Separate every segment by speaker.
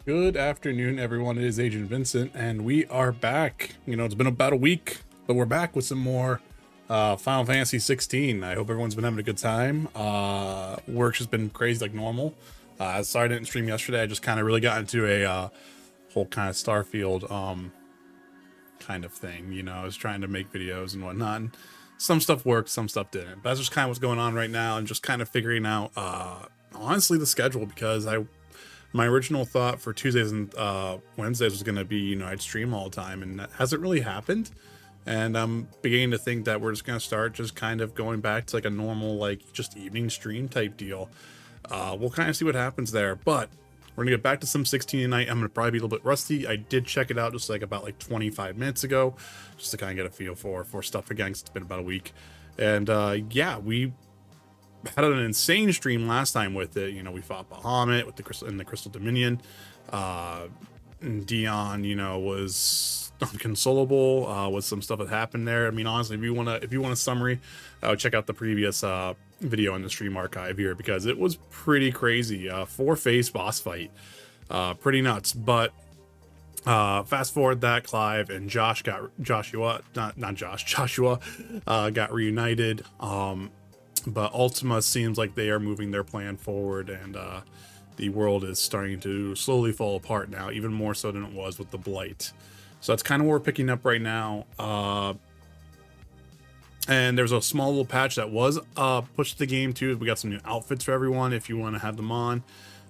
Speaker 1: Good afternoon, everyone. It is Agent Vincent, and we are back. You know, it's been about a week, but we're back with some more Final Fantasy 16. I hope everyone's been having a good time. Work's just been crazy like normal. Sorry I didn't stream yesterday. I just kind of really got into a whole kind of Starfield kind of thing. You know, I was trying to make videos and whatnot. And some stuff worked, some stuff didn't. But that's just kind of what's going on right now, and just kind of figuring out, honestly, the schedule, because my original thought for Tuesdays and Wednesdays was going to be, you know, I'd stream all the time, and that hasn't really happened. And I'm beginning to think that we're just going to start just kind of going back to like a normal, like just evening stream type deal. We'll kind of see what happens there, but we're gonna get back to some 16 tonight. I'm gonna probably be a little bit rusty. I did check it out just like about like 25 minutes ago, just to kind of get a feel for stuff again, 'cause it's been about a week. And yeah, we had an insane stream last time with it. You know, we fought Bahamut with the Crystal Dominion. And Dion, you know, was unconsolable with some stuff that happened there. I mean, honestly, if you want a summary, check out the previous video in the stream archive here, because it was pretty crazy. 4-phase boss fight, pretty nuts. But fast forward that, Clive and Joshua got reunited. But Ultima seems like they are moving their plan forward, and the world is starting to slowly fall apart now, even more so than it was with the Blight. So that's kind of what we're picking up right now. And there's a small little patch that was pushed to the game too. We got some new outfits for everyone if you want to have them on.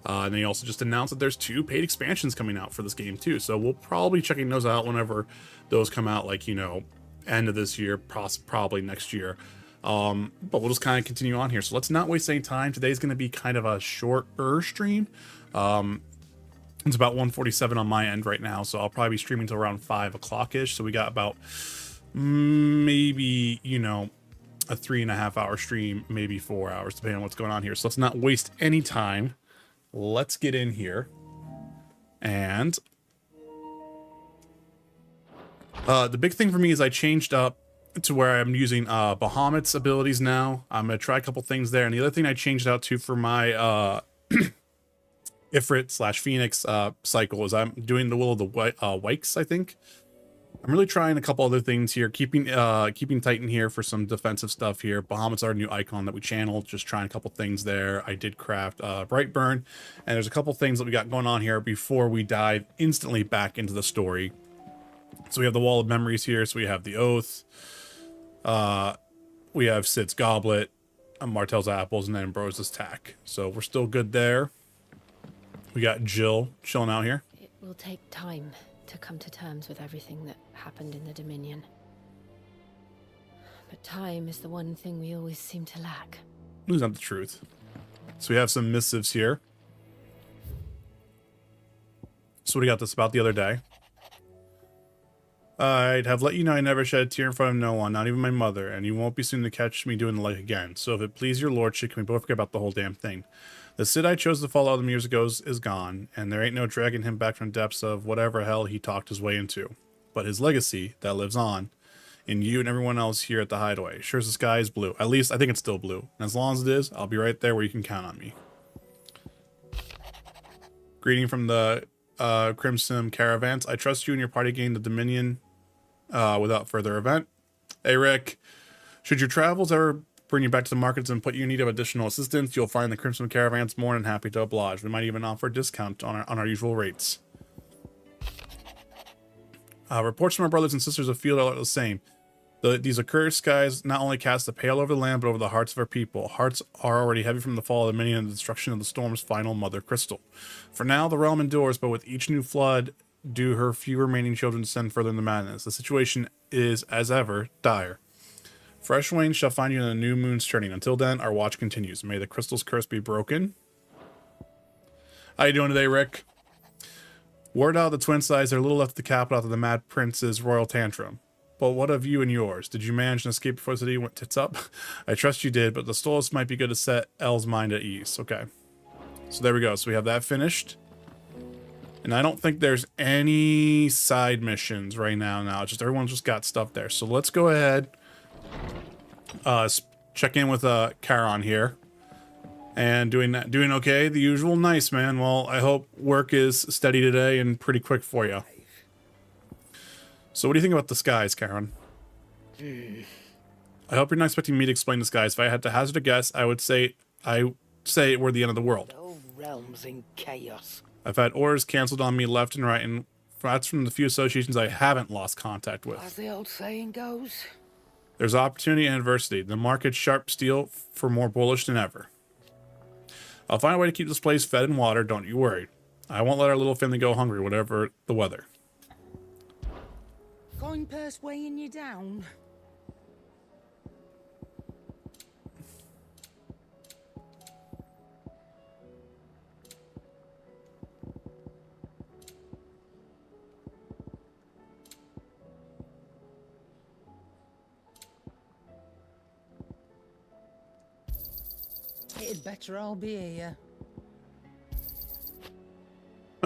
Speaker 1: And they also just announced that there's 2 paid expansions coming out for this game too. So we'll probably be checking those out whenever those come out, like, you know, end of this year, probably next year. But we'll just kind of continue on here. So let's not waste any time. Today's going to be kind of a shorter stream. It's about 1:47 on my end right now, so I'll probably be streaming till around 5 o'clock-ish. So we got about maybe, you know, a 3.5 hour stream, maybe 4 hours, depending on what's going on here. So let's not waste any time. Let's get in here. And the big thing for me is I changed up to where I'm using Bahamut's abilities now. I'm gonna try a couple things there, and the other thing I changed out to for my Ifrit / Phoenix cycle is I'm doing the Will of the Wykes, I think. I'm really trying a couple other things here, keeping Titan here for some defensive stuff here. Bahamut's our new icon that we channeled, just trying a couple things there. I did craft Brightburn, and there's a couple things that we got going on here before we dive instantly back into the story. So we have the Wall of Memories here, so we have the Oath. We have Sid's Goblet, Martel's Apples, and then Ambrose's Tack. So we're still good there. We got Jill chilling out here.
Speaker 2: It will take time to come to terms with everything that happened in the Dominion. But time is the one thing we always seem to lack.
Speaker 1: That's not the truth. So we have some missives here. So we got this about the other day. I'd have let you know I never shed a tear in front of no one, not even my mother, and you won't be soon to catch me doing the like again. So if it please your lordship, can we both forget about the whole damn thing? The Cid I chose to follow all them years ago is gone, and there ain't no dragging him back from the depths of whatever hell he talked his way into. But his legacy, that lives on, in you and everyone else here at the Hideaway. Sure as the sky is blue. At least, I think it's still blue. And as long as it is, I'll be right there where you can count on me. Greeting from the Crimson Caravans. I trust you and your party gain the Dominion without further event. Hey Rick, should your travels ever bring you back to the markets and put you in need of additional assistance, you'll find the Crimson Caravans more than happy to oblige. We might even offer a discount on our usual rates. Reports from our brothers and sisters of field are the same. These accursed skies not only cast a pale over the land, but over the hearts of our people. Hearts are already heavy from the fall of the Dominion and the destruction of the storm's final mother crystal. For now, the realm endures, but with each new flood, do her few remaining children descend further in the madness. The situation is, as ever, dire. Fresh rain shall find you in the new moon's turning. Until then, our watch continues. May the crystal's curse be broken. How you doing today, Rick? Word out the twin sides. They're a little left at the capital after the Mad Prince's royal tantrum. But what of you and yours? Did you manage to escape before the city went tits up? I trust you did, but the Stolas might be good to set Elle's mind at ease. Okay. So there we go. So we have that finished. And I don't think there's any side missions right now. Just everyone's just got stuff there. So let's go ahead. Check in with Charon here. And doing okay, the usual. Nice, man. Well, I hope work is steady today and pretty quick for you. So what do you think about the skies, Karen? I hope you're not expecting me to explain the skies. If I had to hazard a guess, I would say we're the end of the world.
Speaker 3: The whole realm's in chaos.
Speaker 1: I've had orders canceled on me left and right, and that's from the few associations I haven't lost contact with.
Speaker 3: As the old saying goes.
Speaker 1: There's opportunity and adversity. The market's sharp steel for more bullish than ever. I'll find a way to keep this place fed and watered, don't you worry. I won't let our little family go hungry, whatever the weather.
Speaker 3: Coin purse weighing you down. It'd better all be here.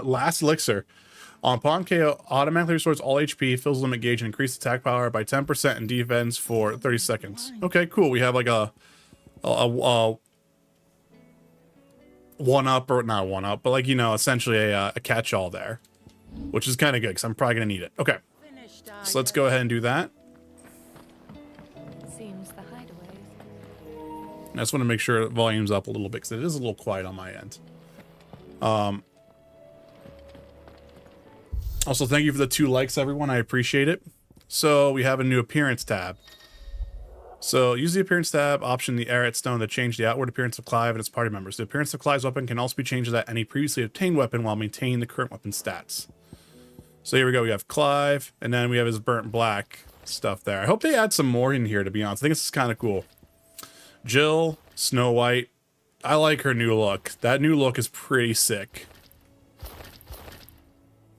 Speaker 1: Last elixir. On pawn KO, automatically restores all HP, fills limit gauge, and increases attack power by 10% and defense for 30 seconds. Okay, cool. We have like a one up, or not one up, but like, you know, essentially a catch-all there, which is kind of good because I'm probably gonna need it. Okay, so let's go ahead and do that.
Speaker 2: Seems the hideaways.
Speaker 1: I just want to make sure the volume's up a little bit because it is a little quiet on my end. Also, thank you for the 2 likes, everyone. I appreciate it. So we have a new appearance tab. So use the appearance tab option, the Arret Stone, to change the outward appearance of Clive and its party members. The appearance of Clive's weapon can also be changed to that any previously obtained weapon while maintaining the current weapon stats. So here we go. We have Clive, and then we have his burnt black stuff there. I hope they add some more in here, to be honest. I think this is kind of cool. Jill, Snow White. I like her new look. That new look is pretty sick.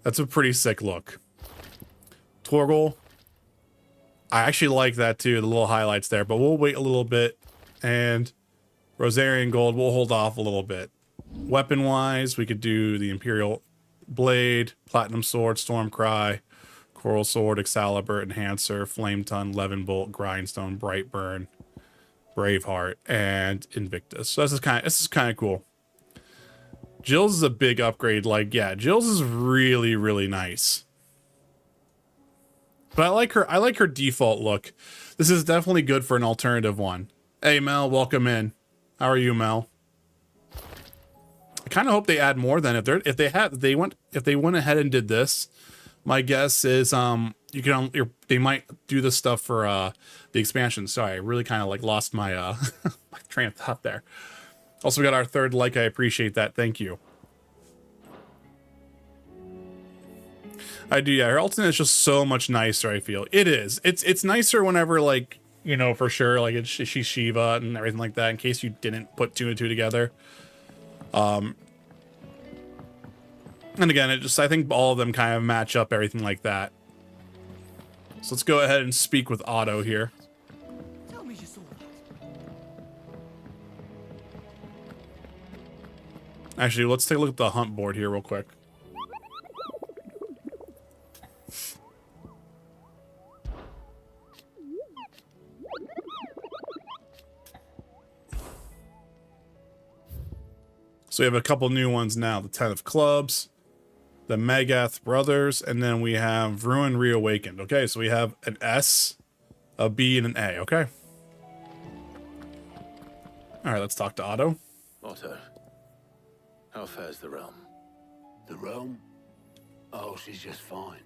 Speaker 1: That's a pretty sick look. Torgal. I actually like that too, the little highlights there, but we'll wait a little bit. And Rosarian Gold, we'll hold off a little bit. Weapon-wise, we could do the Imperial Blade, Platinum Sword, Stormcry, Coral Sword, Excalibur, Enhancer, Flame Tongue, Levin Bolt, Grindstone, Brightburn, Braveheart, and Invictus. So this is kind of cool. Jill's is a big upgrade. Like, yeah, Jill's is really, really nice. But I like her default look. This is definitely good for an alternative one. Hey Mel, welcome in. How are you, Mel? I kind of hope they add more than if they went ahead and did this. My guess is they might do this stuff for the expansion. Sorry, I really kind of like lost my my train of thought there. Also, we got our 3rd like. I appreciate that. Thank you. I do, yeah. Her alternate is just so much nicer, I feel. It is. It's nicer whenever, like, you know, for sure, like, she's Shiva and everything like that, in case you didn't put 2 and 2 together. And again, I think all of them kind of match up, everything like that. So let's go ahead and speak with Otto here. Actually, let's take a look at the hunt board here real quick. So we have a couple new ones now. The 10 of Clubs, the Magath Brothers, and then we have Ruin Reawakened. Okay, so we have an S, a B, and an A, okay? All right, let's talk to Otto.
Speaker 4: Otto, how fares the realm?
Speaker 5: The realm? Oh, she's just fine.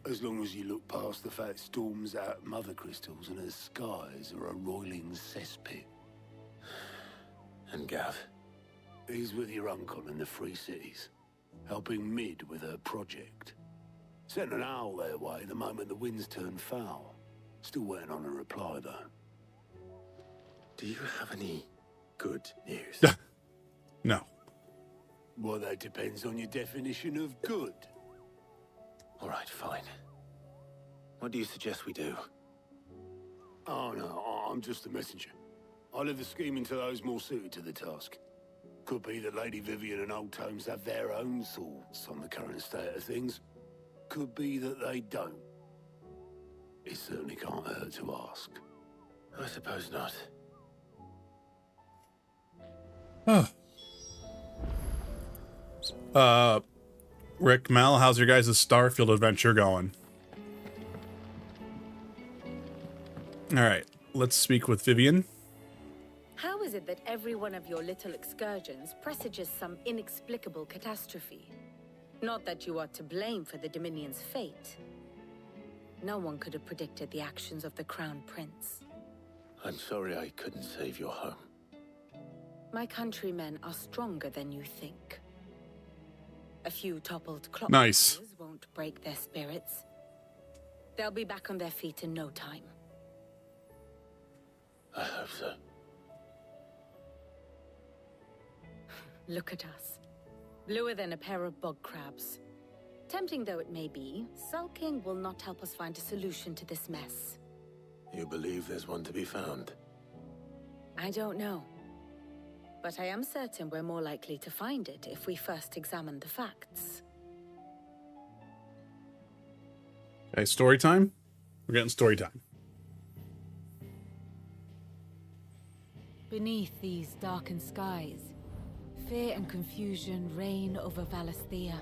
Speaker 5: As long as you look past the fat storms out mother crystals and her skies are a roiling cesspit.
Speaker 4: And Gav?
Speaker 5: He's with your uncle in the Free Cities, helping Mid with her project. Sent an owl their way the moment the winds turned foul. Still waiting on a reply, though.
Speaker 4: Do you have any good news?
Speaker 1: No.
Speaker 5: Well, that depends on your definition of good.
Speaker 4: All right, fine. What do you suggest we do?
Speaker 5: Oh, no, I'm just a messenger. I leave the scheming to those more suited to the task. Could be that Lady Vivian and Old Tomes have their own thoughts on the current state of things. Could be that they don't. It certainly can't hurt to ask.
Speaker 4: I suppose not.
Speaker 1: Rick, Mel, how's your guys' Starfield adventure going? Alright, let's speak with Vivian.
Speaker 6: How is it that every one of your little excursions presages some inexplicable catastrophe? Not that you are to blame for the Dominion's fate. No one could have predicted the actions of the Crown Prince.
Speaker 4: I'm sorry I couldn't save your home.
Speaker 6: My countrymen are stronger than you think. A few toppled clock
Speaker 1: Nice.
Speaker 6: towers won't break their spirits. They'll be back on their feet in no time.
Speaker 4: I hope so.
Speaker 6: Look at us. Bluer than a pair of bog crabs. Tempting though it may be, sulking will not help us find a solution to this mess.
Speaker 4: You believe there's one to be found?
Speaker 6: I don't know. But I am certain we're more likely to find it if we first examine the facts.
Speaker 1: Okay, story time? We're getting story time.
Speaker 2: Beneath these darkened skies, fear and confusion reign over Valisthea.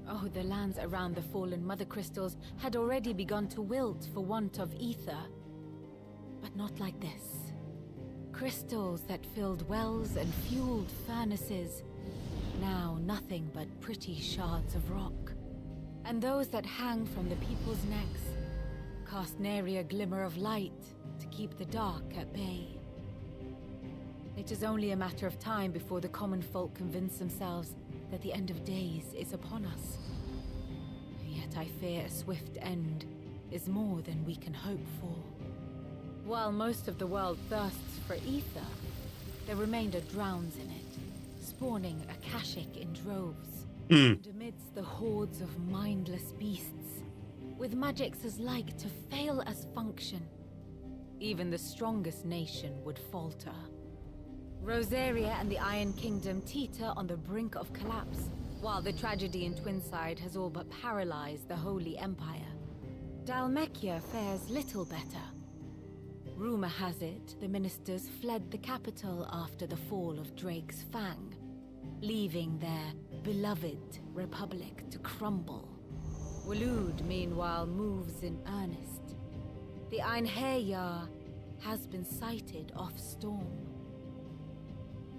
Speaker 2: Oh, the lands around the fallen mother crystals had already begun to wilt for want of ether. But not like this. Crystals that filled wells and fueled furnaces, now nothing but pretty shards of rock. And those that hang from the people's necks cast nary a glimmer of light to keep the dark at bay. It is only a matter of time before the common folk convince themselves that the end of days is upon us. Yet I fear a swift end is more than we can hope for. While most of the world thirsts for ether, the remainder drowns in it, spawning Akashic in droves. And amidst the hordes of mindless beasts, with magics as like to fail as function, even the strongest nation would falter. Rosaria and the Iron Kingdom teeter on the brink of collapse, while the tragedy in Twinside has all but paralyzed the Holy Empire. Dalmekia fares little better. Rumor has it the ministers fled the capital after the fall of Drake's Fang, leaving their beloved republic to crumble. Waloed, meanwhile, moves in earnest. The Einherjar has been sighted off Storm.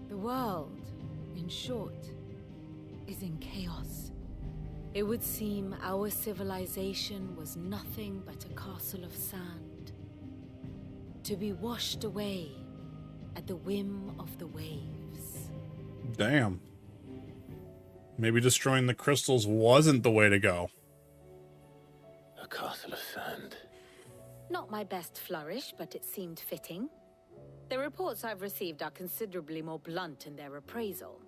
Speaker 2: The world, in short, is in chaos. It would seem our civilization was nothing but a castle of sand, to be washed away at the whim of the waves.
Speaker 1: Damn. Maybe destroying the crystals wasn't the way to go.
Speaker 4: A castle of sand.
Speaker 6: Not my best flourish, but it seemed fitting. The reports I've received are considerably more blunt in their appraisal.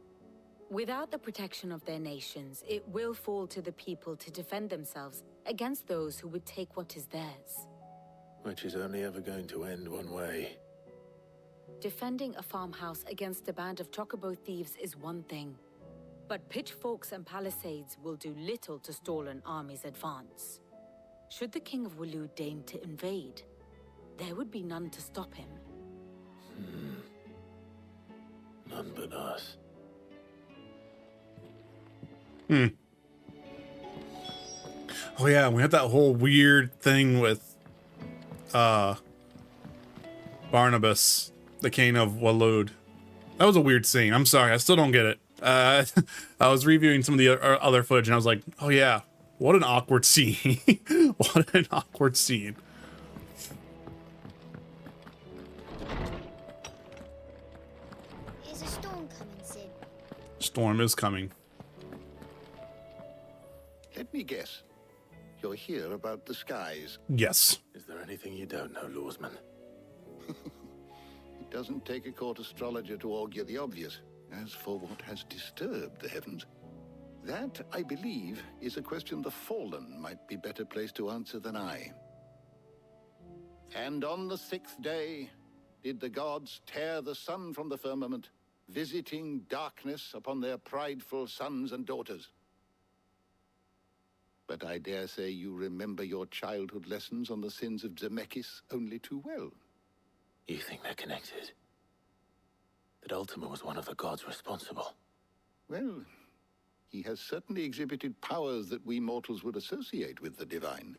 Speaker 6: Without the protection of their nations, it will fall to the people to defend themselves against those who would take what is theirs.
Speaker 4: Which is only ever going to end one way.
Speaker 6: Defending a farmhouse against a band of chocobo thieves is one thing, but pitchforks and palisades will do little to stall an army's advance. Should the King of Waloed deign to invade, there would be none to stop him.
Speaker 4: None but us.
Speaker 1: Oh yeah, we had that whole weird thing with Barnabas, the King of Waloed. That was a weird scene. I'm sorry, I still don't get it. I was reviewing some of the other footage and I was like, oh yeah, what an awkward scene. What an awkward scene.
Speaker 7: Is a storm coming, Sid?
Speaker 1: Storm is coming.
Speaker 8: Let me guess. You're here about the skies.
Speaker 1: Yes.
Speaker 4: Is there anything you don't know, Lawsman?
Speaker 8: It doesn't take a court astrologer to augur the obvious. As for what has disturbed the heavens, that, I believe, is a question the Fallen might be better placed to answer than I. And on the 6th day did the gods tear the sun from the firmament, visiting darkness upon their prideful sons and daughters. But I dare say you remember your childhood lessons on the sins of Zemeckis only too well.
Speaker 4: You think they're connected? that Ultima was one of the gods responsible.
Speaker 8: Well, he has certainly exhibited powers that we mortals would associate with the divine.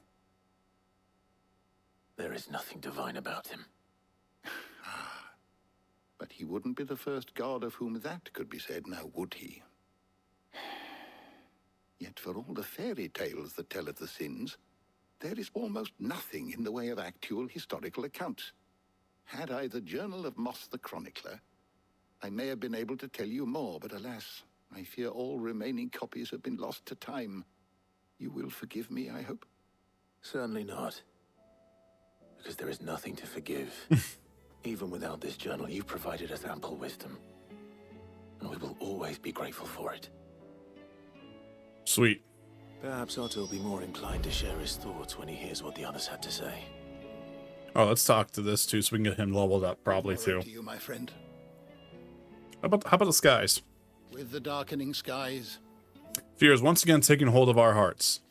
Speaker 4: There is nothing divine about him.
Speaker 8: But he wouldn't be the first god of whom that could be said, now would he? Yet for all the fairy tales that tell of the sins, there is almost nothing in the way of actual historical accounts. Had I the Journal of Moss the Chronicler, I may have been able to tell you more, but alas, I fear all remaining copies have been lost to time. You will forgive me, I hope?
Speaker 4: Certainly not. Because there is nothing to forgive. Even without this journal, you provided us ample wisdom. And we will always be grateful for it.
Speaker 1: Sweet.
Speaker 4: Perhaps Otto will be more inclined to share his thoughts when he hears what the others had to say.
Speaker 1: Oh, let's talk to this too, so we can get him leveled up probably too.
Speaker 8: To you, my friend.
Speaker 1: How about the skies?
Speaker 8: With the darkening skies.
Speaker 1: Fear is once again taking hold of our hearts.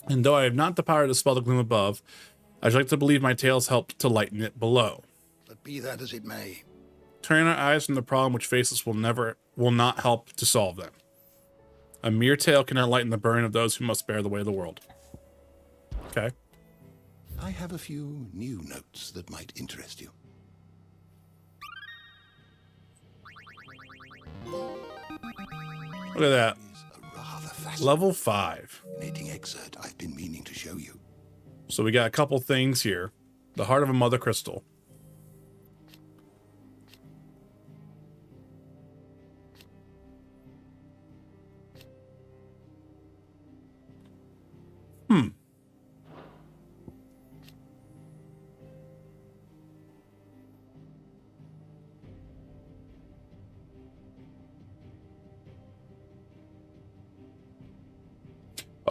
Speaker 1: And though I have not the power to dispel the gloom above, I should like to believe my tales helped to lighten it below.
Speaker 8: But be that as it may.
Speaker 1: Turning our eyes from the problem which faces will not help to solve them. A mere tale cannot lighten the burden of those who must bear the weight of the world. Okay.
Speaker 8: I have a few new notes that might interest you.
Speaker 1: Look at that.
Speaker 8: A rather fascinating
Speaker 1: Level 5.
Speaker 8: excerpt I've been meaning to show you.
Speaker 1: So we got a couple things here. The heart of a mother crystal.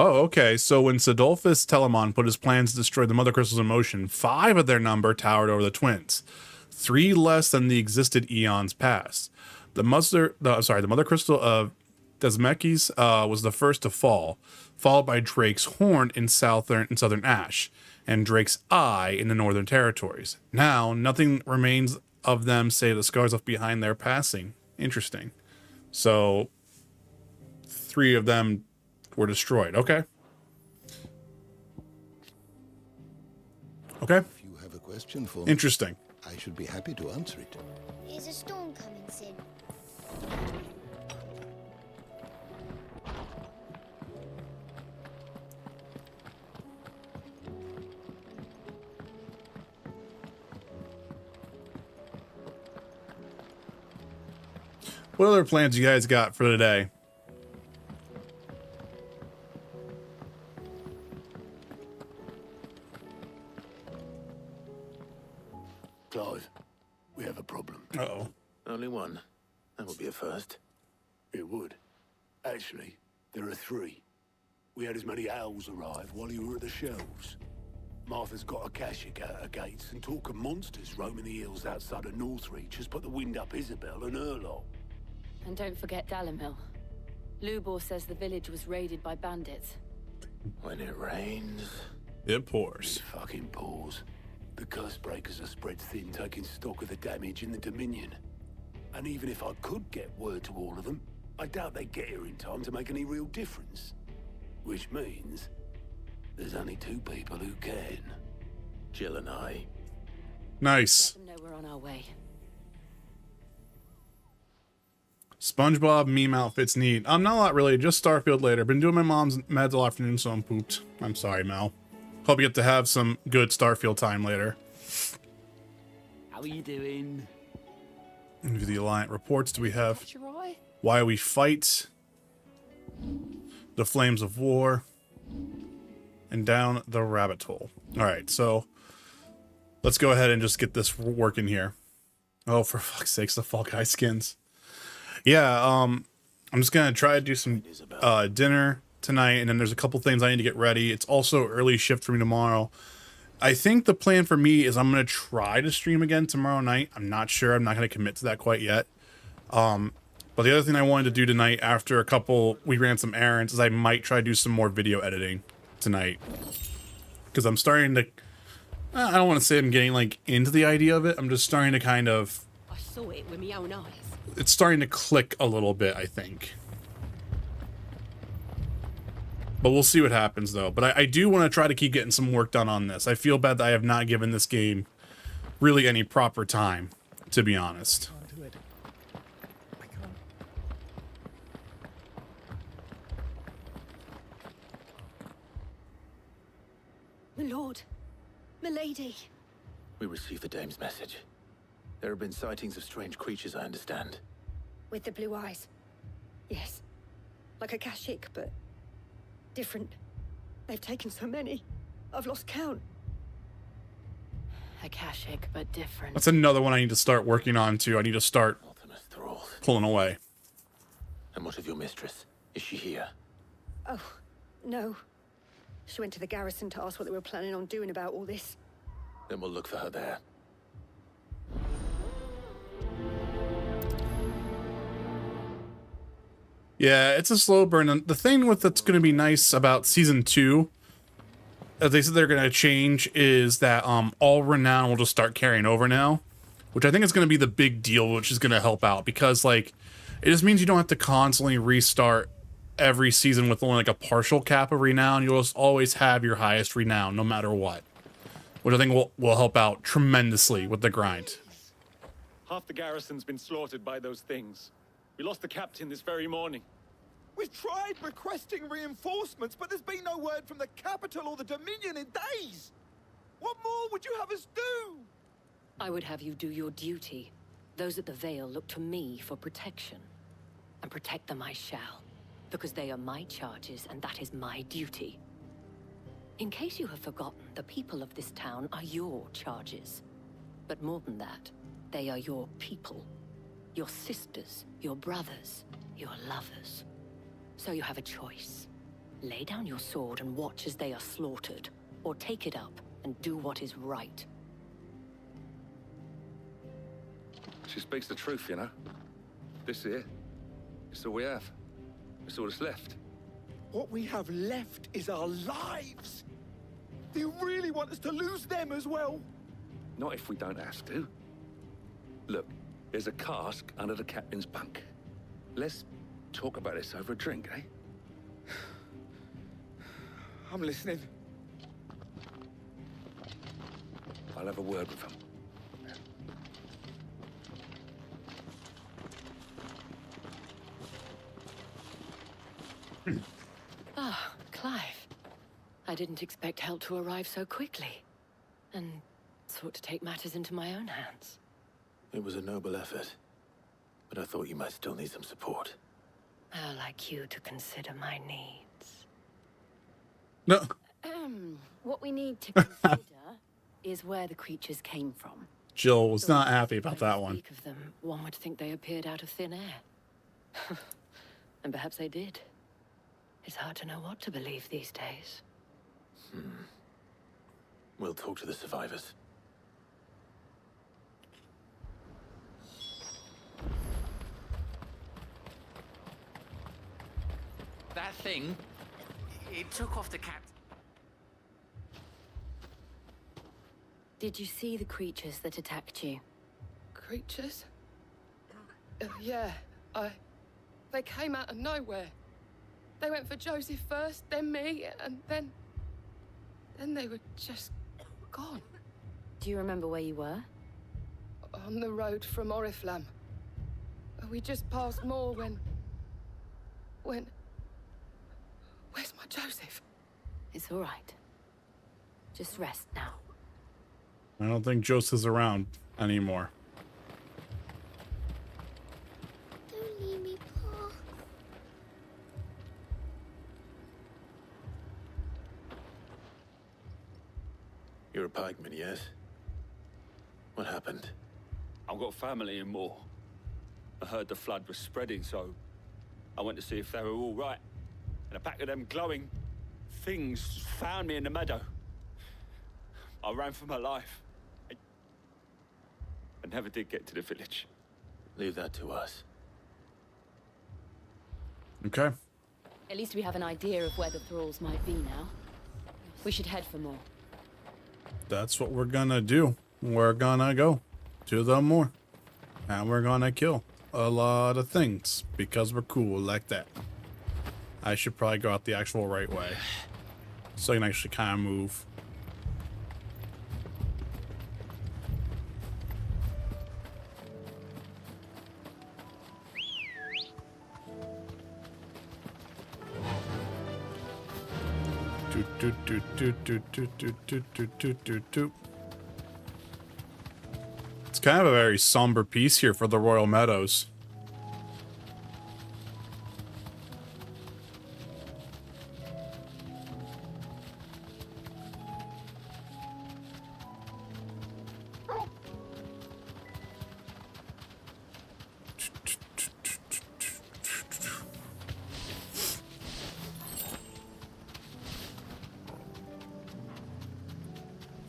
Speaker 1: Oh, okay. So when Sidolphus Telamon put his plans to destroy the Mother Crystals in motion, 5 of their number towered over the twins, 3 less than the existed eons past. The Mother Crystal of Desmekis was the first to fall, followed by Drake's Horn in Southern Ash, and Drake's Eye in the Northern Territories. Now, nothing remains of them save the scars left behind their passing. Interesting. So, 3 of them were destroyed. Okay. Okay.
Speaker 8: If you have a question for me,
Speaker 1: Interesting.
Speaker 8: I should be happy to answer it.
Speaker 7: Is a storm coming, Sin?
Speaker 1: What other plans you guys got for today?
Speaker 5: Clive, we have a problem.
Speaker 1: Uh-oh.
Speaker 4: Only one. That would be a first.
Speaker 5: It would. Actually, there are 3. We had as many owls arrive while you were at the shelves. Martha's got a Kashik at her gates, and talk of monsters roaming the hills outside of Northreach has put the wind up Isabel and her lot.
Speaker 6: And don't forget Dalimil. Lubor says the village was raided by bandits.
Speaker 4: When it rains...
Speaker 1: It pours.
Speaker 5: It fucking pours. The curse breakers are spread thin, taking stock of the damage in the Dominion. And even if I could get word to all of them, I doubt they'd get here in time to make any real difference. Which means there's only 2 people who can.
Speaker 4: Jill and I.
Speaker 1: Nice.
Speaker 6: Let them know we're on our way.
Speaker 1: SpongeBob meme outfits neat. Not a lot really, just Starfield later. Been doing my mom's meds all afternoon, so I'm pooped. I'm sorry, Mel. Hope you get to have some good Starfield time later.
Speaker 3: How are you doing?
Speaker 1: Review the Alliant reports. Do we have
Speaker 3: That's your eye?
Speaker 1: why we fight, the flames of war, and down the rabbit hole. All right, so let's go ahead and just get this working here. Oh, for fuck's sakes, the Fall Guy skins. Yeah, I'm just gonna try to do some dinner tonight, and then there's a couple things I need to get ready. It's also early shift for me tomorrow. I think the plan for me is I'm gonna try to stream again tomorrow night. I'm not sure. I'm not gonna commit to that quite yet. But the other thing I wanted to do tonight, after we ran some errands, is I might try to do some more video editing tonight, because I'm starting to. I don't want to say I'm getting like into the idea of it. I'm just starting to kind of
Speaker 9: saw it with my own eyes.
Speaker 1: It's starting to click a little bit, I think. But we'll see what happens, though. But I do want to try to keep getting some work done on this. I feel bad that I have not given this game really any proper time, to be honest.
Speaker 10: I can't do it. I can't.
Speaker 9: My lord, my lady.
Speaker 4: We received the dame's message. There have been sightings of strange creatures, I understand.
Speaker 9: With the blue eyes. Yes. Like a Kashik, but different. They've taken so many. I've lost count.
Speaker 2: A Kashik, but different.
Speaker 1: That's another one I need to start working on, too. I need to start
Speaker 4: Ultimate thralls.
Speaker 1: pulling away.
Speaker 4: And what of your mistress? Is she here?
Speaker 9: Oh, no. She went to the garrison to ask what they were planning on doing about all this.
Speaker 4: Then we'll look for her there.
Speaker 1: Yeah, it's a slow burn. And the thing with that's going to be nice about Season 2, as they said they're going to change, is that all renown will just start carrying over now. Which I think is going to be the big deal, which is going to help out. Because, like, it just means you don't have to constantly restart every season with only, like, a partial cap of renown. You'll just always have your highest renown, no matter what. Which I think will help out tremendously with the grind.
Speaker 11: Half the garrison's been slaughtered by those things. We lost the captain this very morning.
Speaker 10: We've tried requesting reinforcements, but there's been no word from the capital or the Dominion in days. What more would you have us do?
Speaker 12: I would have you do your duty. Those at the Vale look to me for protection. And protect them I shall. Because they are my charges, and that is my duty. In case you have forgotten, the people of this town are your charges. But more than that, they are your people. Your sisters, your brothers, your lovers. So you have a choice. Lay down your sword and watch as they are slaughtered, or take it up and do what is right.
Speaker 13: She speaks the truth, you know. This here, it's all we have. It's all that's left.
Speaker 10: What we have left is our lives. Do you really want us to lose them as well?
Speaker 13: Not if we don't have to. Look, there's a cask under the captain's bunk. Let's talk about this over a drink, eh?
Speaker 10: I'm listening.
Speaker 13: I'll have a word with him.
Speaker 12: Ah, Clive. I didn't expect help to arrive so quickly. And sought to take matters into my own hands.
Speaker 4: It was a noble effort. But I thought you might still need some support.
Speaker 12: I'd like you to consider my needs.
Speaker 1: No.
Speaker 2: What we need to consider is where the creatures came from.
Speaker 1: Jill was not happy about that one.
Speaker 12: Speak of them, one would think they appeared out of thin air. And perhaps they did. It's hard to know what to believe these days.
Speaker 4: We'll talk to the survivors.
Speaker 3: That thing, it took off the captain.
Speaker 2: Did you see the creatures that attacked you?
Speaker 14: Creatures? Yeah, they came out of nowhere. They went for Joseph first, then me, and then they were just gone.
Speaker 2: Do you remember where you were?
Speaker 14: On the road from Oriflamme. We just passed Moor when... Where's my Joseph?
Speaker 2: It's all right. Just rest now.
Speaker 1: I don't think Joseph's around anymore.
Speaker 7: Don't leave me, Pa.
Speaker 4: You're a pikeman, yes? What happened?
Speaker 11: I've got family in Moor. I heard the flood was spreading, so I went to see if they were all right. And a pack of them glowing things found me in the meadow. I ran for my life. I never did get to the village.
Speaker 4: Leave that to us.
Speaker 1: Okay.
Speaker 2: At least we have an idea of where the thralls might be now. We should head for more.
Speaker 1: That's what we're gonna do. We're gonna go to the moor. And we're gonna kill a lot of things because we're cool like that. I should probably go out the actual right way so I can actually kind of move. It's kind of a very somber piece here for the Royal Meadows.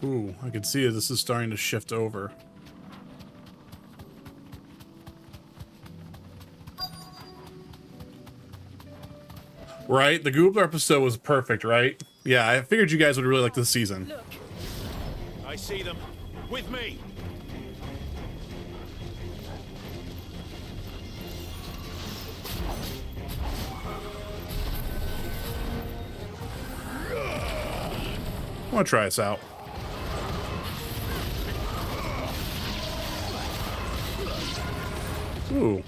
Speaker 1: Ooh, I can see that this is starting to shift over. Right? The Goobler episode was perfect, right? Yeah, I figured you guys would really like this season.
Speaker 10: Look. I see them. With me.
Speaker 1: I want to try this out. Ooh.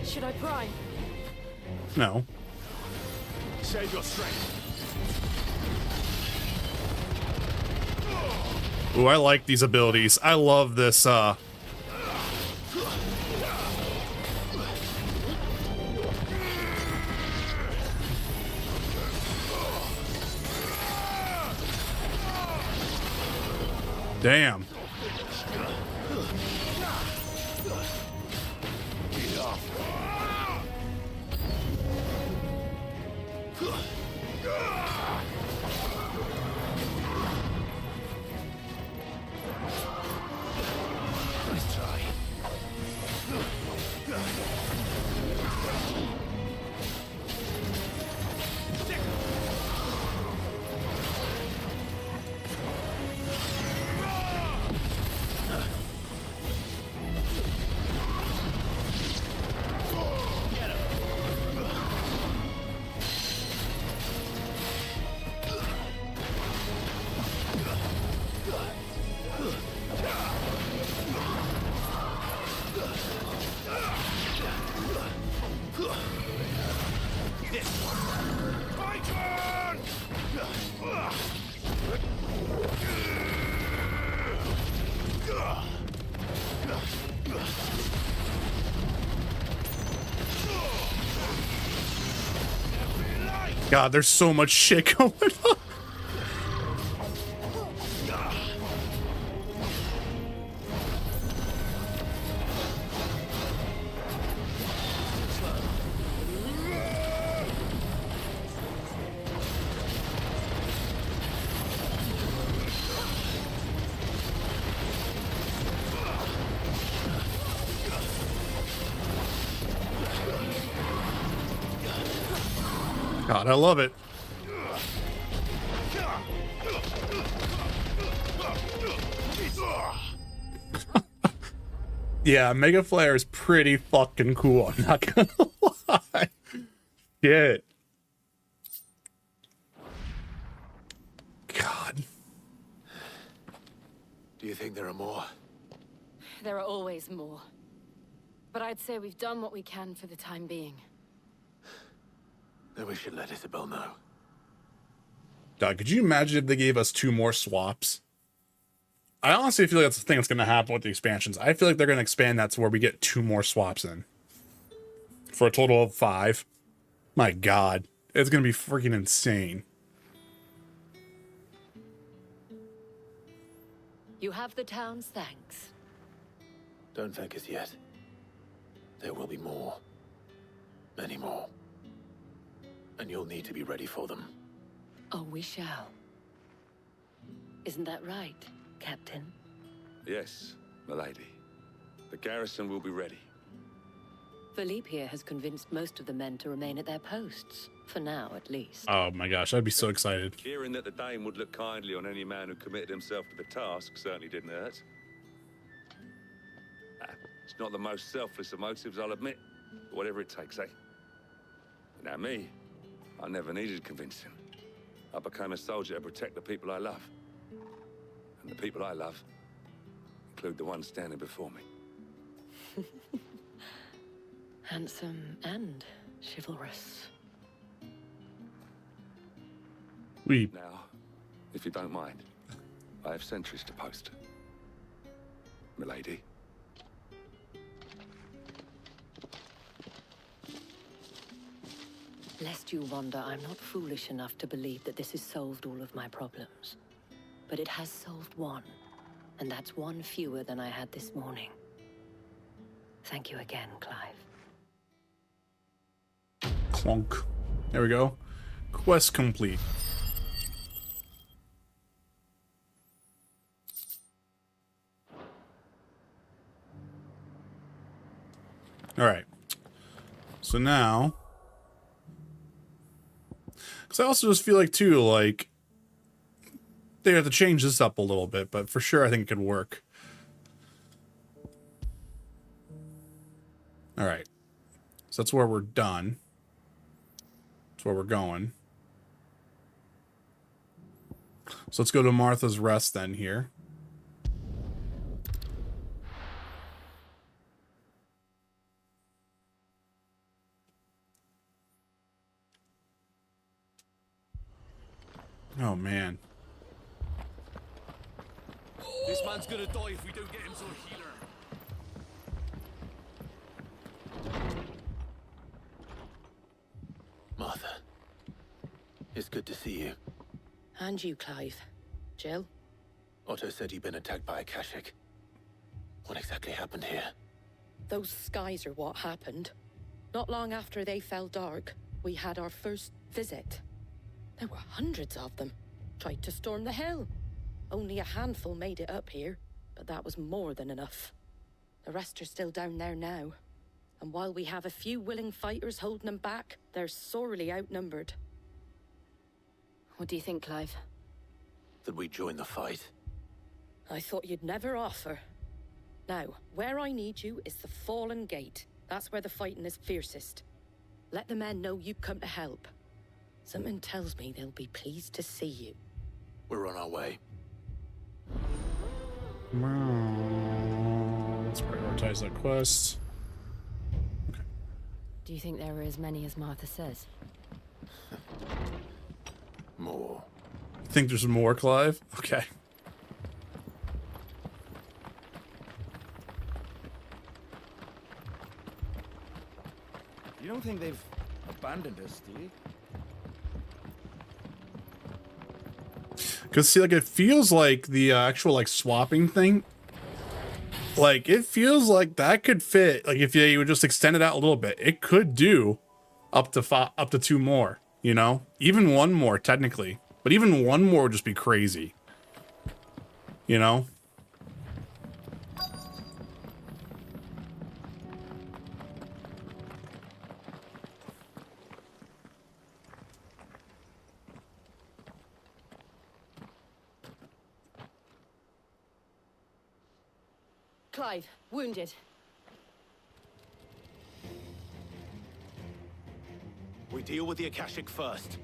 Speaker 14: Should I prime?
Speaker 1: No.
Speaker 10: Save your strength.
Speaker 1: Ooh, I like these abilities. I love this, Damn.
Speaker 10: Nice try.
Speaker 1: God, there's so much shit going on. God, I love it. Yeah, Mega Flare is pretty fucking cool. I'm not gonna lie. Shit. God.
Speaker 4: Do you think there are more?
Speaker 12: There are always more. But I'd say we've done what we can for the time being.
Speaker 4: Then we should let Isabel know.
Speaker 1: God, could you imagine if they gave us 2 more swaps? I honestly feel like that's the thing that's going to happen with the expansions. I feel like they're going to expand that to where we get 2 more swaps in. For a total of 5. My God. It's going to be freaking insane.
Speaker 12: You have the town's thanks.
Speaker 4: Don't thank us yet. There will be more. Many more. And you'll need to be ready for them.
Speaker 12: Oh, we shall. Isn't that right, Captain?
Speaker 13: Yes, milady. The garrison will be ready.
Speaker 12: Philippe here has convinced most of the men to remain at their posts. For now, at least.
Speaker 1: Oh my gosh, I'd be so excited.
Speaker 13: Hearing that the Dane would look kindly on any man who committed himself to the task certainly didn't hurt. It's not the most selfless of motives, I'll admit. But whatever it takes, eh? Now me, I never needed convincing. I became a soldier to protect the people I love. And the people I love include the one standing before me.
Speaker 12: Handsome and chivalrous.
Speaker 13: Now, if you don't mind, I have sentries to post. Milady.
Speaker 12: Lest you wonder, I'm not foolish enough to believe that this has solved all of my problems. But it has solved one, and that's one fewer than I had this morning. Thank you again, Clive.
Speaker 1: Clunk. There we go. Quest complete. All right. So now, because I also just feel like too, like they have to change this up a little bit, but for sure I think it could work. All right. So that's where we're done. That's where we're going. So let's go to Martha's Rest then here. Oh, man.
Speaker 10: This man's gonna die if we don't get him to a healer.
Speaker 4: Martha, it's good to see you.
Speaker 9: And you, Clive. Jill?
Speaker 4: Otto said you'd been attacked by a Kashik. What exactly happened here?
Speaker 9: Those skies are what happened. Not long after they fell dark, we had our first visit. There were hundreds of them. Tried to storm the hill. Only a handful made it up here, but that was more than enough. The rest are still down there now. And while we have a few willing fighters holding them back, they're sorely outnumbered.
Speaker 12: What do you think, Clive?
Speaker 4: That we join the fight?
Speaker 9: I thought you'd never offer. Now, where I need you is the Fallen Gate. That's where the fighting is fiercest. Let the men know you've come to help. Something tells me they'll be pleased to see you.
Speaker 4: We're on our way.
Speaker 1: Let's prioritize that quest. Okay.
Speaker 2: Do you think there are as many as Martha says?
Speaker 4: More.
Speaker 1: You think there's more, Clive? Okay.
Speaker 10: You don't think they've abandoned us, do you?
Speaker 1: Because, see, like, it feels like the actual, like, swapping thing, like, it feels like that could fit, like, if you would just extend it out a little bit, it could do up to 2 more, you know? Even 1 more, technically. But even 1 more would just be crazy. You know?
Speaker 9: Clive, wounded.
Speaker 4: We deal with the Akashic first.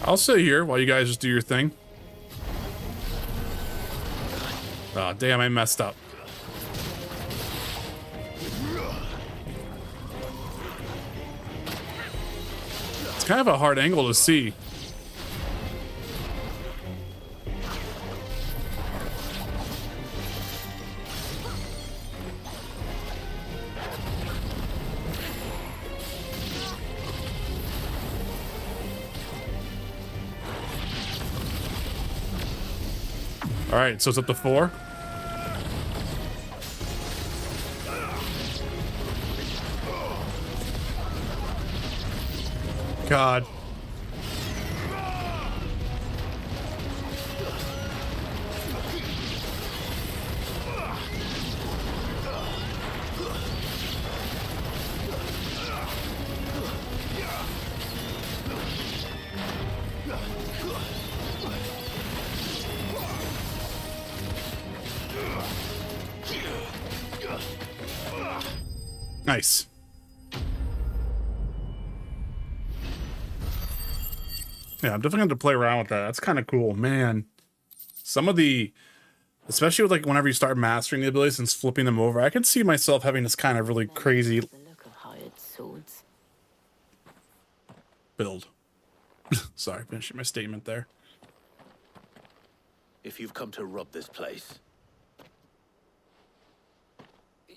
Speaker 1: I'll sit here while you guys just do your thing. Oh, damn, I messed up. It's kind of a hard angle to see. All right, so it's up to 4. God. Nice. Yeah, I'm definitely going to play around with that. That's kind of cool, man. Some of the, especially with like whenever you start mastering the abilities and flipping them over, I can see myself having this kind of really crazy build. Sorry, finishing my statement there.
Speaker 4: If you've come to rob this place,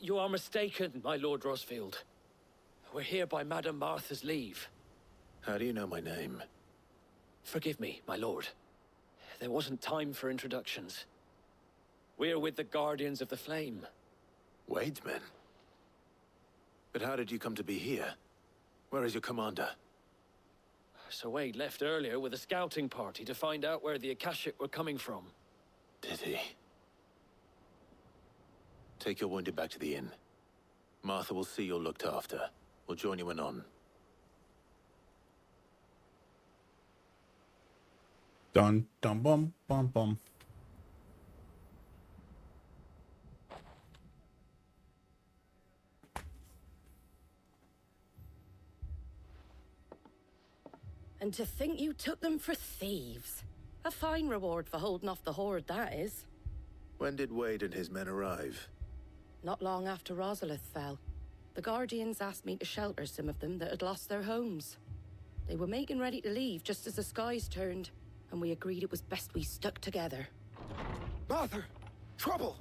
Speaker 15: You are mistaken, my Lord Rosfield. We're here by Madame Martha's leave.
Speaker 4: how do you know my name?
Speaker 15: Forgive me, my lord. There wasn't time for introductions. We're with the Guardians of the Flame.
Speaker 4: Wade's men? But how did you come to be here? Where is your commander?
Speaker 15: Sir Wade left earlier with a scouting party to find out where the Akashic were coming from.
Speaker 4: Did he? Take your wounded back to the inn. Martha will see you're looked after. We'll join you anon.
Speaker 1: Dun dum bum bum bum.
Speaker 9: And to think you took them for thieves. A fine reward for holding off the horde, that is.
Speaker 4: When did Wade and his men arrive?
Speaker 9: Not long after Rosalith fell. The Guardians asked me to shelter some of them that had lost their homes. They were making ready to leave just as the skies turned, and we agreed it was best we stuck together.
Speaker 10: Martha! Trouble!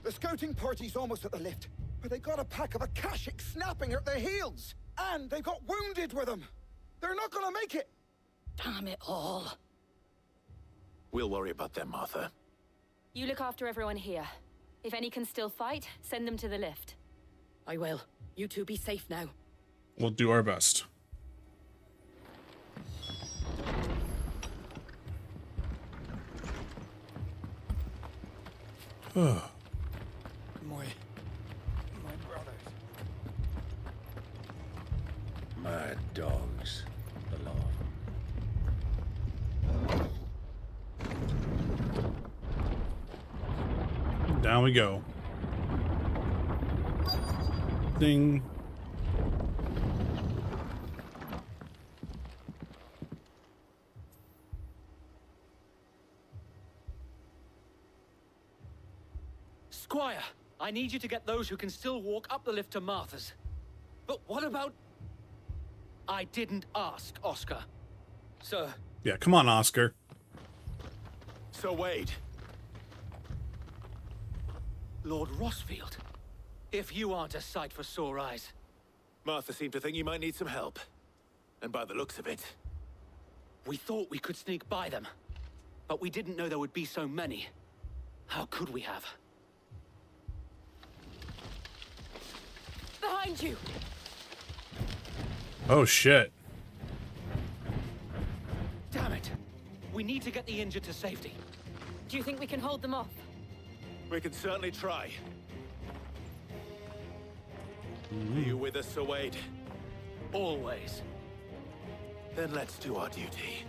Speaker 10: The scouting party's almost at the lift, but they got a pack of Akashic snapping at their heels! And they got wounded with them! They're not gonna make it!
Speaker 9: Damn it all.
Speaker 4: We'll worry about them, Martha.
Speaker 16: You look after everyone here. If any can still fight, send them to the lift.
Speaker 9: I will. You two be safe now.
Speaker 1: We'll do our best.
Speaker 10: My brothers.
Speaker 17: Mad dogs. The law.
Speaker 1: Down we go. Ding.
Speaker 15: Squire, I need you to get those who can still walk up the lift to Martha's. But what about... I didn't ask, Oscar. Sir.
Speaker 1: Yeah, come on, Oscar.
Speaker 4: Sir Wade.
Speaker 15: Lord Rosfield. If you aren't a sight for sore eyes.
Speaker 4: Martha seemed to think you might need some help. And by the looks of it...
Speaker 15: We thought we could sneak by them. But we didn't know there would be so many. How could we have?
Speaker 16: Behind you!
Speaker 1: Oh, shit.
Speaker 15: Damn it! We need to get the injured to safety.
Speaker 16: Do you think we can hold them off?
Speaker 4: We can certainly try. Are you with us, Sir Wade?
Speaker 15: Always.
Speaker 4: Then let's do our duty.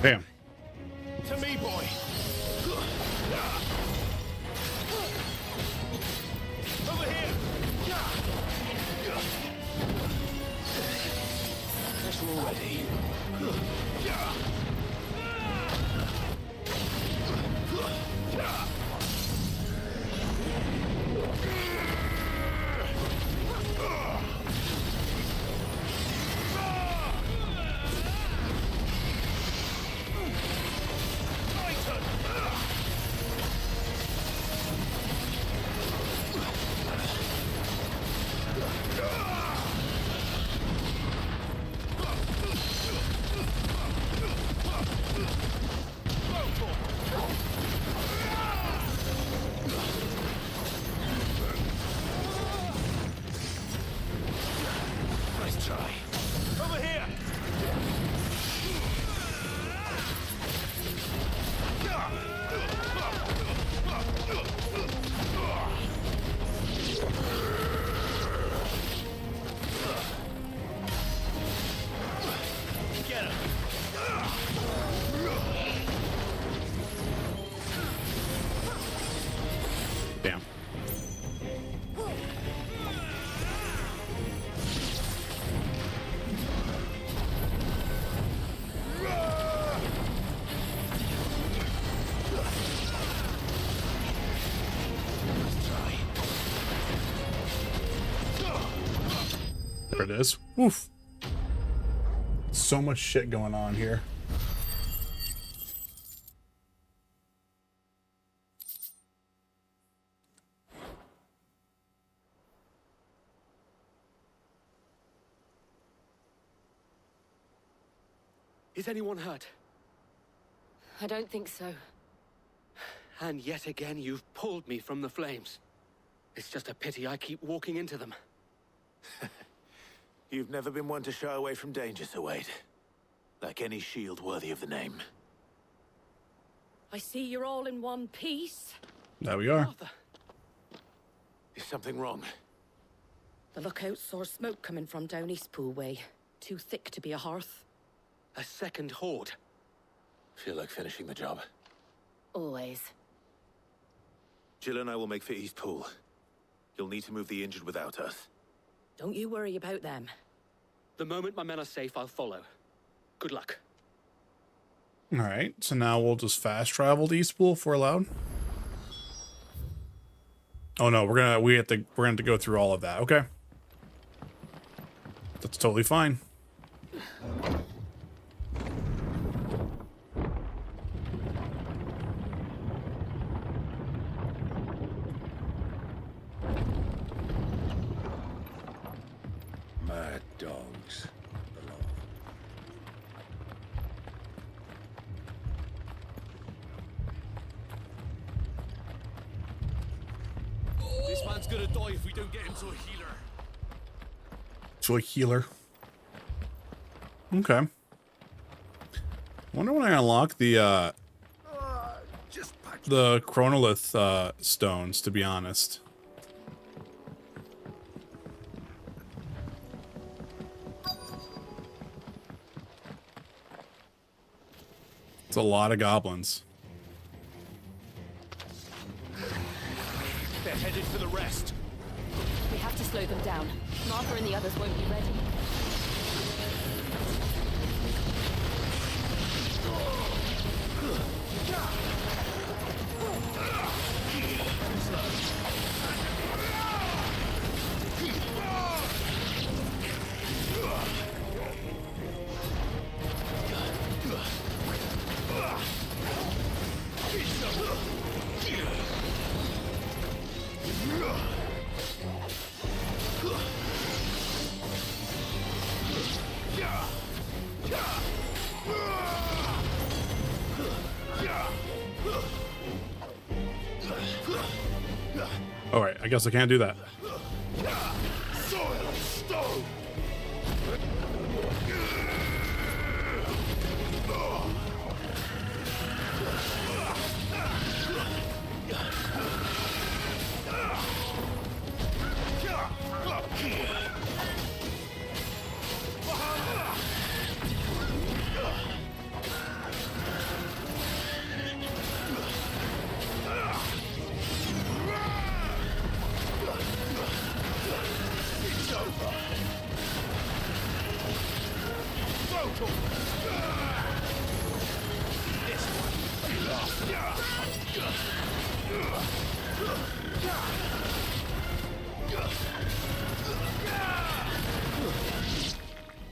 Speaker 1: Damn.
Speaker 10: To me, boy. Over here.
Speaker 4: already. Nice try. Over here! Get him!
Speaker 1: Damn. There it is. Woof. So much shit going on here.
Speaker 15: Is anyone hurt?
Speaker 12: I don't think so.
Speaker 15: And yet again, you've pulled me from the flames. It's just a pity I keep walking into them.
Speaker 4: You've never been one to shy away from danger, Sir Wade. Like any shield worthy of the name.
Speaker 9: I see you're all in one piece.
Speaker 1: There we are.
Speaker 15: Martha.
Speaker 4: Is something wrong?
Speaker 9: The lookout saw smoke coming from down Eastpool way. Too thick to be a hearth.
Speaker 15: A second horde.
Speaker 4: Feel like finishing the job.
Speaker 12: Always.
Speaker 4: Jill and I will make for Eastpool. You'll need to move the injured without us.
Speaker 9: Don't you worry about them.
Speaker 15: The moment my men are safe, I'll follow. Good luck.
Speaker 1: All right, so now we'll just fast travel to Eastpool if we're allowed. Oh no, we're gonna have to go through all of that. Okay, that's totally fine.
Speaker 17: Mad dogs below.
Speaker 4: This man's gonna die if we don't get him to a healer.
Speaker 1: To a healer. Okay. Wonder when I unlock the chronolith stones, to be honest. It's a lot of goblins.
Speaker 4: They're headed for the rest.
Speaker 16: We have to slow them down. Martha and the others won't be ready.
Speaker 1: All right, I guess I can't do that.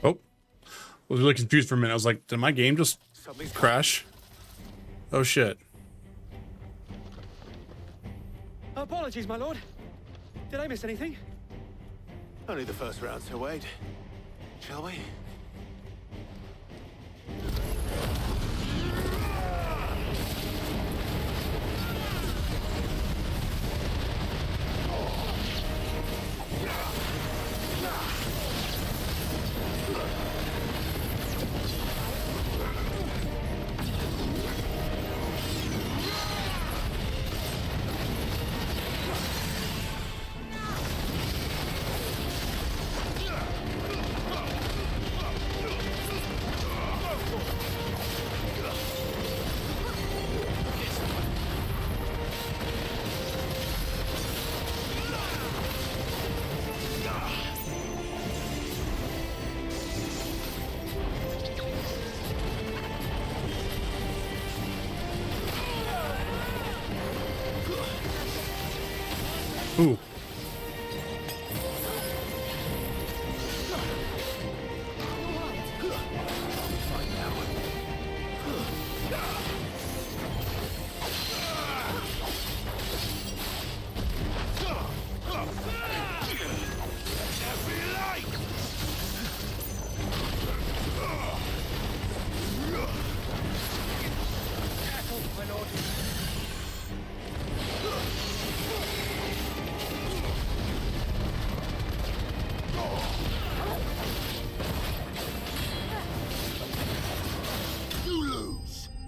Speaker 1: Oh, I was really confused for a minute. I was like, did my game just crash? Oh shit.
Speaker 15: Apologies, my lord. Did I miss anything?
Speaker 4: Only the first round, Sir Wade. Shall we?
Speaker 1: Ooh.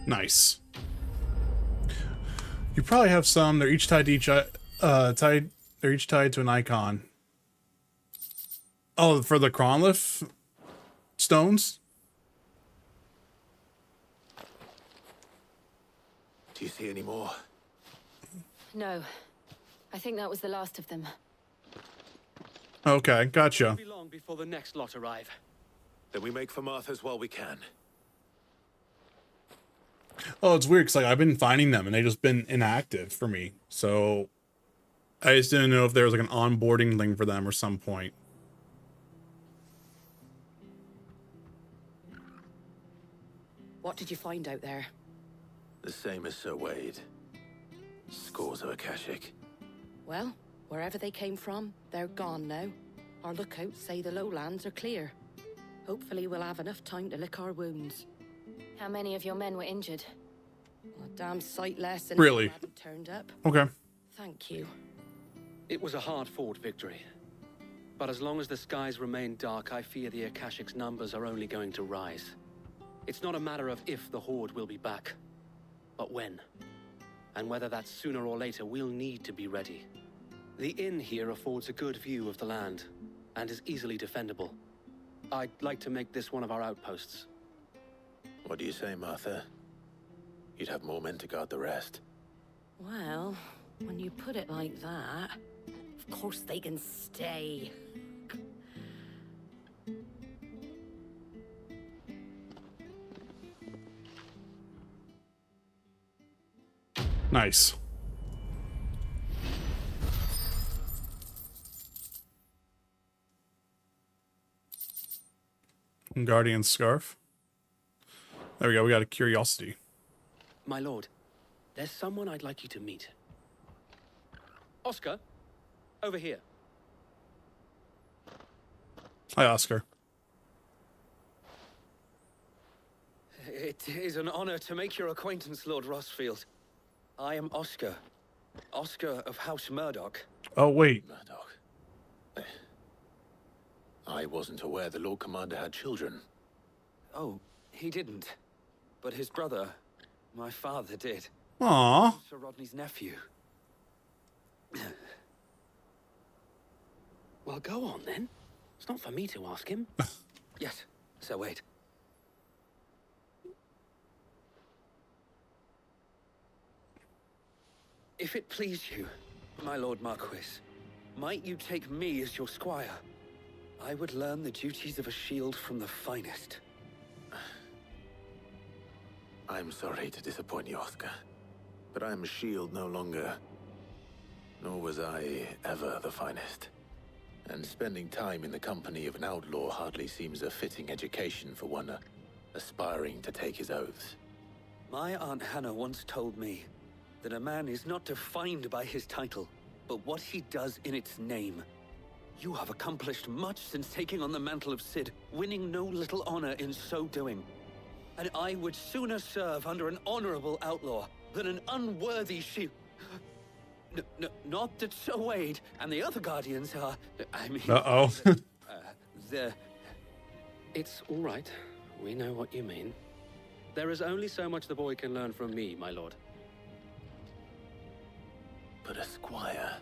Speaker 1: Nice. You probably have some. They're each tied to each they're each tied to an icon. Oh, for the Cronliffe stones?
Speaker 4: Do you see any more?
Speaker 16: No. I think that was the last of them.
Speaker 1: Okay, gotcha.
Speaker 15: Won't be long before the next lot arrive.
Speaker 4: Then we make for Martha's while we can.
Speaker 1: Oh, it's weird because like I've been finding them and they've just been inactive for me. So I just didn't know if there was like an onboarding thing for them or some point.
Speaker 9: What did you find out there?
Speaker 4: The same as Sir Wade. Scores of Akashic.
Speaker 9: Well, wherever they came from, they're gone now. Our lookouts say the lowlands are clear. Hopefully we'll have enough time to lick our wounds.
Speaker 16: How many of your men were injured?
Speaker 9: A damn sight less than
Speaker 1: Really?
Speaker 9: hadn't turned up.
Speaker 1: Okay.
Speaker 9: Thank you.
Speaker 15: It was a hard-fought victory. But as long as the skies remain dark, I fear the Akashic's numbers are only going to rise. It's not a matter of if the Horde will be back, but when. And whether that's sooner or later, we'll need to be ready. The inn here affords a good view of the land, and is easily defendable. I'd like to make this one of our outposts.
Speaker 4: What do you say, Martha? You'd have more men to guard the rest.
Speaker 9: Well, when you put it like that, of course they can stay.
Speaker 1: Nice. Guardian scarf. There we go. We got a curiosity.
Speaker 15: My lord, there's someone I'd like you to meet. Oscar, over here.
Speaker 1: Hi, Oscar.
Speaker 18: It is an honor to make your acquaintance, Lord Rossfield. I am Oscar. Oscar of House Murdoch.
Speaker 1: Oh, wait.
Speaker 4: Murdoch. I wasn't aware the Lord Commander had children.
Speaker 18: Oh, he didn't. But his brother, my father, did.
Speaker 1: Aww.
Speaker 18: Sir Rodney's nephew.
Speaker 15: Well, go on then. It's not for me to ask him.
Speaker 18: Yes, Sir Wade. If it please you, my Lord Marquis, might you take me as your squire? I would learn the duties of a shield from the finest.
Speaker 4: I'm sorry to disappoint you, Oscar, but I'm a shield no longer. Nor was I ever the finest. And spending time in the company of an outlaw hardly seems a fitting education for one aspiring to take his oaths.
Speaker 18: My Aunt Hannah once told me that a man is not defined by his title, but what he does in its name. You have accomplished much since taking on the mantle of Cid, winning no little honor in so doing. And I would sooner serve under an honorable outlaw than an unworthy shield. Not that Sir Wade and the other guardians are... I mean...
Speaker 1: Uh-oh.
Speaker 15: It's all right. We know what you mean. There is only so much the boy can learn from me, my lord.
Speaker 4: But a squire...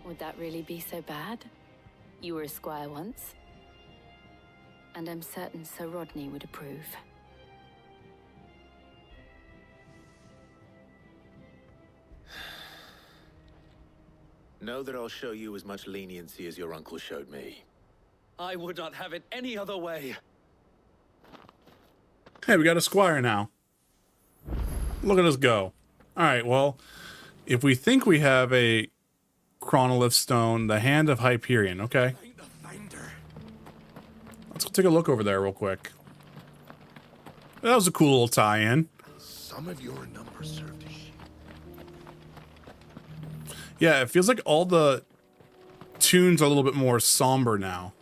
Speaker 2: Would that really be so bad? You were a squire once. And I'm certain Sir Rodney would approve.
Speaker 4: Know that I'll show you as much leniency as your uncle showed me.
Speaker 18: I would not have it any other way.
Speaker 1: Hey, we got a squire now. Look at us go. Alright, well, if we think we have a chronolith stone, the Hand of Hyperion, okay. Let's take a look over there real quick. That was a cool little tie-in.
Speaker 17: Some of your numbers served as shield.
Speaker 1: Yeah, it feels like all the tunes are a little bit more somber now.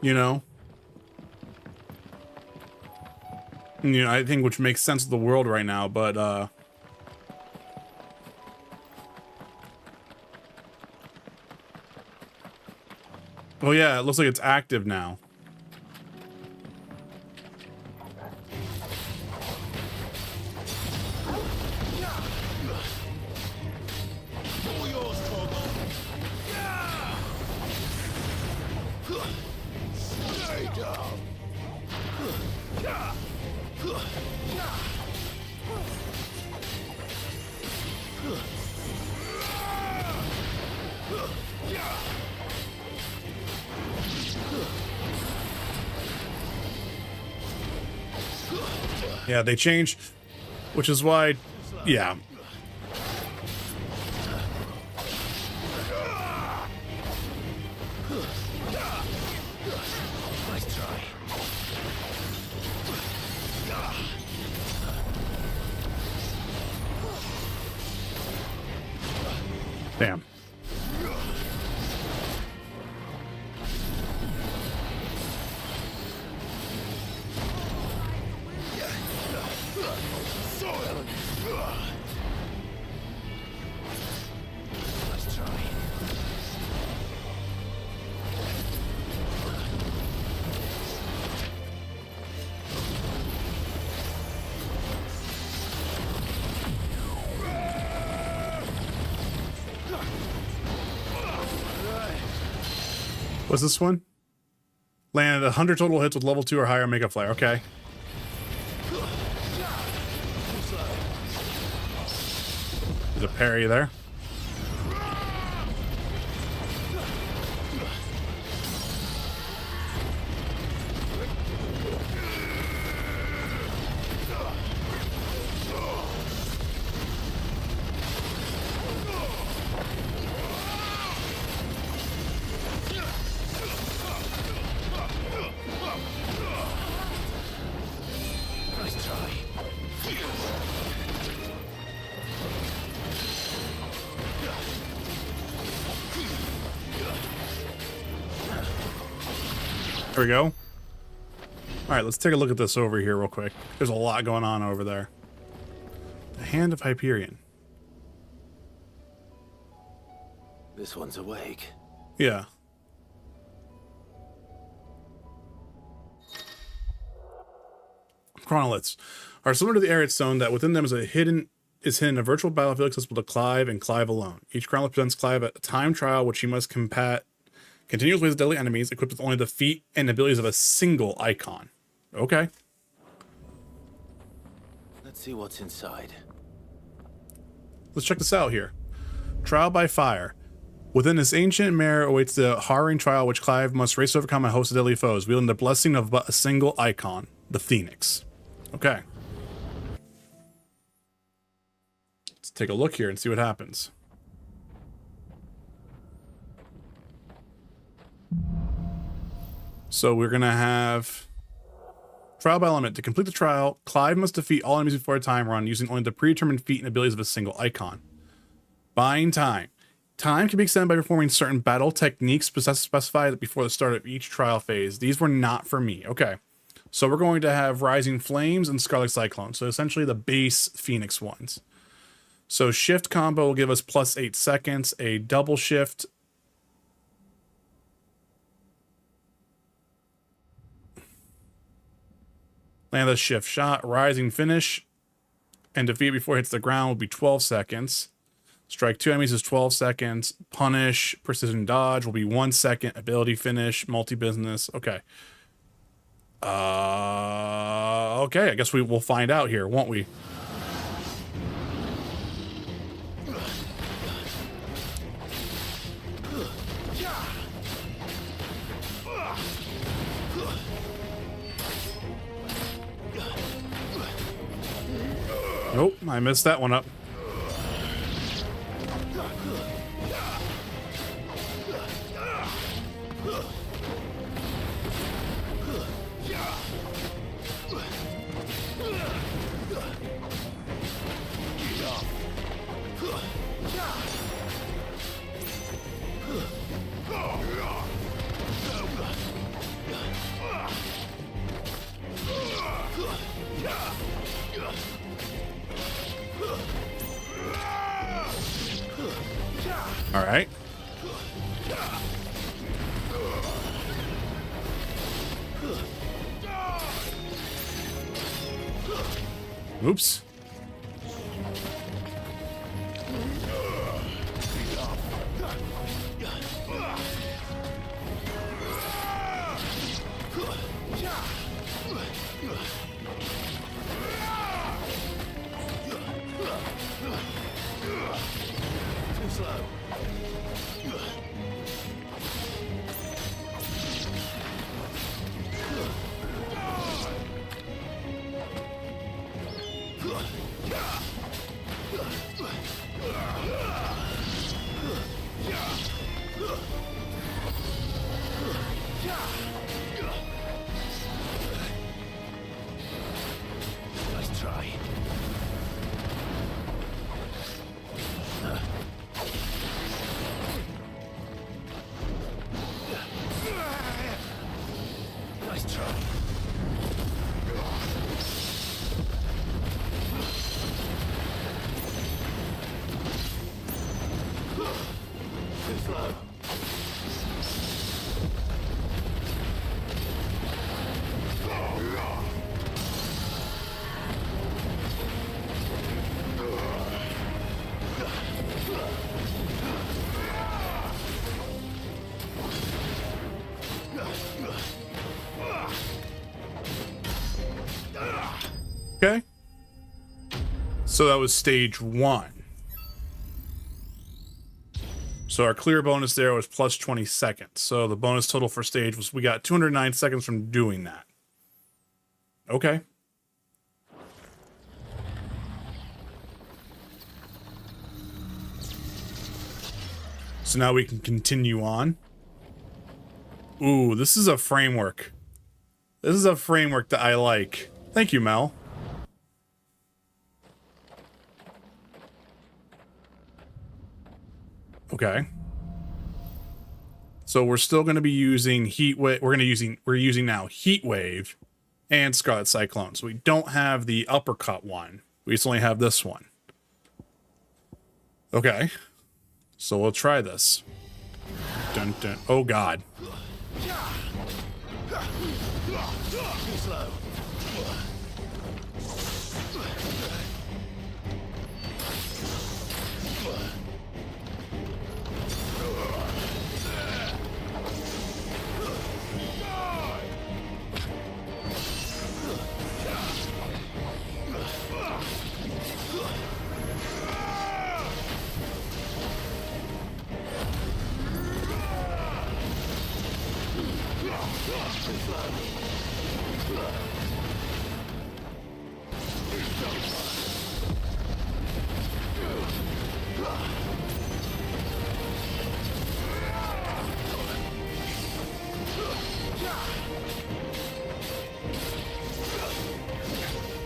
Speaker 1: You know? You know, I think which makes sense of the world right now, but oh yeah, it looks like it's active now. Yeah, they changed, which is why, yeah.
Speaker 4: Nice try.
Speaker 1: Damn. What's this one? Landed 100 total hits with level 2 or higher Mega Flare. Okay. There's a parry there. There we go. All right, let's take a look at this over here real quick. There's a lot going on over there. The Hand of Hyperion.
Speaker 4: This one's awake.
Speaker 1: Yeah. Chronoliths are similar to the Arid Stone that within them is hidden a virtual battlefield accessible to Clive and Clive alone. Each chronolith presents Clive a time trial which he must combat continuously with deadly enemies, equipped with only the feat and abilities of a single icon. Okay.
Speaker 4: Let's see what's inside.
Speaker 1: Let's check this out here. Trial by fire. Within this ancient mare awaits the harrowing trial which Clive must race to overcome a host of deadly foes, wielding the blessing of but a single icon, the Phoenix. Okay. Let's take a look here and see what happens. So we're going to have trial by element. To complete the trial, Clive must defeat all enemies before a time run using only the predetermined feat and abilities of a single icon. Buying time. Time can be extended by performing certain battle techniques specified before the start of each trial phase. These were not for me. Okay. So we're going to have Rising Flames and Scarlet Cyclone. So essentially the base Phoenix ones. So shift combo will give us plus 8 seconds. A double shift. Land a shift shot. Rising Finish. And defeat it before it hits the ground will be 12 seconds. Strike 2 enemies is 12 seconds. Punish, precision dodge will be 1 second. Ability finish, multi-business. Okay. Okay, I guess we will find out here, won't we? Nope, I messed that one up. All right. Oops.
Speaker 4: Nice try. Nice try. Too slow.
Speaker 1: Okay. So that was stage 1. So our clear bonus there was plus 20 seconds. So the bonus total for stage was we got 209 seconds from doing that. Okay. So now we can continue on. Ooh, this is a framework. This is a framework that I like. Thank you, Mel. Okay. So we're still going to be using Heat Wave. We're using now Heat Wave and Scarlet Cyclone. So we don't have the uppercut one. We just only have this one. Okay. So we'll try this. Dun, dun. Oh God.
Speaker 4: Too slow.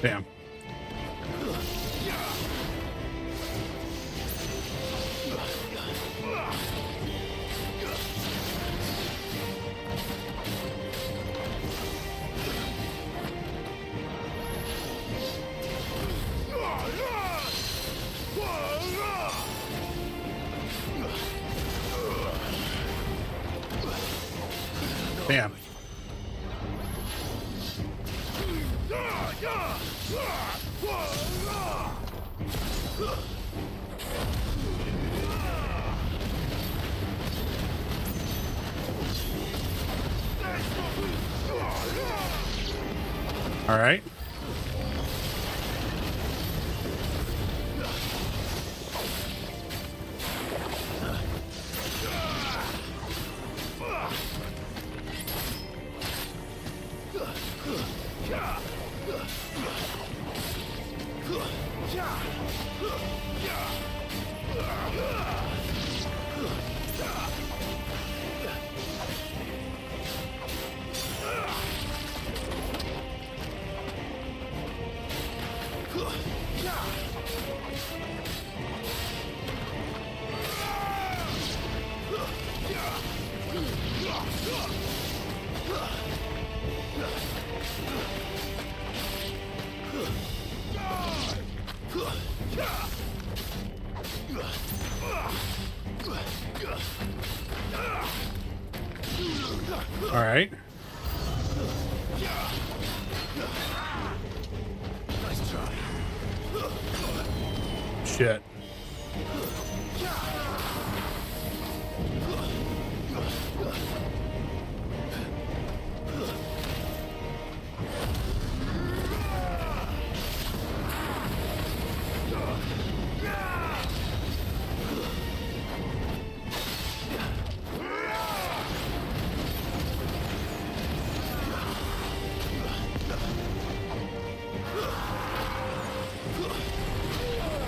Speaker 1: Damn. Damn. All right. All right.
Speaker 17: Nice try.
Speaker 1: Shit.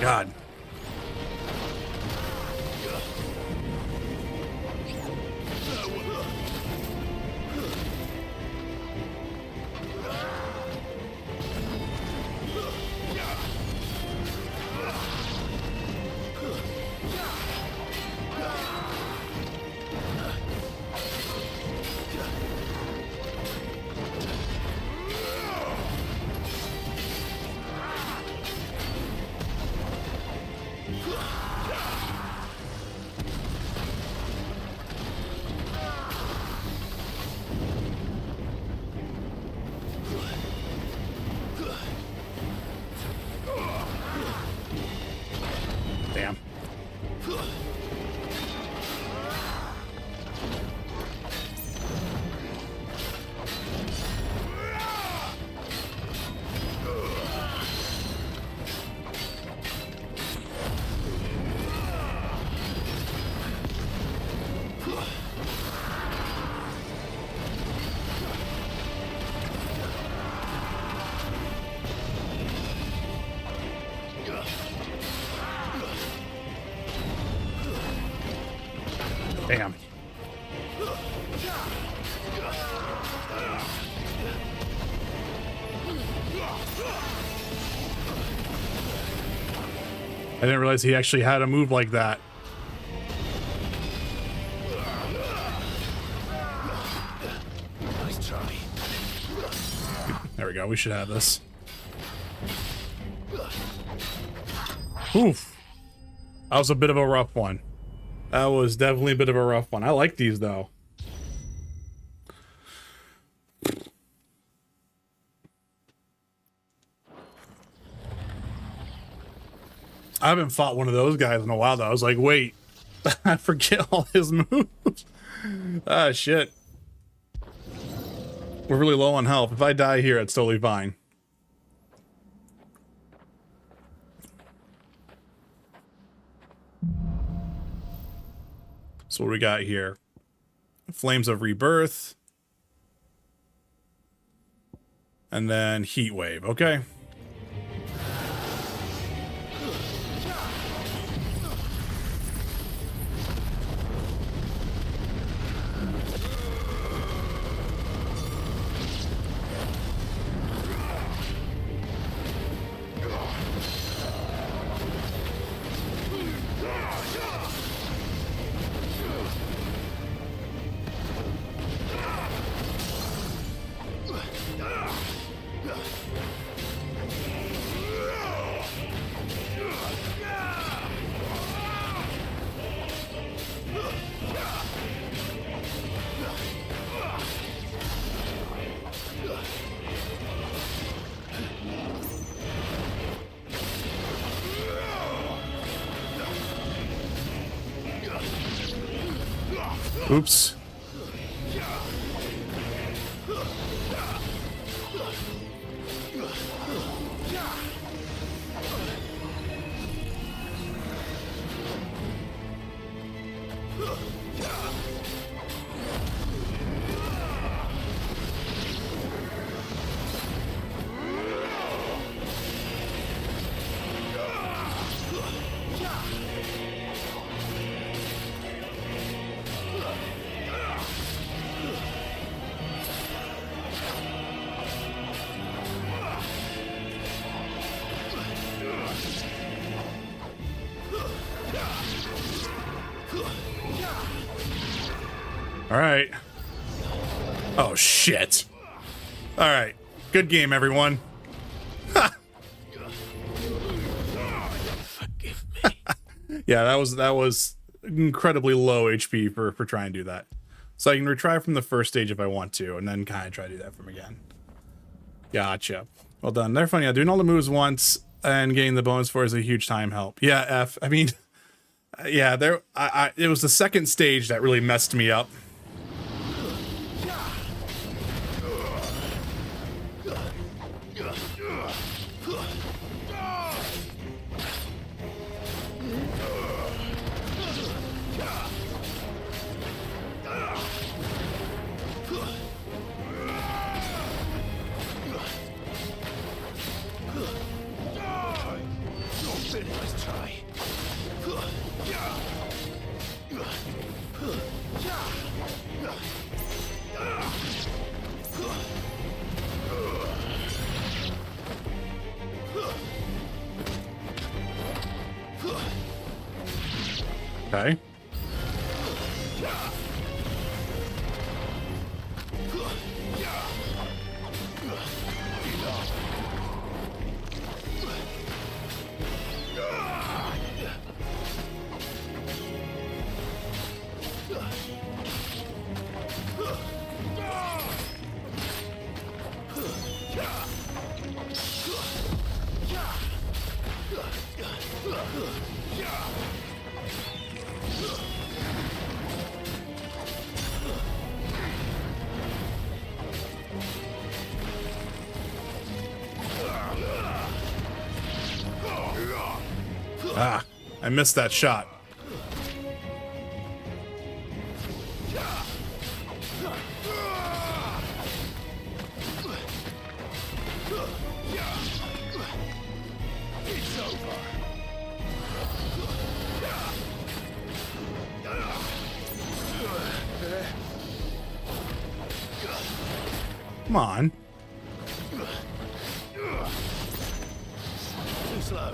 Speaker 1: God. Damn. Damn. I didn't realize he actually had a move like that.
Speaker 17: Nice try.
Speaker 1: There we go. We should have this. Oof. That was a bit of a rough one. That was definitely a bit of a rough one. I like these though. I haven't fought one of those guys in a while though. I was like, wait, I forget all his moves. Ah, shit. We're really low on health. If I die here, it's totally fine. So what do we got here? Flames of Rebirth. And then heat wave. Okay. Oops. All right. Oh, shit. All right. Good game, everyone. Yeah, that was incredibly low HP for trying to do that. So I can retry from the first stage if I want to, and then kind of try to do that from again. Gotcha. Well done. They're funny. Yeah, doing all the moves once and getting the bonus for is a huge time help. Yeah, F. I mean, yeah, it was the second stage that really messed me up. Okay. Ah, I missed that shot. Come on.
Speaker 5: Too slow.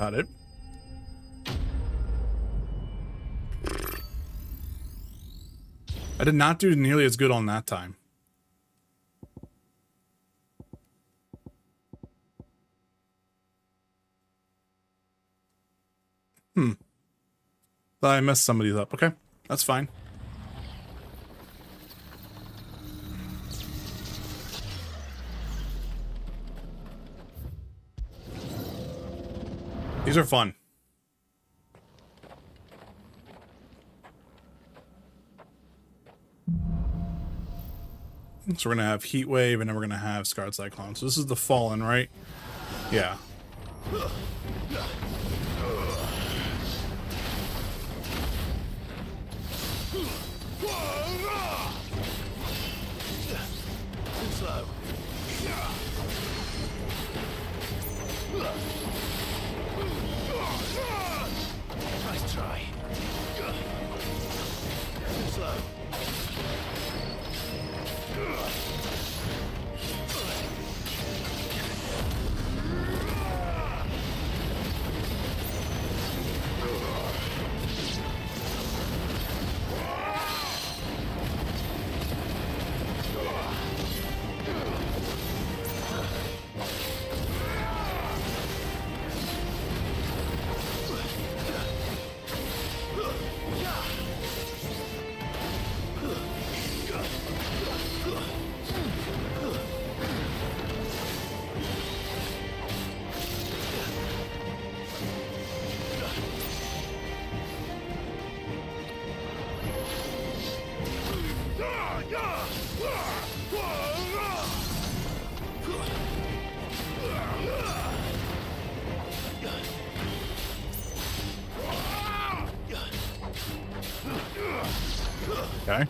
Speaker 1: cut it. I did not do nearly as good on that time. Thought I messed some of these up. Okay, that's fine. These are fun. So we're gonna have Heat Wave, and then we're gonna have Scarred Cyclone. So this is the Fallen, right? Yeah.
Speaker 5: Slow. Nice try. Too slow.
Speaker 1: Okay.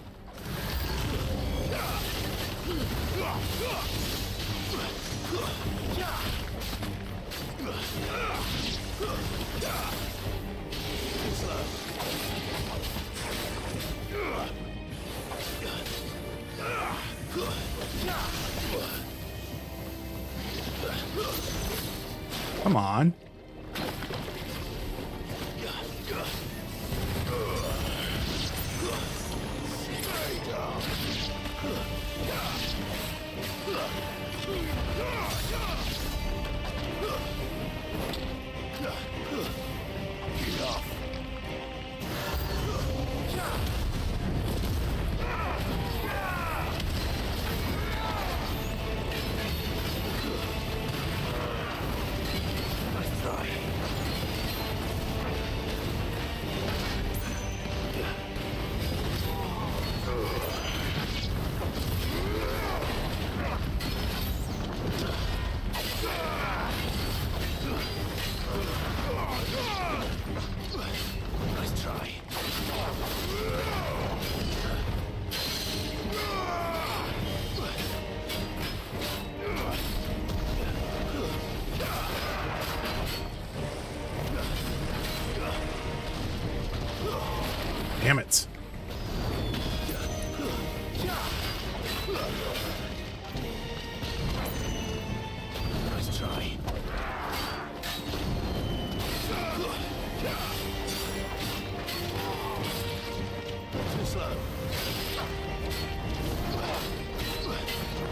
Speaker 1: Come on. Damn it.
Speaker 5: Nice try. Too slow.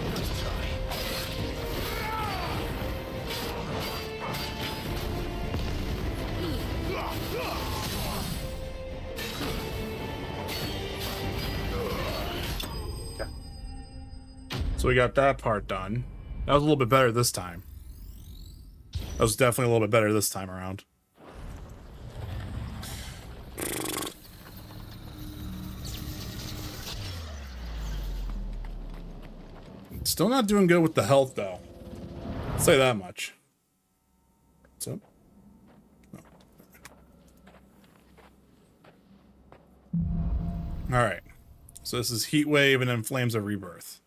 Speaker 5: Nice try.
Speaker 1: So we got that part done. That was a little bit better this time. That was definitely a little bit better this time around. Still not doing good with the health, though. I'll say that much. What's up? No. Alright. So this is Heat Wave and then Flames of Rebirth.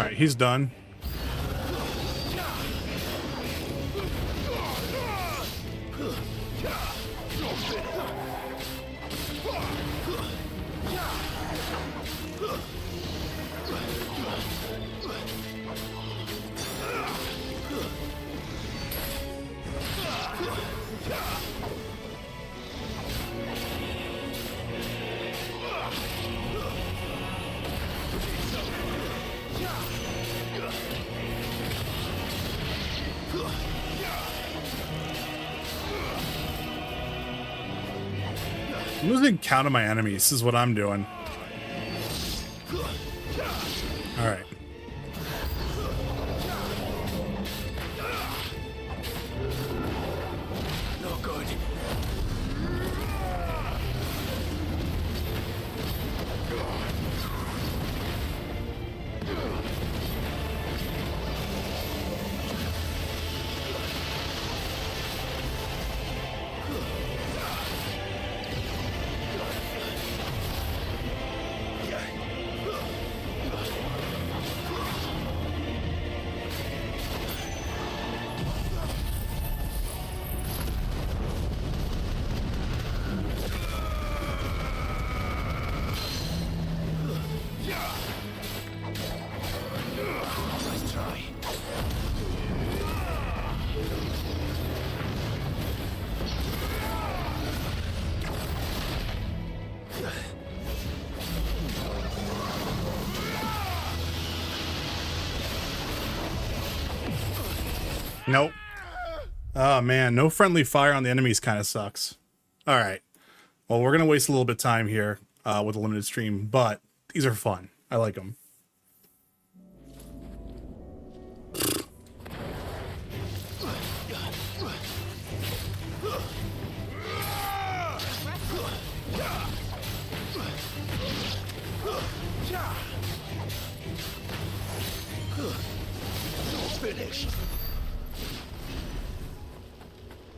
Speaker 1: Alright, he's done. I'm losing count of my enemies, is what I'm doing. Alright.
Speaker 4: No good.
Speaker 1: Nope. Oh man, no friendly fire on the enemies kind of sucks. All right. Well, we're gonna waste a little bit of time here with a limited stream, but these are fun. I like them.
Speaker 4: Finished.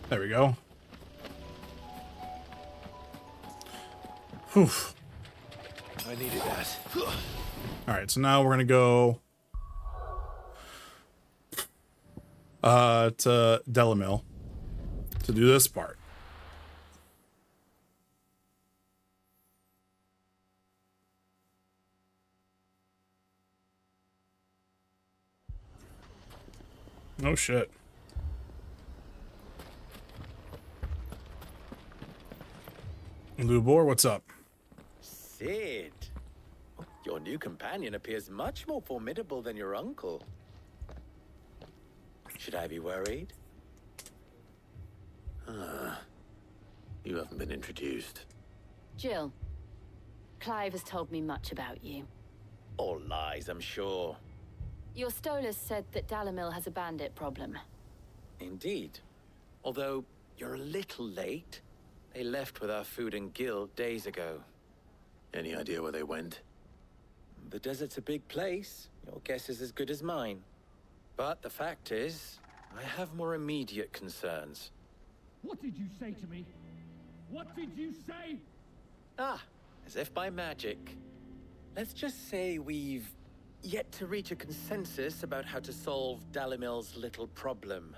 Speaker 1: There we go. Whew.
Speaker 4: I needed that.
Speaker 1: All right, so now we're gonna go to Delamil to do this part. Oh shit. Lubor, what's up?
Speaker 19: Sid, your new companion appears much more formidable than your uncle. Should I be worried?
Speaker 4: You haven't been introduced.
Speaker 16: Jill, Clive has told me much about you.
Speaker 19: All lies, I'm sure.
Speaker 16: Your Stolas said that Dalamil has a bandit problem.
Speaker 19: Indeed. Although you're a little late. They left with our food and guild days ago.
Speaker 4: Any idea where they went?
Speaker 19: The desert's a big place. Your guess is as good as mine. But the fact is, I have more immediate concerns.
Speaker 20: What did you say to me? What did you say?
Speaker 19: Ah, as if by magic. Let's just say we've yet to reach a consensus about how to solve Dalamil's little problem.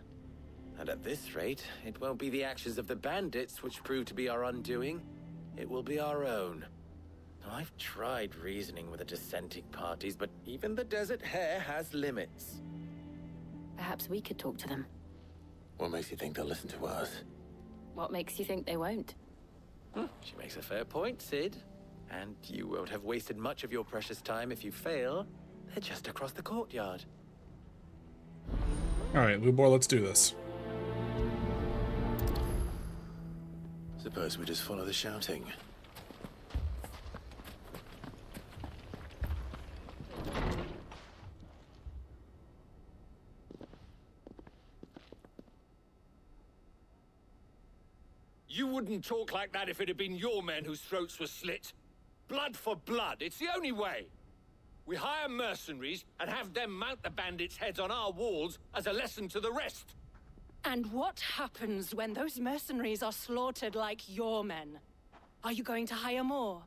Speaker 19: And at this rate, it won't be the actions of the bandits which prove to be our undoing. It will be our own. Now, I've tried reasoning with the dissenting parties, but even the Desert Hare has limits.
Speaker 16: Perhaps we could talk to them.
Speaker 4: What makes you think they'll listen to us?
Speaker 16: What makes you think they won't?
Speaker 19: She makes a fair point, Sid. And you won't have wasted much of your precious time if you fail. They're just across the courtyard.
Speaker 1: All right, Lubor, let's do this.
Speaker 4: Suppose we just follow the shouting.
Speaker 11: You wouldn't talk like that if it had been your men whose throats were slit. Blood for blood, it's the only way. We hire mercenaries and have them mount the bandits' heads on our walls as a lesson to the rest.
Speaker 9: And what happens when those mercenaries are slaughtered like your men? Are you going to hire more?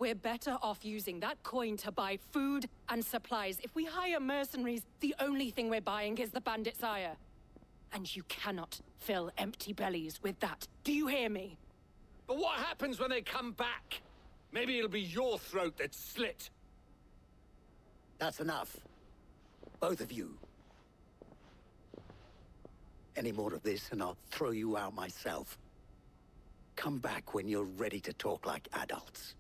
Speaker 9: We're better off using that coin to buy food and supplies. If we hire mercenaries, the only thing we're buying is the bandit's ire. And you cannot fill empty bellies with that. Do you hear me?
Speaker 17: But what happens when they come back? Maybe it'll be your throat that's slit.
Speaker 21: That's enough. Both of you. Any more of this and I'll throw you out myself. Come back when you're ready to talk like adults.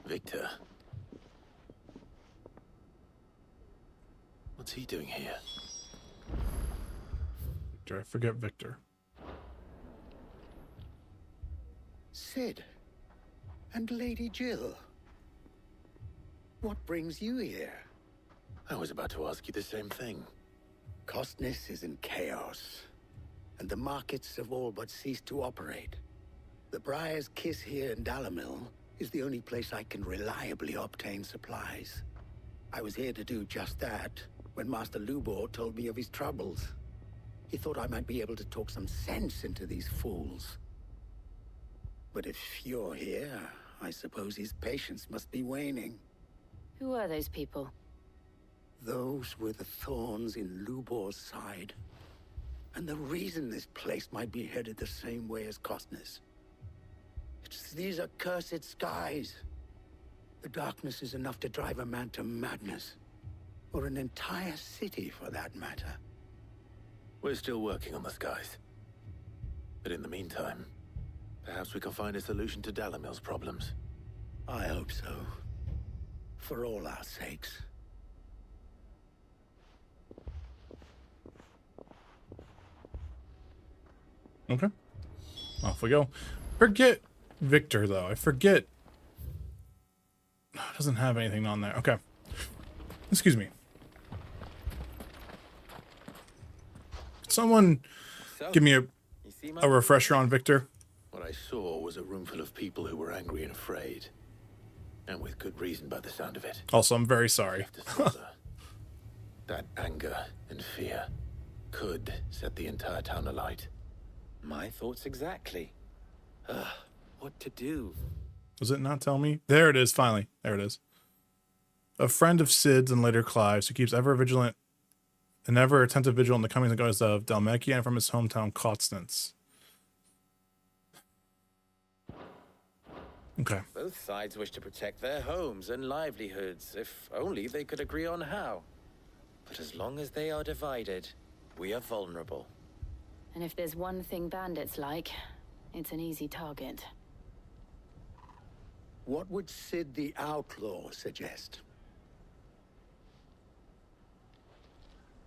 Speaker 4: Victor. What's he doing here?
Speaker 1: Victor, I forget Victor.
Speaker 21: Sid. And Lady Jill. What brings you here?
Speaker 4: I was about to ask you the same thing.
Speaker 21: Costness is in chaos, and the markets have all but ceased to operate. The Briar's Kiss here in Dalamil is the only place I can reliably obtain supplies. I was here to do just that when Master Lubor told me of his troubles. He thought I might be able to talk some sense into these fools. But if you're here, I suppose his patience must be waning.
Speaker 16: Who are those people?
Speaker 21: Those were the thorns in Lubor's side. And the reason this place might be headed the same way as Costness. It's these accursed skies. The darkness is enough to drive a man to madness. Or an entire city, for that matter.
Speaker 4: We're still working on the skies. But in the meantime, perhaps we can find a solution to Dalamil's problems.
Speaker 21: I hope so. For all our sakes.
Speaker 1: Okay. Off we go. Forget Victor, though. I forget. It doesn't have anything on there. Okay. Excuse me. Could someone give me a refresher on Victor?
Speaker 4: What I saw was a room full of people who were angry and afraid. And with good reason by the sound of it.
Speaker 1: Also, I'm very sorry.
Speaker 4: That anger and fear could set the entire town alight.
Speaker 19: My thoughts exactly. What to do?
Speaker 1: Does it not tell me? There it is, finally. There it is. A friend of Sid's and later Clive's, who keeps ever vigilant and ever attentive vigil in the comings and goings of Dalmekia and from his hometown, Constance. Okay.
Speaker 19: Both sides wish to protect their homes and livelihoods, if only they could agree on how. But as long as they are divided, we are vulnerable.
Speaker 16: And if there's one thing bandits like, it's an easy target.
Speaker 21: What would Sid the Outlaw suggest?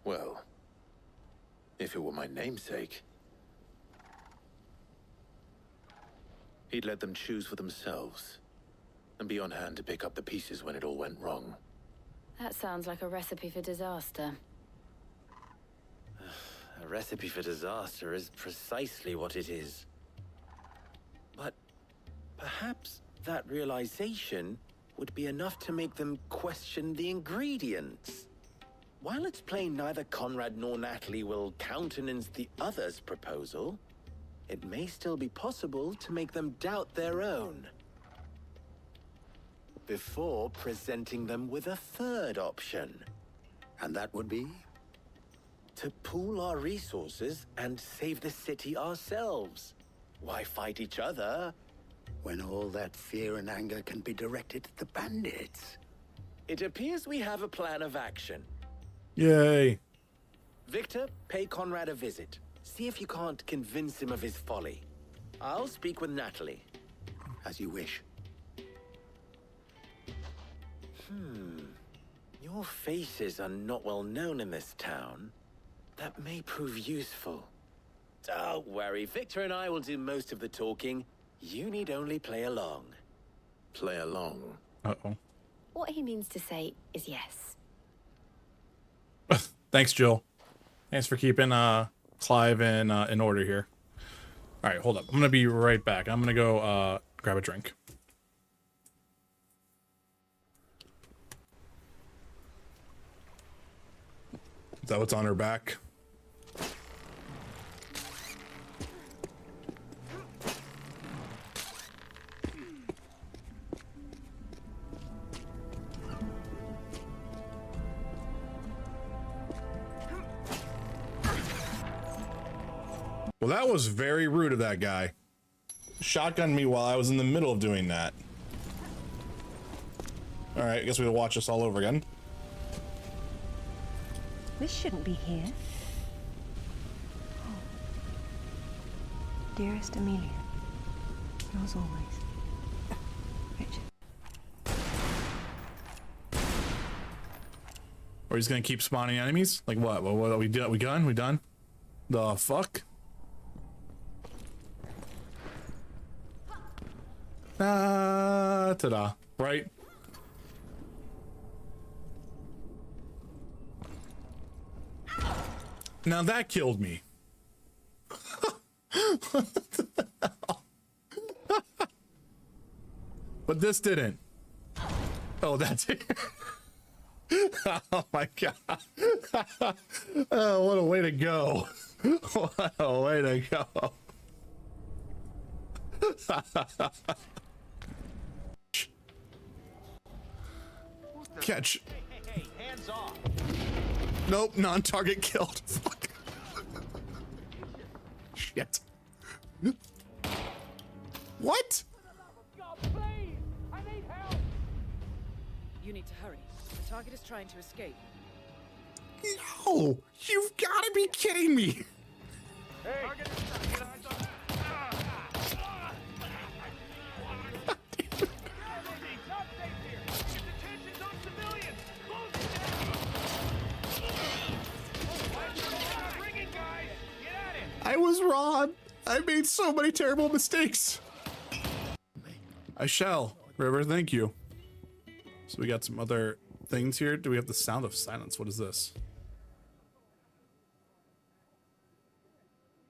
Speaker 4: Well, if it were my namesake, he'd let them choose for themselves and be on hand to pick up the pieces when it all went wrong.
Speaker 16: That sounds like a recipe for disaster.
Speaker 19: A recipe for disaster is precisely what it is. But perhaps that realization would be enough to make them question the ingredients. While it's plain neither Conrad nor Natalie will countenance the other's proposal, it may still be possible to make them doubt their own. Before presenting them with a third option.
Speaker 21: And that would be?
Speaker 19: To pool our resources and save the city ourselves. Why fight each other
Speaker 21: when all that fear and anger can be directed at the bandits?
Speaker 19: It appears we have a plan of action.
Speaker 1: Yay.
Speaker 19: Victor, pay Conrad a visit. See if you can't convince him of his folly. I'll speak with Natalie.
Speaker 21: As you wish.
Speaker 19: Your faces are not well known in this town. That may prove useful. Don't worry, Victor and I will do most of the talking. You need only play along.
Speaker 4: Play along?
Speaker 1: Uh-oh.
Speaker 16: What he means to say is yes.
Speaker 1: Thanks, Jill. Thanks for keeping Clive in order here. All right, hold up. I'm gonna be right back. I'm gonna go grab a drink. Is that what's on her back? Well, that was very rude of that guy. Shotgun me while I was in the middle of doing that. All right, I guess we gotta watch this all over again.
Speaker 8: This shouldn't be here. Oh. Dearest Amelia, yours always, Richard.
Speaker 1: Or he's gonna keep spawning enemies? Like what? What we done? We done? We done? The fuck? Ta-da, right? Now that killed me. But this didn't. Oh, that's it. Oh my god. Oh, what a way to go. What a way to go. Catch.
Speaker 17: Hey, hands off.
Speaker 1: Nope, non-target killed. Fuck. Shit. What?
Speaker 22: You need to hurry. The target is trying to escape.
Speaker 1: No! You've got to be kidding me!
Speaker 17: Hey.
Speaker 1: I was wrong. I made so many terrible mistakes. I shall. River, thank you. So we got some other things here. Do we have the sound of silence? What is this?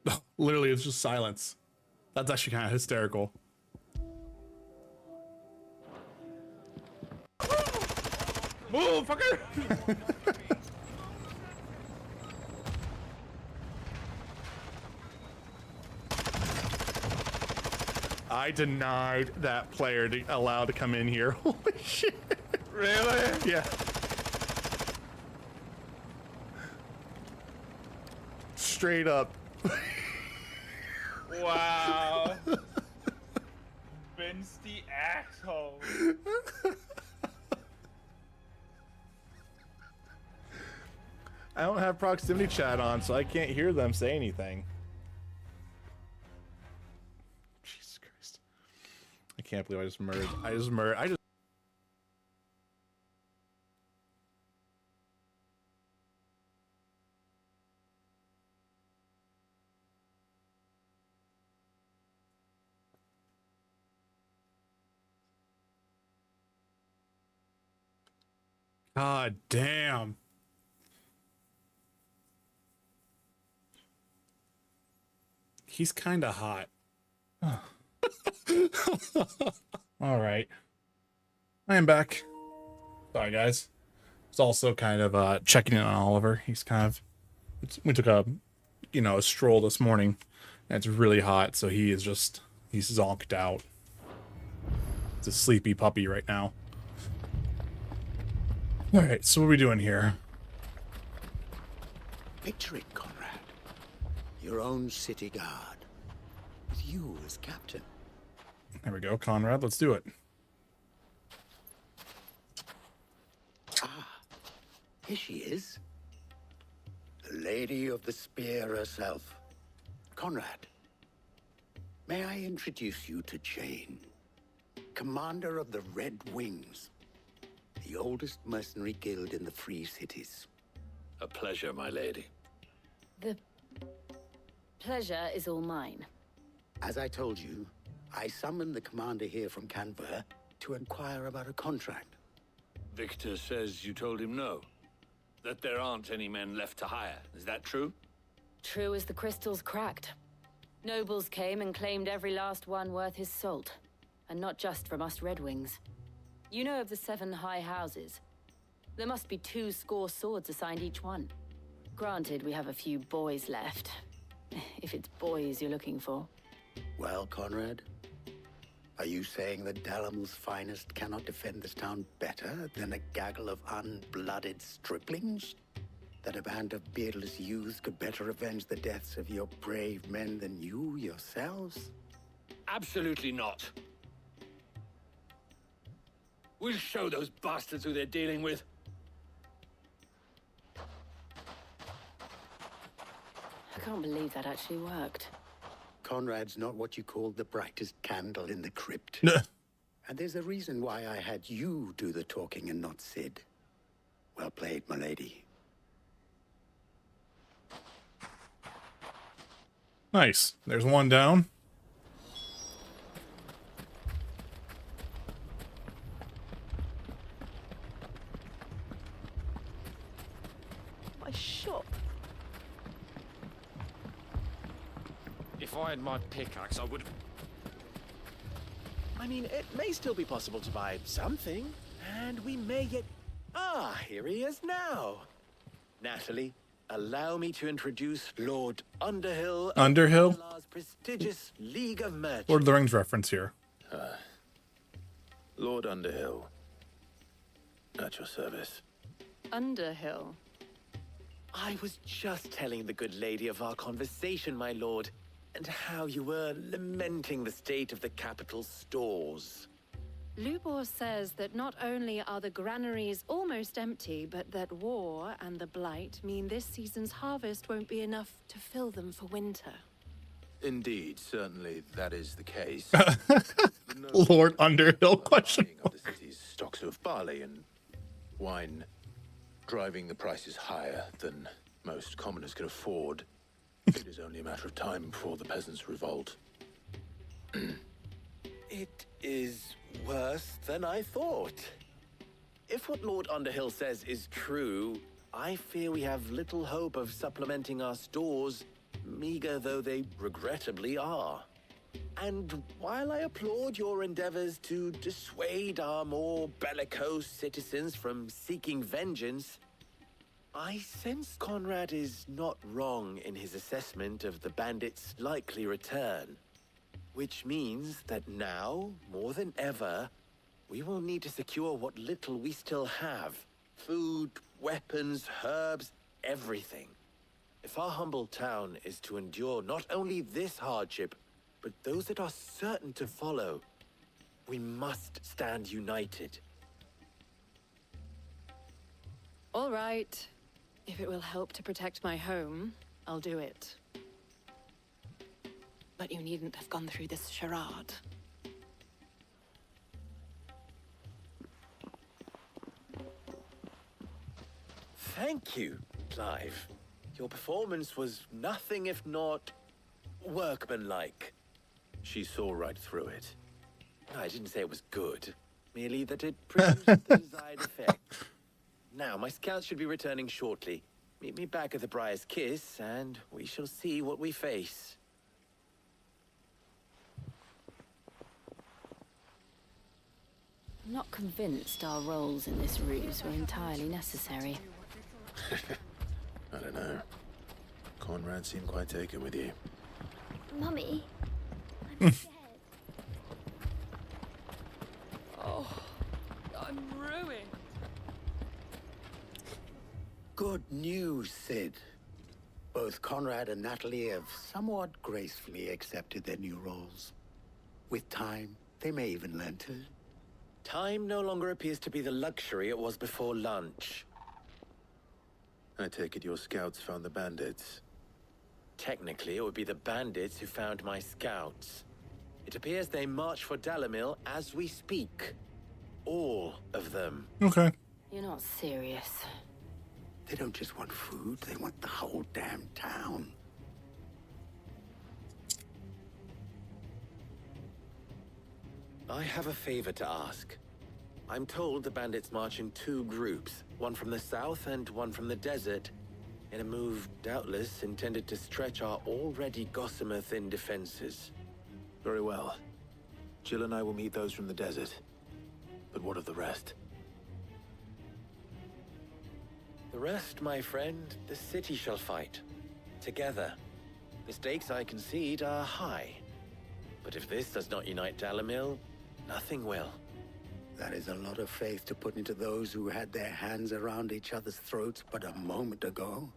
Speaker 1: Oh, literally, it's just silence. That's actually kind of hysterical.
Speaker 17: Move, fucker!
Speaker 1: I denied that player to allow to come in here. Holy shit.
Speaker 17: Really?
Speaker 1: Yeah. Straight up.
Speaker 17: Wow. Vince the asshole.
Speaker 1: I don't have proximity chat on, so I can't hear them say anything. Jesus Christ. I can't believe I just murdered. I just God damn. He's kind of hot. All right. I am back. Sorry, guys. It's also kind of checking in on Oliver. He's kind of... we took a, a stroll this morning, and it's really hot, so he is just... he's zonked out. It's a sleepy puppy right now. All right, so what are we doing here?
Speaker 21: Picture it, Conrad. Your own city guard. With you as captain.
Speaker 1: There we go, Conrad. Let's do it.
Speaker 21: Ah, here she is. The Lady of the Spear herself. Conrad, may I introduce you to Jane, commander of the Red Wings, the oldest mercenary guild in the Free Cities.
Speaker 23: A pleasure, my lady.
Speaker 16: The pleasure is all mine.
Speaker 21: As I told you, I summoned the commander here from Canberra to inquire about a contract.
Speaker 23: Victor says you told him no. That there aren't any men left to hire. Is that true?
Speaker 16: True as the crystals cracked. Nobles came and claimed every last one worth his salt. And not just from us Red Wings. You know of the 7 high houses. There must be 2 score swords assigned each one. Granted, we have a few boys left. If it's boys you're looking for.
Speaker 21: Well, Conrad, are you saying that Dalamil's finest cannot defend this town better than a gaggle of unblooded striplings? That a band of beardless youths could better avenge the deaths of your brave men than you yourselves?
Speaker 23: Absolutely not. We'll show those bastards who they're dealing with.
Speaker 16: I can't believe that actually worked.
Speaker 21: Conrad's not what you call the brightest candle in the crypt. And there's a reason why I had you do the talking and not Sid. Well played, my lady.
Speaker 1: Nice. There's one down.
Speaker 3: My shop.
Speaker 6: If I had my pickaxe, I would have...
Speaker 7: I mean, it may still be possible to buy something, and we may get... Ah, here he is now. Natalie, allow me to introduce Lord Underhill.
Speaker 1: Underhill?
Speaker 7: Of Allah's prestigious League of Merchants.
Speaker 1: Lord of the Rings reference here.
Speaker 4: Lord Underhill. At your service.
Speaker 9: Underhill.
Speaker 7: I was just telling the good lady of our conversation, my lord, and how you were lamenting the state of the capital's stores.
Speaker 9: Lubor says that not only are the granaries almost empty, but that war and the blight mean this season's harvest won't be enough to fill them for winter.
Speaker 4: Indeed, certainly that is the case.
Speaker 1: Lord Underhill question.
Speaker 4: Of the city's stocks of barley and wine, driving the prices higher than most commoners can afford. It is only a matter of time before the peasants revolt.
Speaker 7: It is worse than I thought. If what Lord Underhill says is true, I fear we have little hope of supplementing our stores, meager though they regrettably are. And while I applaud your endeavors to dissuade our more bellicose citizens from seeking vengeance, I sense Conrad is not wrong in his assessment of the bandits' likely return. Which means that now, more than ever, we will need to secure what little we still have. Food, weapons, herbs, everything. If our humble town is to endure not only this hardship, but those that are certain to follow, we must stand united.
Speaker 9: All right. If it will help to protect my home, I'll do it. But you needn't have gone through this charade.
Speaker 7: Thank you, Clive. Your performance was nothing if not workmanlike.
Speaker 4: She saw right through it.
Speaker 7: I didn't say it was good, merely that it produced the desired effect. Now, my scouts should be returning shortly. Meet me back at the Briar's Kiss, and we shall see what we face.
Speaker 16: I'm not convinced our roles in this ruse were entirely necessary.
Speaker 4: I don't know. Conrad seemed quite taken with you.
Speaker 24: Mummy,
Speaker 14: Oh, I'm ruined.
Speaker 21: Good news, Sid. Both Conrad and Natalie have somewhat gracefully accepted their new roles. With time, they may even learn to...
Speaker 7: Time no longer appears to be the luxury it was before lunch.
Speaker 4: I take it your scouts found the bandits.
Speaker 7: Technically, it would be the bandits who found my scouts. It appears they march for Dalamil as we speak. All of them.
Speaker 1: Okay.
Speaker 16: You're not serious.
Speaker 21: They don't just want food, they want the whole damn town.
Speaker 7: I have a favor to ask. I'm told the bandits march in two groups, one from the south and one from the desert, in a move doubtless intended to stretch our already gossamer-thin defenses.
Speaker 4: Very well. Jill and I will meet those from the desert. But what of the rest?
Speaker 7: The rest, my friend, the city shall fight. Together. The stakes, I concede, are high. But if this does not unite Dalimil, nothing will.
Speaker 21: That is a lot of faith to put into those who had their hands around each other's throats but a moment ago.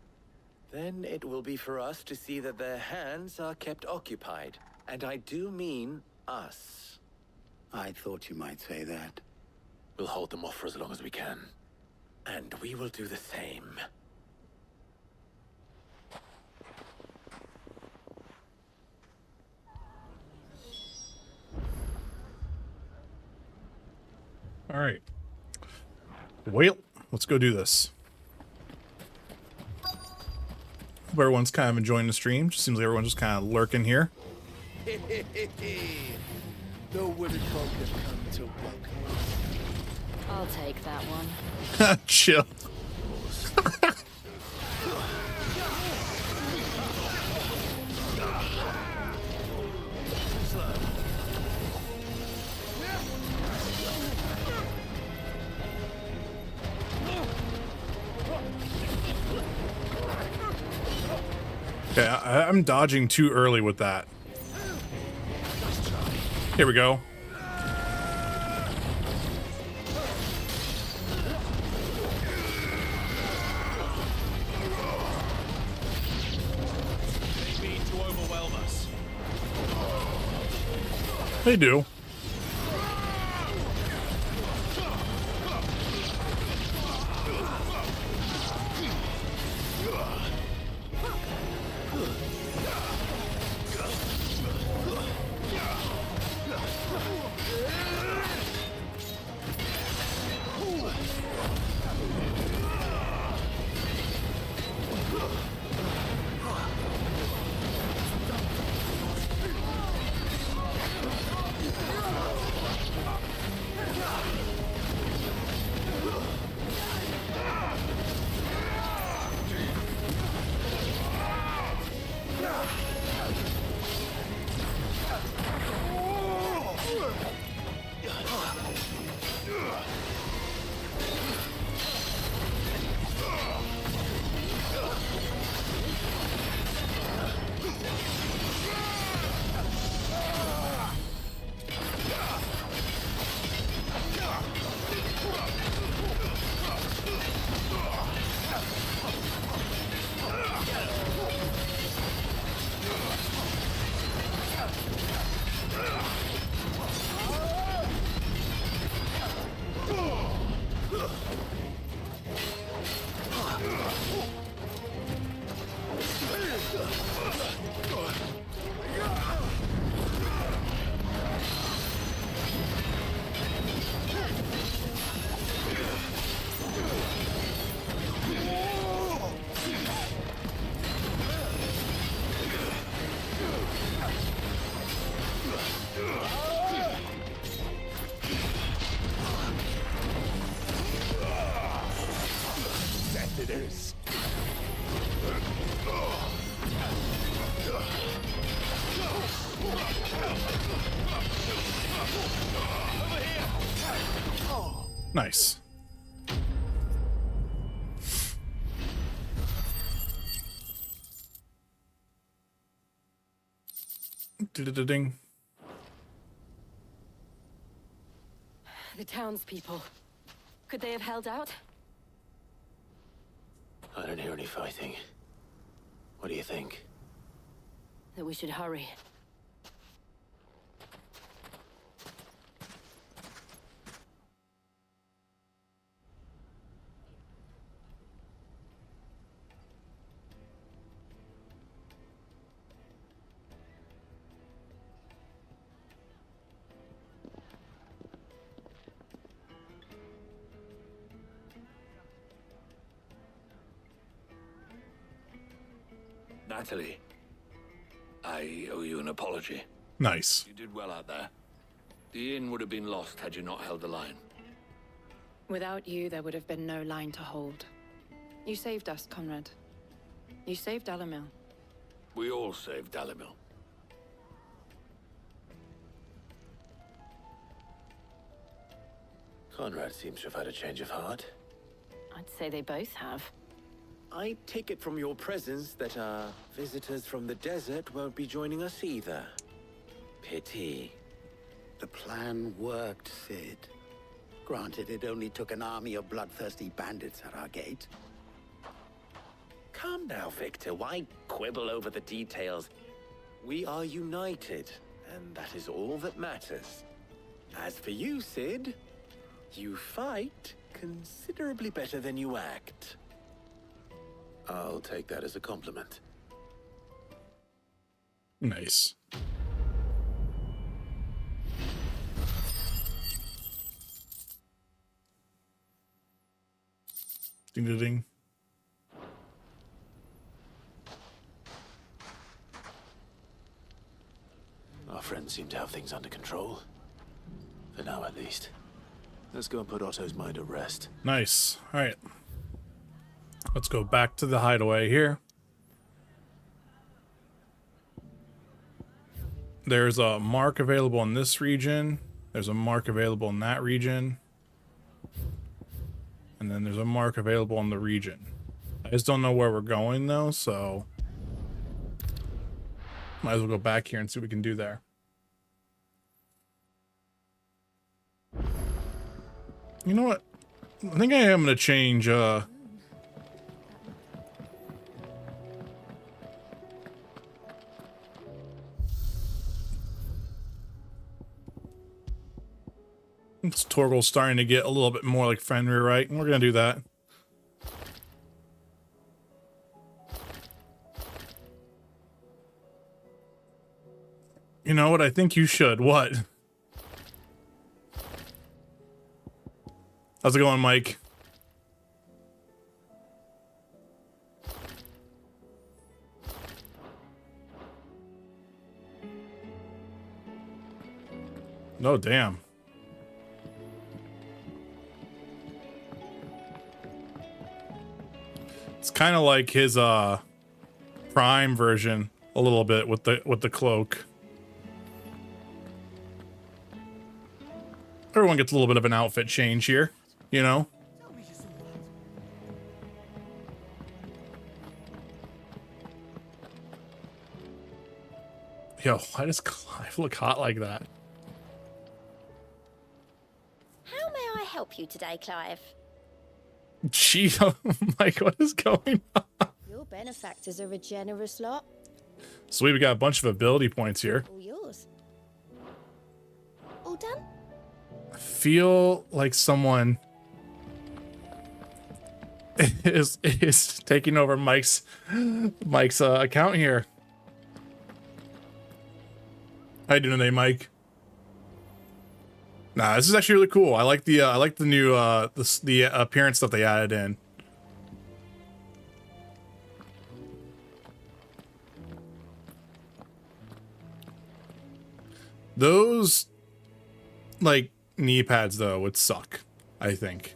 Speaker 7: Then it will be for us to see that their hands are kept occupied. And I do mean us.
Speaker 21: I thought you might say that.
Speaker 4: We'll hold them off for as long as we can.
Speaker 7: And we will do the same.
Speaker 1: All right. Well, let's go do this. Hope everyone's kind of enjoying the stream. Just seems like everyone's just kind of lurking here.
Speaker 10: The women folk have come to welcome us.
Speaker 16: I'll take that one.
Speaker 1: Chill. Okay, I'm dodging too early with that. Here we go.
Speaker 17: They mean to overwhelm us.
Speaker 1: They do.
Speaker 10: It is.
Speaker 1: Nice. Ding.
Speaker 16: The townspeople. Could they have held out?
Speaker 4: I don't hear any fighting. What do you think?
Speaker 16: That we should hurry.
Speaker 23: Natalie, I owe you an apology.
Speaker 1: Nice.
Speaker 23: You did well out there. The inn would have been lost had you not held the line.
Speaker 12: Without you, there would have been no line to hold. You saved us, Conrad. You saved Dalimil.
Speaker 23: We all saved Dalimil.
Speaker 4: Conrad seems to have had a change of heart.
Speaker 16: I'd say they both have.
Speaker 7: I take it from your presence that our visitors from the desert won't be joining us either. Pity.
Speaker 21: The plan worked, Sid. Granted, it only took an army of bloodthirsty bandits at our gate.
Speaker 7: Calm now, Victor. Why quibble over the details? We are united, and that is all that matters. As for you, Sid, you fight considerably better than you act.
Speaker 4: I'll take that as a compliment.
Speaker 1: Nice. Ding ding ding.
Speaker 4: Our friends seem to have things under control. For now, at least. Let's go and put Otto's mind at rest.
Speaker 1: Nice. All right. Let's go back to the hideaway here. There's a mark available in this region. There's a mark available in that region. And then there's a mark available in the region. I just don't know where we're going though, so might as well go back here and see what we can do there. You know what? I think I am gonna change Torgal's starting to get a little bit more like Fenrir, right? And we're gonna do that. You know what? I think you should. What? How's it going, Mike? No, damn. It's kind of like his Prime version a little bit with the cloak. Everyone gets a little bit of an outfit change here, you know? Yo, why does Clive look hot like that?
Speaker 2: How may I help you today, Clive?
Speaker 1: Gee, Mike, what is going on?
Speaker 2: Your benefactors are a generous lot.
Speaker 1: Sweet, we got a bunch of ability points here.
Speaker 2: All yours. All done?
Speaker 1: I feel like someone is taking over Mike's account here. How you doing today, Mike? Nah, this is actually really cool. I like the new the appearance stuff they added in. Those like knee pads though would suck, I think.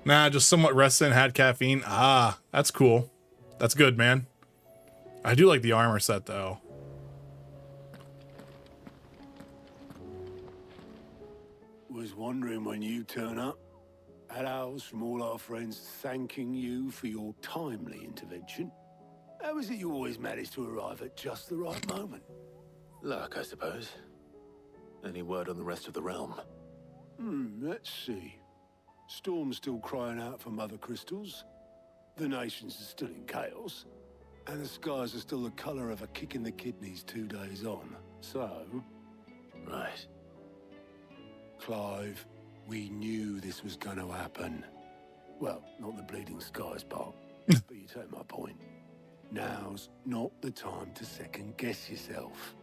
Speaker 1: Nah, just somewhat rested, had caffeine. Ah, that's cool. That's good, man. I do like the armor set though.
Speaker 5: Was wondering when you turn up. Had owls from all our friends thanking you for your timely intervention. How is it you always manage to arrive at just the right moment?
Speaker 4: Luck, I suppose. Any word on the rest of the realm?
Speaker 5: Let's see. Storm's still crying out for mother crystals. The nations are still in chaos. And the skies are still the colour of a kick in the kidneys 2 days on. So...
Speaker 4: Right.
Speaker 5: Clive, we knew this was going to happen. Well, not the bleeding skies part, but you take my point. Now's not the time to second guess yourself.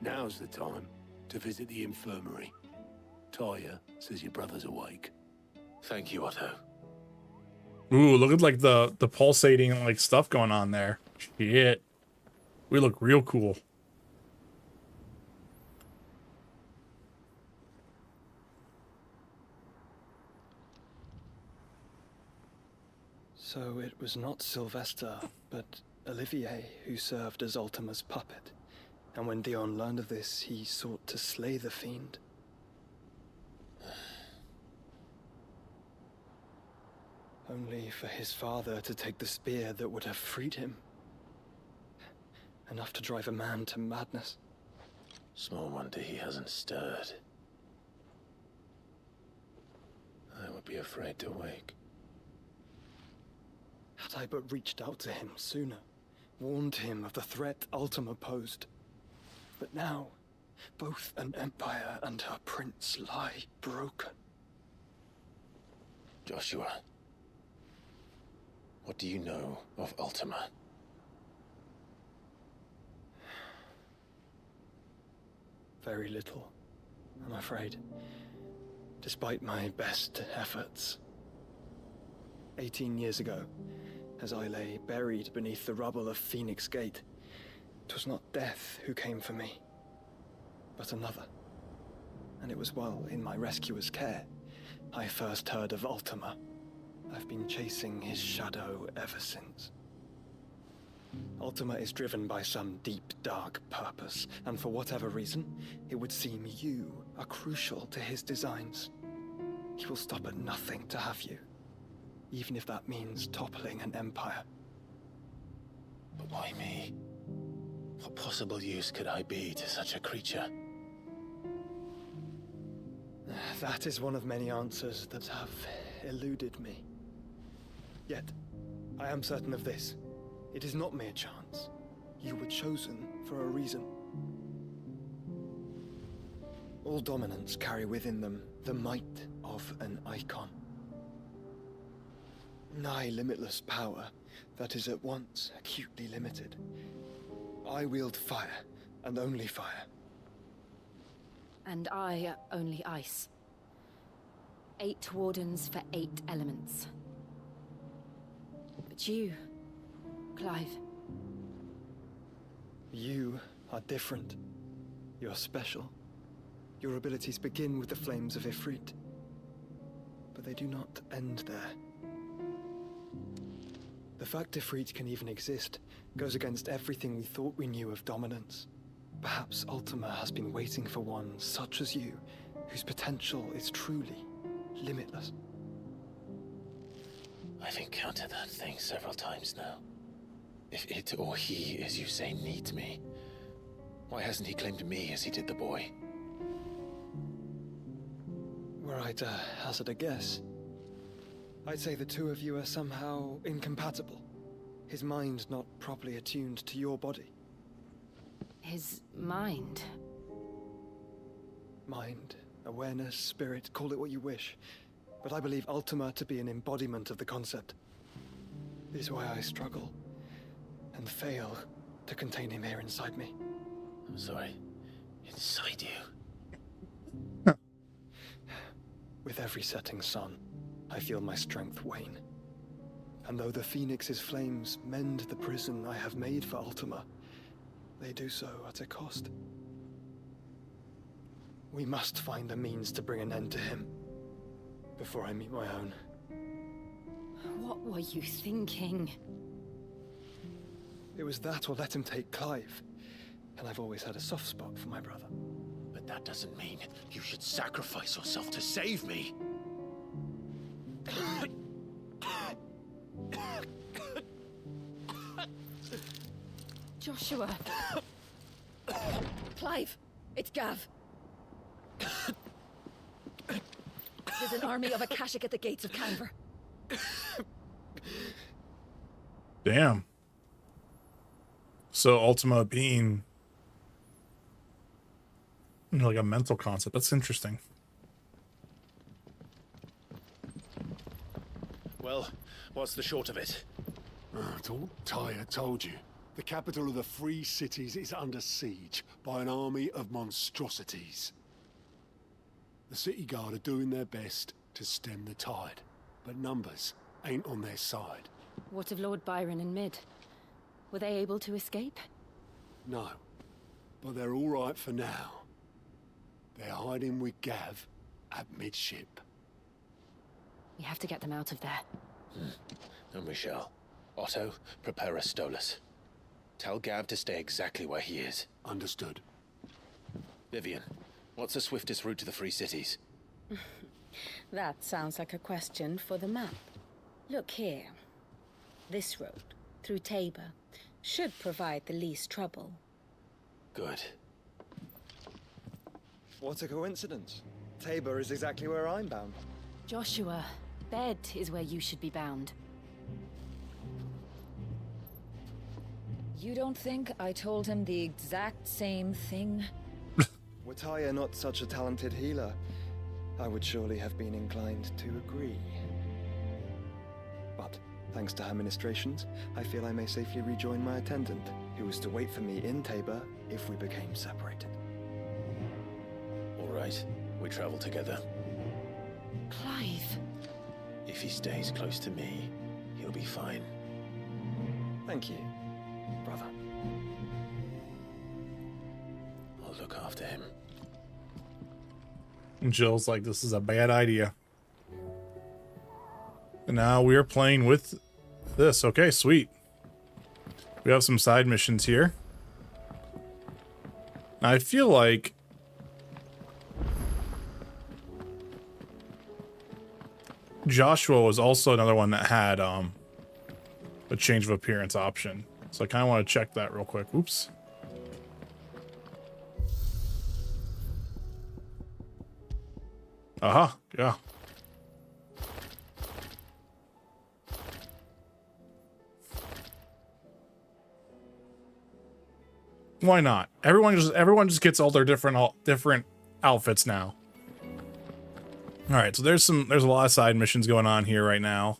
Speaker 5: Now's the time to visit the infirmary. Taya says your brother's awake.
Speaker 4: Thank you, Otto.
Speaker 1: Ooh, look at like the pulsating like stuff going on there. Shit. We look real cool.
Speaker 13: So it was not Sylvester, but Olivier who served as Ultima's puppet. And when Dion learned of this, he sought to slay the fiend. only for his father to take the spear that would have freed him. Enough to drive a man to madness.
Speaker 4: Small wonder he hasn't stirred. I would be afraid to wake.
Speaker 13: Had I but reached out to him sooner, warned him of the threat Ultima posed. But now, both an empire and her prince lie broken.
Speaker 4: Joshua, what do you know of Ultima?
Speaker 13: Very little, I'm afraid. Despite my best efforts. 18 years ago, as I lay buried beneath the rubble of Phoenix Gate, 'twas not death who came for me, but another. And it was while in my rescuer's care I first heard of Ultima. I've been chasing his shadow ever since. Ultima is driven by some deep, dark purpose, and for whatever reason, it would seem you are crucial to his designs. He will stop at nothing to have you, even if that means toppling an empire.
Speaker 4: But why me? What possible use could I be to such a creature?
Speaker 13: That is one of many answers that have eluded me. Yet, I am certain of this. It is not mere chance. You were chosen for a reason. All dominants carry within them the might of an icon. Nigh limitless power that is at once acutely limited. I wield fire, and only fire.
Speaker 16: And I only ice. 8 wardens for 8 elements. But you, Clive.
Speaker 13: You are different. You're special. Your abilities begin with the flames of Ifrit. But they do not end there. The fact Ifrit can even exist goes against everything we thought we knew of dominance. Perhaps Ultima has been waiting for one such as you, whose potential is truly limitless.
Speaker 4: I've encountered that thing several times now. If it or he, as you say, needs me, why hasn't he claimed me as he did the boy?
Speaker 13: Were I to hazard a guess, I'd say the two of you are somehow incompatible. His mind not properly attuned to your body.
Speaker 16: His mind?
Speaker 13: Mind, awareness, spirit, call it what you wish. But I believe Ultima to be an embodiment of the concept. This is why I struggle and fail to contain him here inside me.
Speaker 4: I'm sorry. Inside you?
Speaker 13: With every setting sun, I feel my strength wane. And though the Phoenix's flames mend the prison I have made for Ultima, they do so at a cost. We must find a means to bring an end to him before I meet my own.
Speaker 16: What were you thinking?
Speaker 13: It was that or let him take Clive. And I've always had a soft spot for my brother.
Speaker 4: But that doesn't mean you should sacrifice yourself to save me.
Speaker 16: Joshua. Clive, it's Gav. There's an army of Akashic at the gates of Canver.
Speaker 1: Damn. So Ultima being like a mental concept. That's interesting.
Speaker 4: Well, what's the short of it?
Speaker 5: Tyre told you. The capital of the Free Cities is under siege by an army of monstrosities. The city guard are doing their best to stem the tide, but numbers ain't on their side.
Speaker 16: What of Lord Byron and Mid? Were they able to escape?
Speaker 5: No, but they're all right for now. They're hiding with Gav at midship.
Speaker 16: We have to get them out of there.
Speaker 4: And we shall. Otto, prepare a Stolas. Tell Gav to stay exactly where he is.
Speaker 5: Understood.
Speaker 4: Vivian, what's the swiftest route to the Free Cities?
Speaker 12: That sounds like a question for the map.
Speaker 16: Look here. This road, through Tabor, should provide the least trouble.
Speaker 4: Good.
Speaker 13: What a coincidence. Tabor is exactly where I'm bound.
Speaker 16: Joshua, bed is where you should be bound. You don't think I told him the exact same thing?
Speaker 13: Were Tyre not such a talented healer, I would surely have been inclined to agree. But, thanks to her ministrations, I feel I may safely rejoin my attendant, who was to wait for me in Tabor if we became separated.
Speaker 4: All right, we travel together.
Speaker 16: Clive.
Speaker 4: If he stays close to me, he'll be fine.
Speaker 13: Thank you, brother.
Speaker 4: I'll look after him.
Speaker 1: And Jill's like, this is a bad idea. And now we are playing with this. Okay, sweet. We have some side missions here. Now, I feel like Joshua was also another one that had a change of appearance option. So I kind of want to check that real quick. Oops. Aha, yeah. Why not? Everyone just gets all their different outfits now. All right, so there's a lot of side missions going on here right now.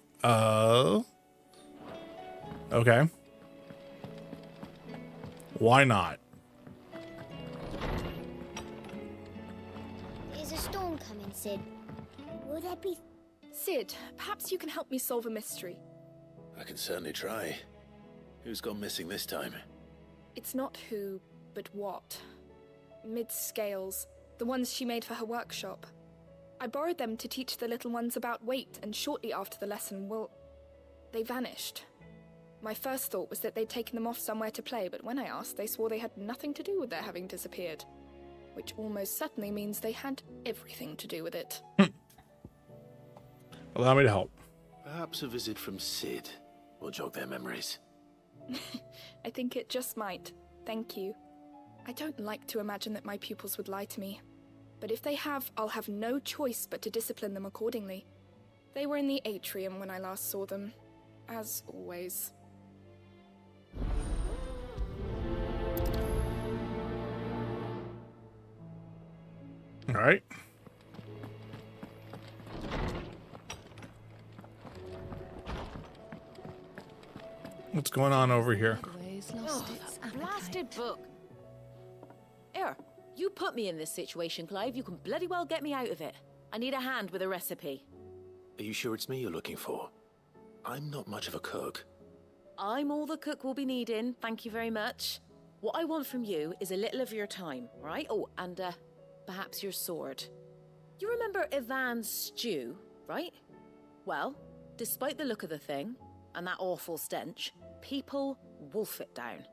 Speaker 1: Okay. Why not?
Speaker 2: There's a storm coming, Sid. Will there be...
Speaker 3: Sid, perhaps you can help me solve a mystery.
Speaker 4: I can certainly try. Who's gone missing this time?
Speaker 3: It's not who, but what. Mid's scales, the ones she made for her workshop. I borrowed them to teach the little ones about weight, and shortly after the lesson, well, they vanished. My first thought was that they'd taken them off somewhere to play, but when I asked, they swore they had nothing to do with their having disappeared. Which almost certainly means they had everything to do with it.
Speaker 1: Allow me to help.
Speaker 4: Perhaps a visit from Sid will jog their memories.
Speaker 3: I think it just might. Thank you. I don't like to imagine that my pupils would lie to me. But if they have, I'll have no choice but to discipline them accordingly. They were in the atrium when I last saw them, as always.
Speaker 1: All right. What's going on over here?
Speaker 15: Oh, that blasted book. Here, you put me in this situation, Clive. You can bloody well get me out of it. I need a hand with a recipe.
Speaker 4: Are you sure it's me you're looking for? I'm not much of a cook.
Speaker 15: I'm all the cook will be needing, thank you very much. What I want from you is a little of your time, right? Oh, and perhaps your sword. You remember Ivan's stew, right? Well, despite the look of the thing, and that awful stench, people wolf it down.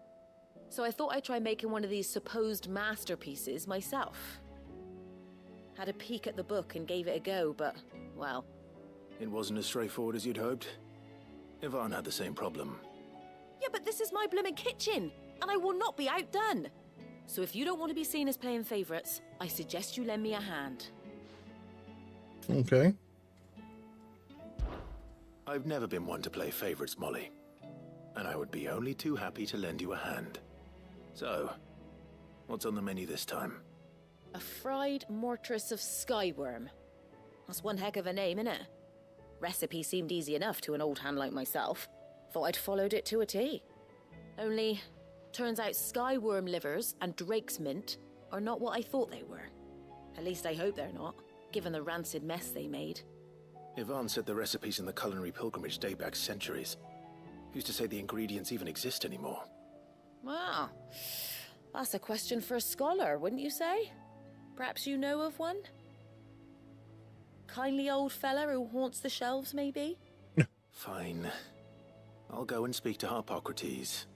Speaker 15: So I thought I'd try making one of these supposed masterpieces myself. Had a peek at the book and gave it a go, but, well...
Speaker 4: It wasn't as straightforward as you'd hoped. Ivan had the same problem.
Speaker 15: Yeah, but this is my blimmin' kitchen, and I will not be outdone. So if you don't want to be seen as playing favourites, I suggest you lend me a hand.
Speaker 1: Okay.
Speaker 4: I've never been one to play favorites, Molly. And I would be only too happy to lend you a hand. So, what's on the menu this time?
Speaker 15: A fried mortress of skyworm. That's one heck of a name, innit? Recipe seemed easy enough to an old hand like myself. Thought I'd followed it to a T. Only, turns out skyworm livers and drake's mint are not what I thought they were. At least I hope they're not, given the rancid mess they made.
Speaker 4: Ivan said the recipes in the culinary pilgrimage date back centuries. Who's to say the ingredients even exist anymore?
Speaker 15: Wow. That's a question for a scholar, wouldn't you say? Perhaps you know of one? Kindly old fella who haunts the shelves, maybe?
Speaker 4: Fine. I'll go and speak to Harpocrates.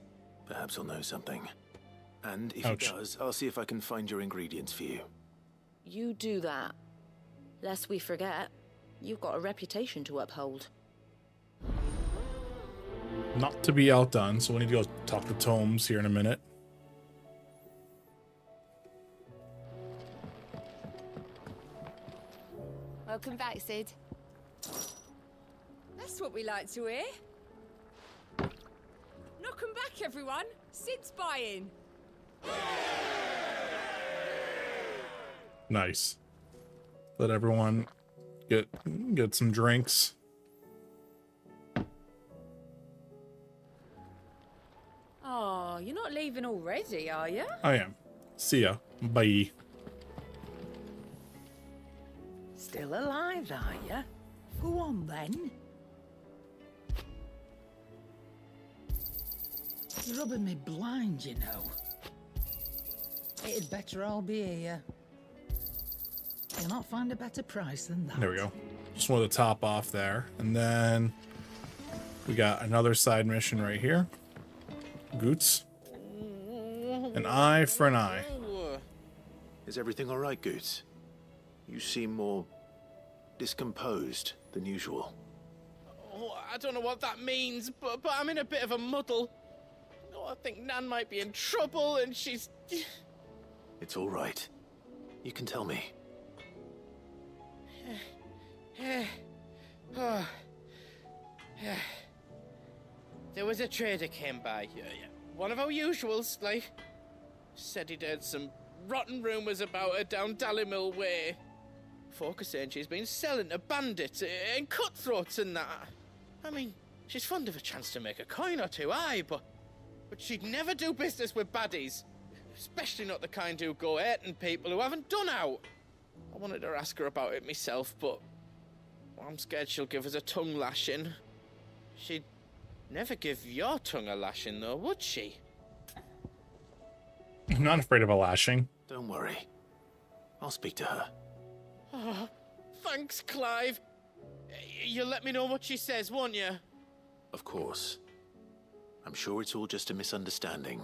Speaker 4: Perhaps he'll know something. And if he does, I'll see if I can find your ingredients for you.
Speaker 15: You do that. Lest we forget, you've got a reputation to uphold.
Speaker 1: not to be outdone, so we need to go talk to Tomes here in a minute.
Speaker 11: Welcome back, Sid.
Speaker 22: That's what we like to hear. Knock 'em back, everyone. Sid's buying.
Speaker 1: Nice. Let everyone get some drinks.
Speaker 22: Oh, you're not leaving already, are you?
Speaker 1: I am. See ya. Bye.
Speaker 18: Still alive, are you? Go on, then. You're rubbing me blind, you know. It'd better all be here. You'll not find a better price than that.
Speaker 1: There we go. Just wanted to top off there. And then we got another side mission right here. Goots. An eye for an eye.
Speaker 4: Is everything all right, Goots? You seem more discomposed than usual.
Speaker 20: Oh, I don't know what that means, but I'm in a bit of a muddle. Oh, I think Nan might be in trouble, and she's...
Speaker 4: It's all right. You can tell me.
Speaker 20: There was a trader came by. One of our usuals, like. Said he'd heard some rotten rumours about her down Dalimil way. Folk are saying she's been selling to bandits and cutthroats and that. I mean, she's fond of a chance to make a coin or two, aye, but she'd never do business with baddies. Especially not the kind who go hurting people who haven't done out. I wanted to ask her about it myself, but I'm scared she'll give us a tongue lashing. She'd never give your tongue a lashing, though, would she?
Speaker 1: I'm not afraid of a lashing.
Speaker 4: Don't worry. I'll speak to her.
Speaker 20: Oh, thanks, Clive. You'll let me know what she says, won't you?
Speaker 4: Of course. I'm sure it's all just a misunderstanding.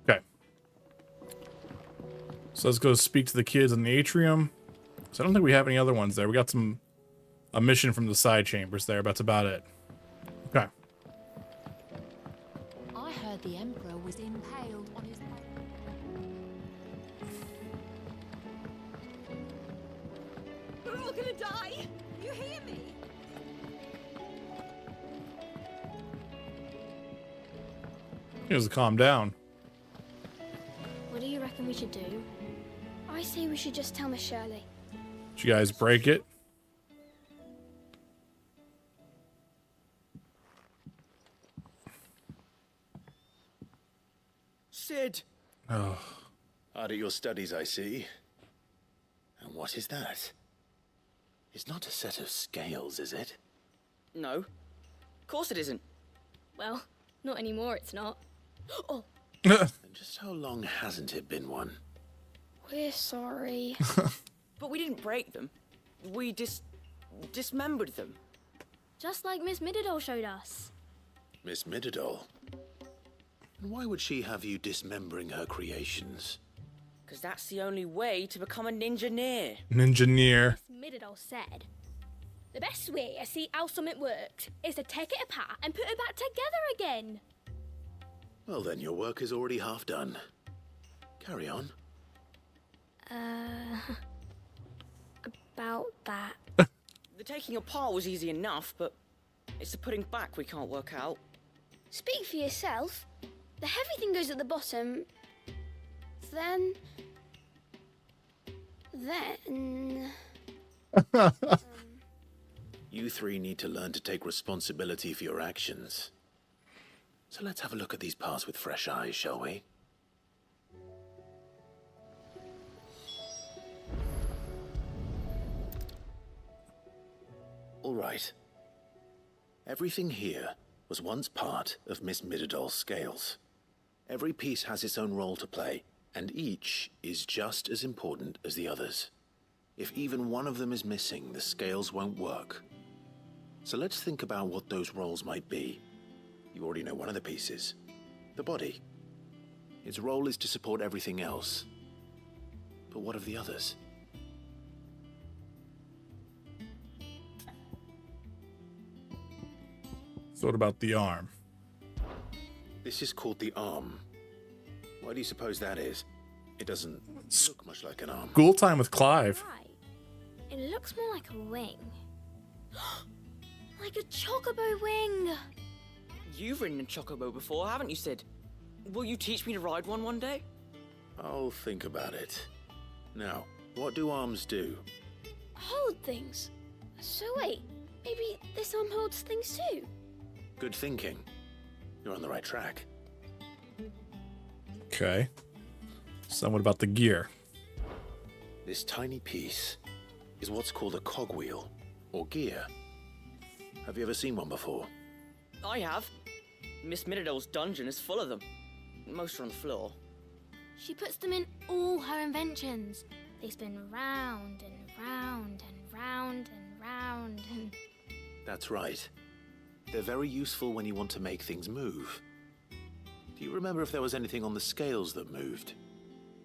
Speaker 1: Okay. So let's go speak to the kids in the atrium. So I don't think we have any other ones there. We got a mission from the side chambers there, but that's about it. Okay.
Speaker 2: I heard the Emperor was impaled on his...
Speaker 22: We're all gonna die! You hear me?
Speaker 1: He has to calm down.
Speaker 2: What do you reckon we should do? I say we should just tell Miss Shirley.
Speaker 1: Did you guys break it?
Speaker 7: Sid!
Speaker 1: Oh.
Speaker 4: Hard at your studies, I see. And what is that? It's not a set of scales, is it?
Speaker 24: No. Of course it isn't.
Speaker 2: Well, not anymore, it's not. Oh!
Speaker 4: And just how long hasn't it been one?
Speaker 2: We're sorry.
Speaker 24: But we didn't break them. We dismembered them.
Speaker 2: Just like Miss Mididol showed us.
Speaker 4: Miss Mididol? And why would she have you dismembering her creations?
Speaker 24: Because that's the only way to become a ninja-neer.
Speaker 1: Ninja-neer.
Speaker 2: Miss Mididol said, the best way to see how something works is to take it apart and put it back together again.
Speaker 4: Well then, your work is already half done. Carry on.
Speaker 2: About that.
Speaker 24: The taking apart was easy enough, but it's the putting back we can't work out.
Speaker 2: Speak for yourself. The heavy thing goes at the bottom. Then...
Speaker 4: You three need to learn to take responsibility for your actions. So let's have a look at these parts with fresh eyes, shall we? All right. Everything here was once part of Miss Mididol's scales. Every piece has its own role to play, and each is just as important as the others. If even one of them is missing, the scales won't work. So let's think about what those roles might be. You already know one of the pieces. The body. Its role is to support everything else. But what of the others?
Speaker 1: So what about the arm?
Speaker 4: This is called the arm. Why do you suppose that is? It doesn't look much like an arm.
Speaker 1: School time with Clive.
Speaker 2: Right. It looks more like a wing. Like a chocobo wing.
Speaker 24: You've ridden a chocobo before, haven't you, Sid? Will you teach me to ride one day?
Speaker 4: I'll think about it. Now, what do arms do?
Speaker 2: Hold things. So wait, maybe this arm holds things too?
Speaker 4: Good thinking. You're on the right track.
Speaker 1: Okay. So what about the gear?
Speaker 4: This tiny piece is what's called a cogwheel, or gear. Have you ever seen one before?
Speaker 24: I have. Miss Middledale's dungeon is full of them. Most are on the floor.
Speaker 2: She puts them in all her inventions. They spin round and round and round and round and...
Speaker 4: That's right. They're very useful when you want to make things move. Do you remember if there was anything on the scales that moved?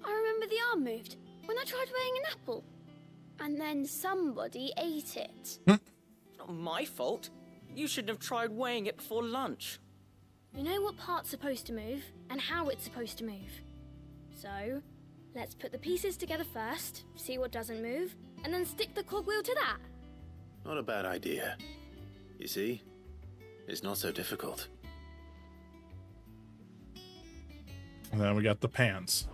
Speaker 2: I remember the arm moved when I tried weighing an apple. And then somebody ate it.
Speaker 24: It's not my fault. You shouldn't have tried weighing it before lunch.
Speaker 2: You know what part's supposed to move and how it's supposed to move. So, let's put the pieces together first, see what doesn't move, and then stick the cogwheel to that.
Speaker 4: Not a bad idea. You see? It's not so difficult.
Speaker 1: And then we got the pans.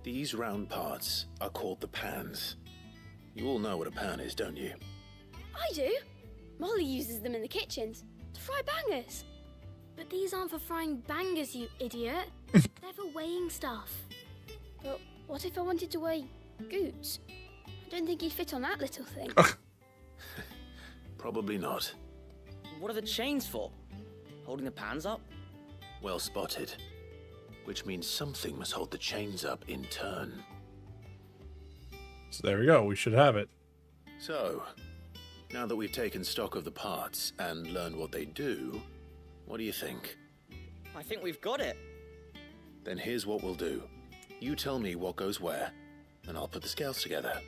Speaker 4: These round parts are called the pans. You all know what a pan is, don't you?
Speaker 2: I do. Molly uses them in the kitchens to fry bangers. But these aren't for frying bangers, you idiot. They're for weighing stuff. But what if I wanted to weigh Goots? I don't think he'd fit on that little thing.
Speaker 4: Probably not.
Speaker 24: What are the chains for? Holding the pans up?
Speaker 4: Well spotted. Which means something must hold the chains up in turn.
Speaker 1: So there we go. We should have it.
Speaker 4: So, now that we've taken stock of the parts and learned what they do, what do you think?
Speaker 24: I think we've got it.
Speaker 4: Then here's what we'll do. You tell me what goes where, and I'll put the scales together.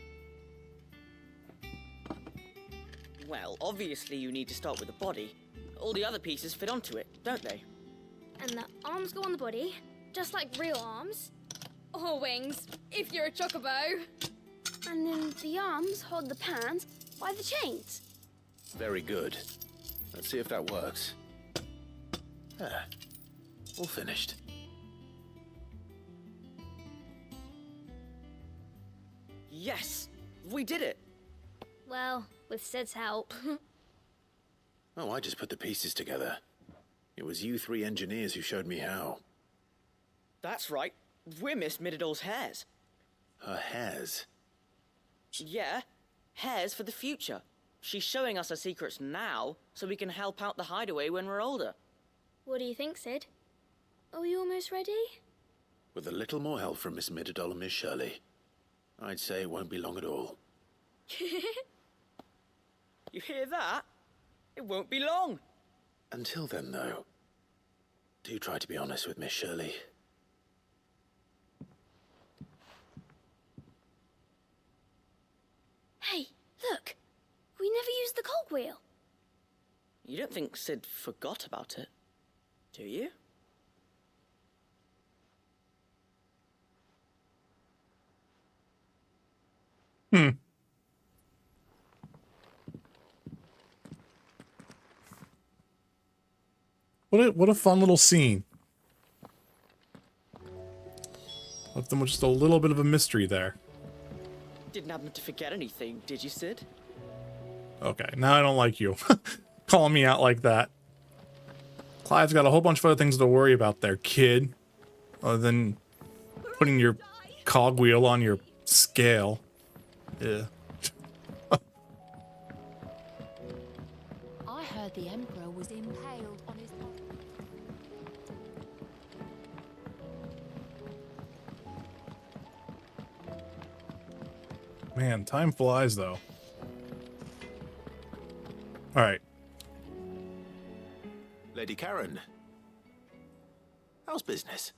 Speaker 24: Well, obviously you need to start with the body. All the other pieces fit onto it, don't they?
Speaker 2: And the arms go on the body, just like real arms. Or wings, if you're a chocobo. And then the arms hold the pans by the chains.
Speaker 4: Very good. Let's see if that works. Ah, all finished.
Speaker 24: Yes! We did it!
Speaker 2: Well, with Sid's help.
Speaker 4: Oh, I just put the pieces together. It was you three engineers who showed me how.
Speaker 24: That's right. We're Miss Middledale's hares.
Speaker 4: Her hairs?
Speaker 24: Yeah, hares for the future. She's showing us her secrets now, so we can help out the hideaway when we're older.
Speaker 2: What do you think, Sid? Are you almost ready?
Speaker 4: With a little more help from Miss Middledale and Miss Shirley, I'd say it won't be long at all.
Speaker 24: You hear that? It won't be long.
Speaker 4: Until then, though, do try to be honest with Miss Shirley.
Speaker 2: Hey, look! We never used the cogwheel.
Speaker 24: You don't think Sid forgot about it, do you?
Speaker 1: What a fun little scene. Left them with just a little bit of a mystery there.
Speaker 24: Didn't happen to forget anything, did you, Sid?
Speaker 1: Okay, now I don't like you. Calling me out like that. Clive's got a whole bunch of other things to worry about there, kid. Other than putting your cogwheel on your scale. Yeah.
Speaker 6: I heard the Emperor was impaled on his...
Speaker 1: Man, time flies, though. Alright.
Speaker 4: Lady Karen, how's business?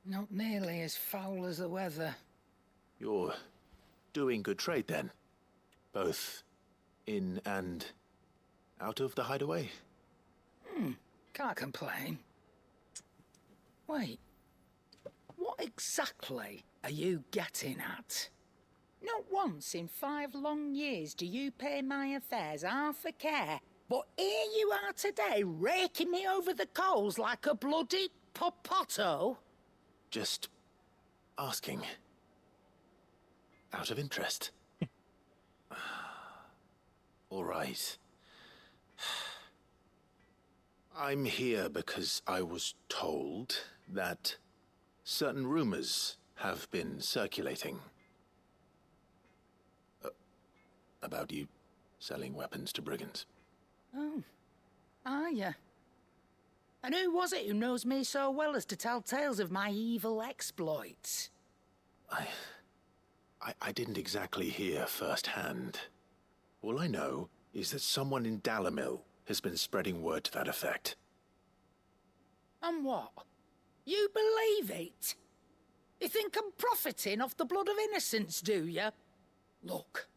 Speaker 18: Not nearly as foul as the weather.
Speaker 4: You're doing good trade, then? Both in and out of the hideaway?
Speaker 18: Can't complain. Wait. What exactly are you getting at? Not once in 5 long years do you pay my affairs half a care, but here you are today, raking me over the coals like a bloody popoto?
Speaker 4: Just asking. Out of interest. All right. I'm here because I was told that certain rumors have been circulating. About you selling weapons to brigands.
Speaker 18: Oh, are ya? And who was it who knows me so well as to tell tales of my evil exploits?
Speaker 4: I didn't exactly hear firsthand. All I know is that someone in Dalimil has been spreading word to that effect.
Speaker 18: And what? You believe it? You think I'm profiting off the blood of innocents, do you? Look,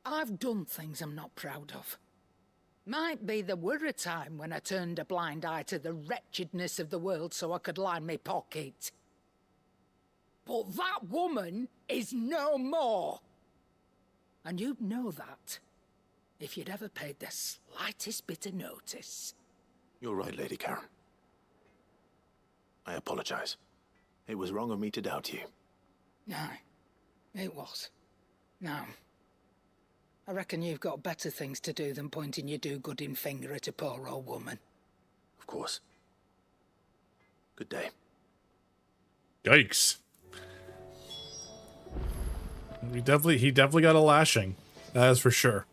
Speaker 18: I've done things I'm not proud of. Might be there were a time when I turned a blind eye to the wretchedness of the world so I could line my pocket. But that woman is no more. And you'd know that if you'd ever paid the slightest bit of notice.
Speaker 4: You're right, Lady Karen. I apologize. It was wrong of me to doubt you.
Speaker 18: No, it was. Now, I reckon you've got better things to do than pointing your do-gooding finger at a poor old woman.
Speaker 4: Of course. Good day.
Speaker 1: Yikes. He definitely got a lashing. That is for sure.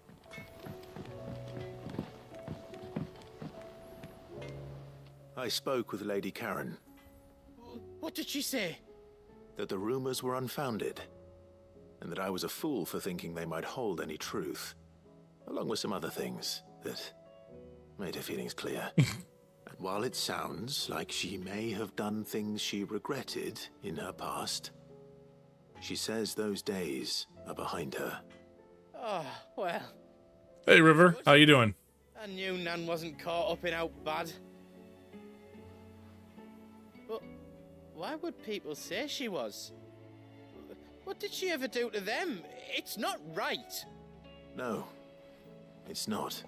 Speaker 4: I spoke with Lady Karen.
Speaker 20: What did she say?
Speaker 4: That the rumors were unfounded, and that I was a fool for thinking they might hold any truth, along with some other things that made her feelings clear. And while it sounds like she may have done things she regretted in her past, she says those days are behind her.
Speaker 20: Oh, well.
Speaker 1: Hey, River. How you doing?
Speaker 20: I knew Nan wasn't caught up in out bad. But why would people say she was? What did she ever do to them? It's not right.
Speaker 4: No, it's not.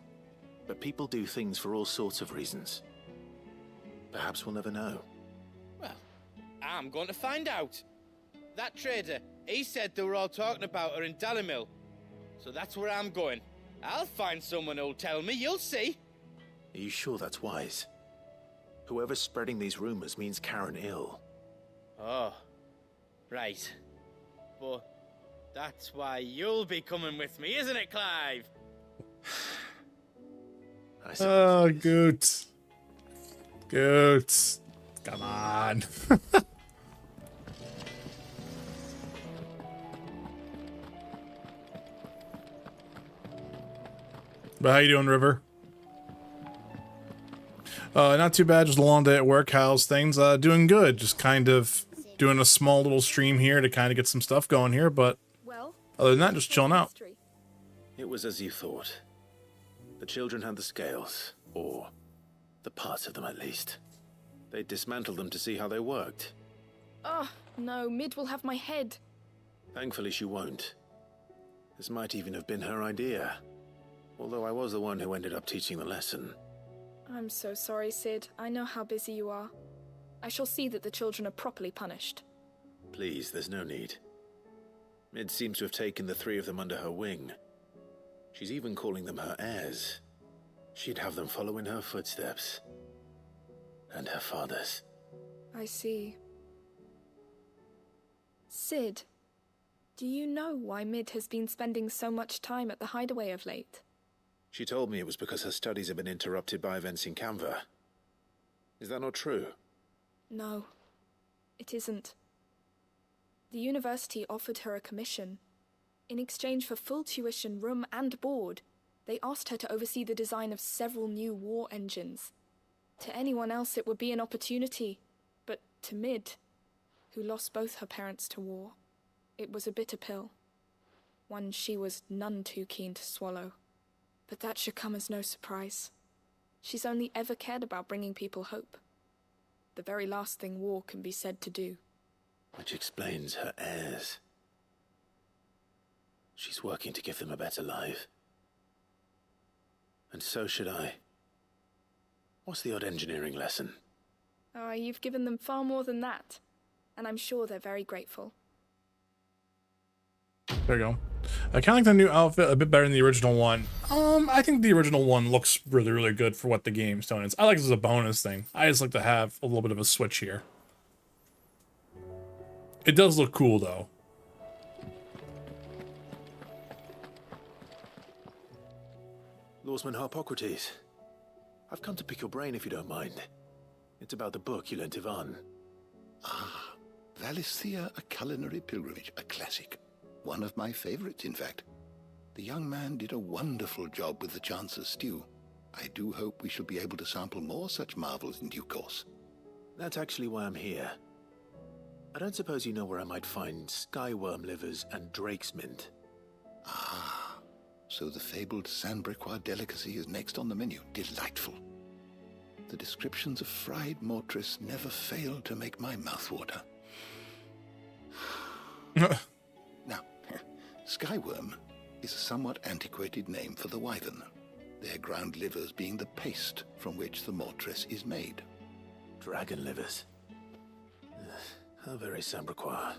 Speaker 4: But people do things for all sorts of reasons. Perhaps we'll never know.
Speaker 20: Well, I'm going to find out. That trader, he said they were all talking about her in Dalimil. So that's where I'm going. I'll find someone who'll tell me, you'll see.
Speaker 4: Are you sure that's wise? Whoever's spreading these rumors means Karen ill.
Speaker 20: Oh, right. But that's why you'll be coming with me, isn't it, Clive?
Speaker 1: Oh, Goot. Goot. Come on. But how you doing, River? Not too bad. Just a long day at work. How's things? Doing good. Just kind of doing a small little stream here to kind of get some stuff going here. But other than that, just chilling out.
Speaker 4: It was as you thought. The children had the scales, or the parts of them at least. They dismantled them to see how they worked.
Speaker 3: Oh, no, Mid will have my head.
Speaker 4: Thankfully she won't. This might even have been her idea. Although I was the one who ended up teaching the lesson.
Speaker 3: I'm so sorry, Sid. I know how busy you are. I shall see that the children are properly punished.
Speaker 4: Please, there's no need. Mid seems to have taken the 3 of them under her wing. She's even calling them her heirs. She'd have them follow in her footsteps. And her father's.
Speaker 3: I see. Sid, do you know why Mid has been spending so much time at the hideaway of late?
Speaker 4: She told me it was because her studies have been interrupted by events in Canva. Is that not true?
Speaker 3: No, it isn't. The university offered her a commission. In exchange for full tuition, room and board, they asked her to oversee the design of several new war engines. To anyone else it would be an opportunity, but to Mid, who lost both her parents to war, it was a bitter pill. One she was none too keen to swallow. But that should come as no surprise. She's only ever cared about bringing people hope. The very last thing war can be said to do.
Speaker 4: Which explains her heirs. She's working to give them a better life. And so should I. What's the odd engineering lesson?
Speaker 3: Oh, you've given them far more than that. And I'm sure they're very grateful.
Speaker 1: There you go. I kind of like the new outfit a bit better than the original one. I think the original one looks really, really good for what the game's doing. I like this as a bonus thing. I just like to have a little bit of a switch here. It does look cool, though.
Speaker 4: Lawsman Harpocrates. I've come to pick your brain if you don't mind. It's about the book you lent Ivan.
Speaker 8: Ah, Valisthea, A Culinary Pilgrimage, a classic. One of my favorites, in fact. The young man did a wonderful job with the Chance's stew. I do hope we shall be able to sample more such marvels in due course.
Speaker 4: That's actually why I'm here. I don't suppose you know where I might find skyworm livers and drake's mint.
Speaker 8: Ah, so the fabled Sandbrequois delicacy is next on the menu. Delightful. The descriptions of fried mortress never fail to make my mouth water. Now, skyworm is a somewhat antiquated name for the wyvern, their ground livers being the paste from which the mortress is made.
Speaker 4: Dragon livers. How very Sandbrequois.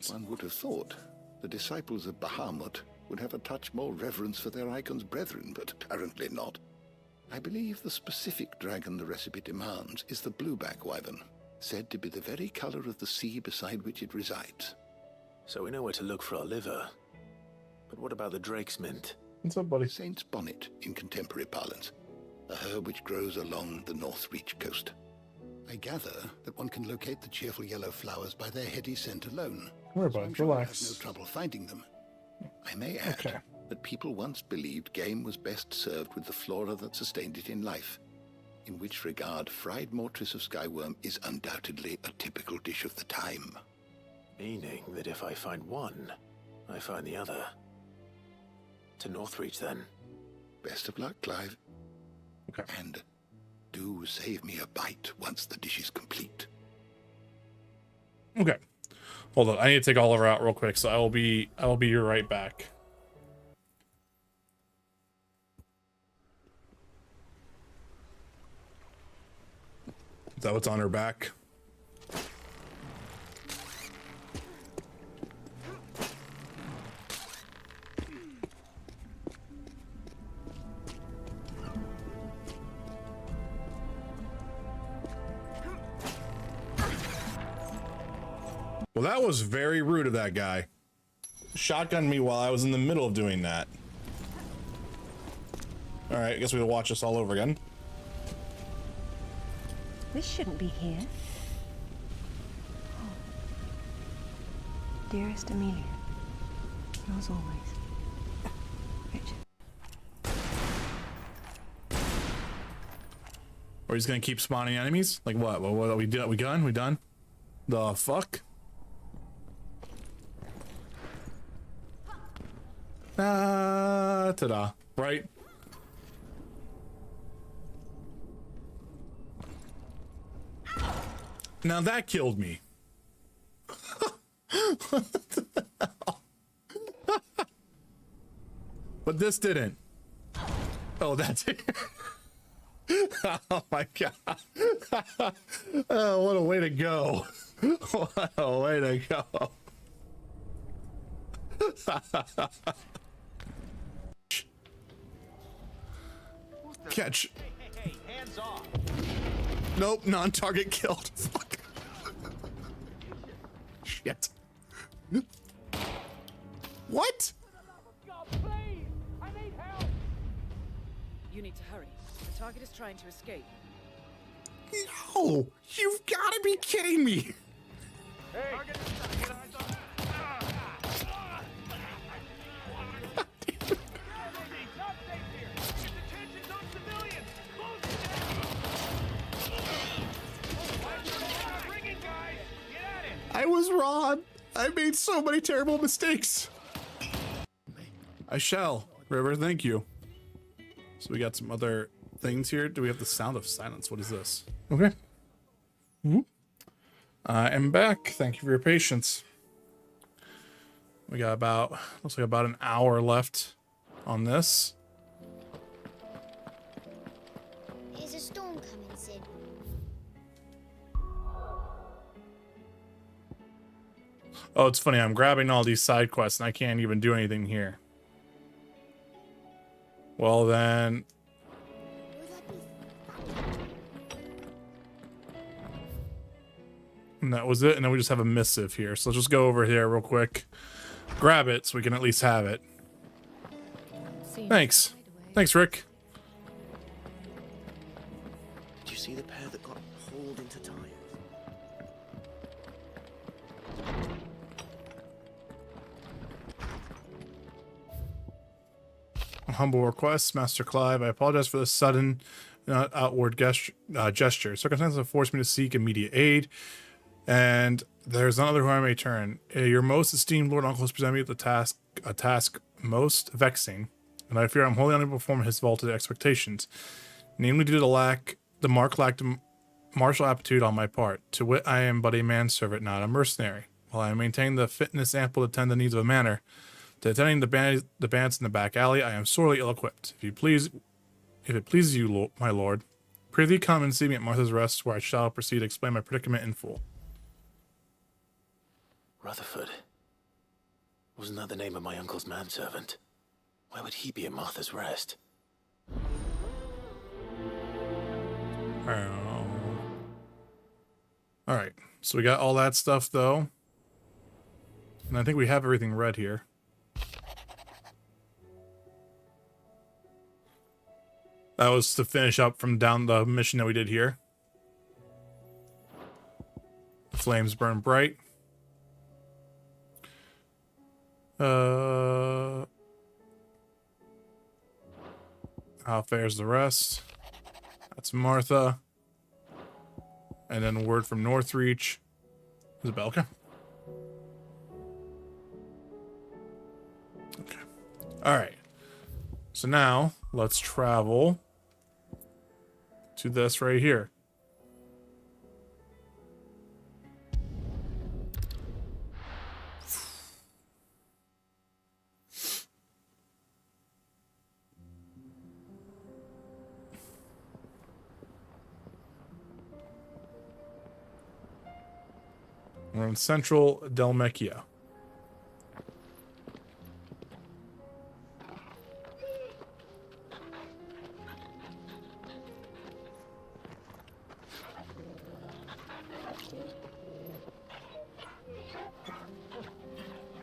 Speaker 8: One would have thought the disciples of Bahamut would have a touch more reverence for their icon's brethren, but apparently not. I believe the specific dragon the recipe demands is the blueback wyvern, said to be the very color of the sea beside which it resides.
Speaker 4: So we know where to look for our liver. But what about the drake's mint?
Speaker 1: What's up, buddy?
Speaker 8: Saint's bonnet in contemporary parlance, a herb which grows along the North Reach coast. I gather that one can locate the cheerful yellow flowers by their heady scent alone.
Speaker 1: Come here, bud. Relax.
Speaker 8: I have no trouble finding them. I may add that people once believed game was best served with the flora that sustained it in life, in which regard fried mortress of skyworm is undoubtedly a typical dish of the time.
Speaker 4: Meaning that if I find one, I find the other. To Northreach, then.
Speaker 8: Best of luck, Clive.
Speaker 1: Okay.
Speaker 8: And do save me a bite once the dish is complete.
Speaker 1: Okay. Hold on. I need to take Oliver out real quick, so I will be right back. Is that what's on her back? Well, that was very rude of that guy. Shotgunned me while I was in the middle of doing that. All right, I guess we'll watch this all over again.
Speaker 9: This shouldn't be here. Oh. Dearest Amelia, yours always, Richard.
Speaker 1: Or he's gonna keep spawning enemies? Like what? What are we done? We done? We done? The fuck? Ta-da. Right? Now that killed me. What the hell? But this didn't. Oh, that's it. Oh my god. Oh, what a way to go. What a way to go. Catch.
Speaker 10: Hey, hands off.
Speaker 1: Nope, non-target killed. Fuck. Shit. What?
Speaker 14: You need to hurry. The target is trying to escape.
Speaker 1: No! You've got to be kidding me!
Speaker 10: Hey.
Speaker 1: I was wrong. I made so many terrible mistakes. I shall. River, thank you. So we got some other things here. Do we have the sound of silence? What is this? Okay. I am back. Thank you for your patience. We got about, looks like about an hour left on this.
Speaker 17: Is a storm coming, Sid?
Speaker 1: Oh, it's funny. I'm grabbing all these side quests and I can't even do anything here. Well, then. And that was it. And then we just have a missive here. So let's just go over here real quick. Grab it so we can at least have it. Thanks. Thanks, Rick.
Speaker 7: Did you see the pair that got hauled into tires?
Speaker 1: A humble request, Master Clive. I apologize for the sudden, outward gesture. Circumstances have forced me to seek immediate aid, and there's none other who I may turn. Your most esteemed Lord Uncle has presented me with a task most vexing, and I fear I'm wholly unable to perform his vaulted expectations, namely due to the marked martial aptitude on my part. To wit, I am but a manservant, not a mercenary. While I maintain the fitness ample to attend the needs of a manor, to attending the bands in the back alley, I am sorely ill-equipped. If it pleases you, my lord, prithee come and see me at Martha's Rest, where I shall proceed to explain my predicament in full.
Speaker 4: Rutherford. Wasn't that the name of my uncle's manservant? Why would he be at Martha's Rest?
Speaker 1: Alright, so we got all that stuff, though. And I think we have everything read here. That was to finish up from down the mission that we did here. The flames burn bright. How fares the rest? That's Martha. And then word from Northreach. Is it Belka? Okay. Alright. So now, let's travel to this right here. We're in central Delmecchia.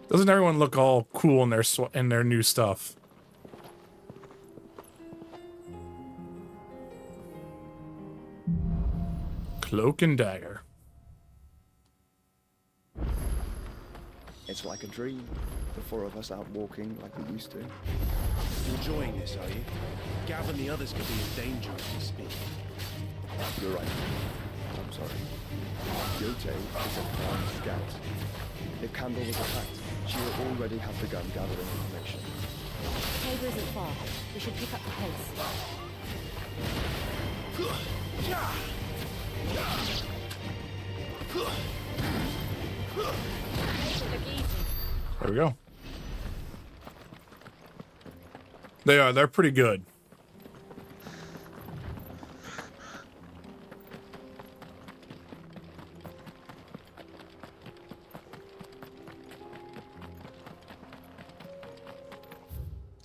Speaker 1: Doesn't everyone look all cool in their new stuff? Cloak and dagger.
Speaker 19: It's like a dream. The four of us out walking like we used to.
Speaker 21: Enjoying this, are you? Gav and the others could be in danger as we speak.
Speaker 19: You're right. I'm sorry. Yote is a prime scout. If Candle was attacked, she would already have begun gathering information.
Speaker 6: Tabor isn't far. We should pick up the pace.
Speaker 1: There we go. They're pretty good.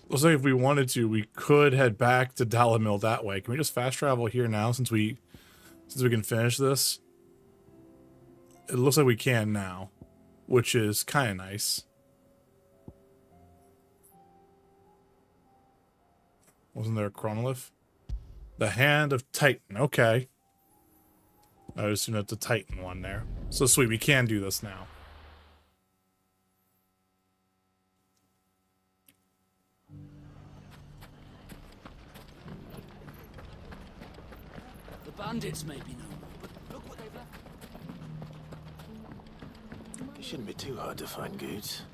Speaker 1: Looks like if we wanted to, we could head back to Dalimil that way. Can we just fast travel here now since we can finish this? It looks like we can now, which is kind of nice. Wasn't there a chronolith? The Hand of Titan. Okay. I would assume that's the Titan one there. So sweet, we can do this now.
Speaker 23: The bandits may be no more, but look what they've left.
Speaker 4: It shouldn't be too hard to find goods.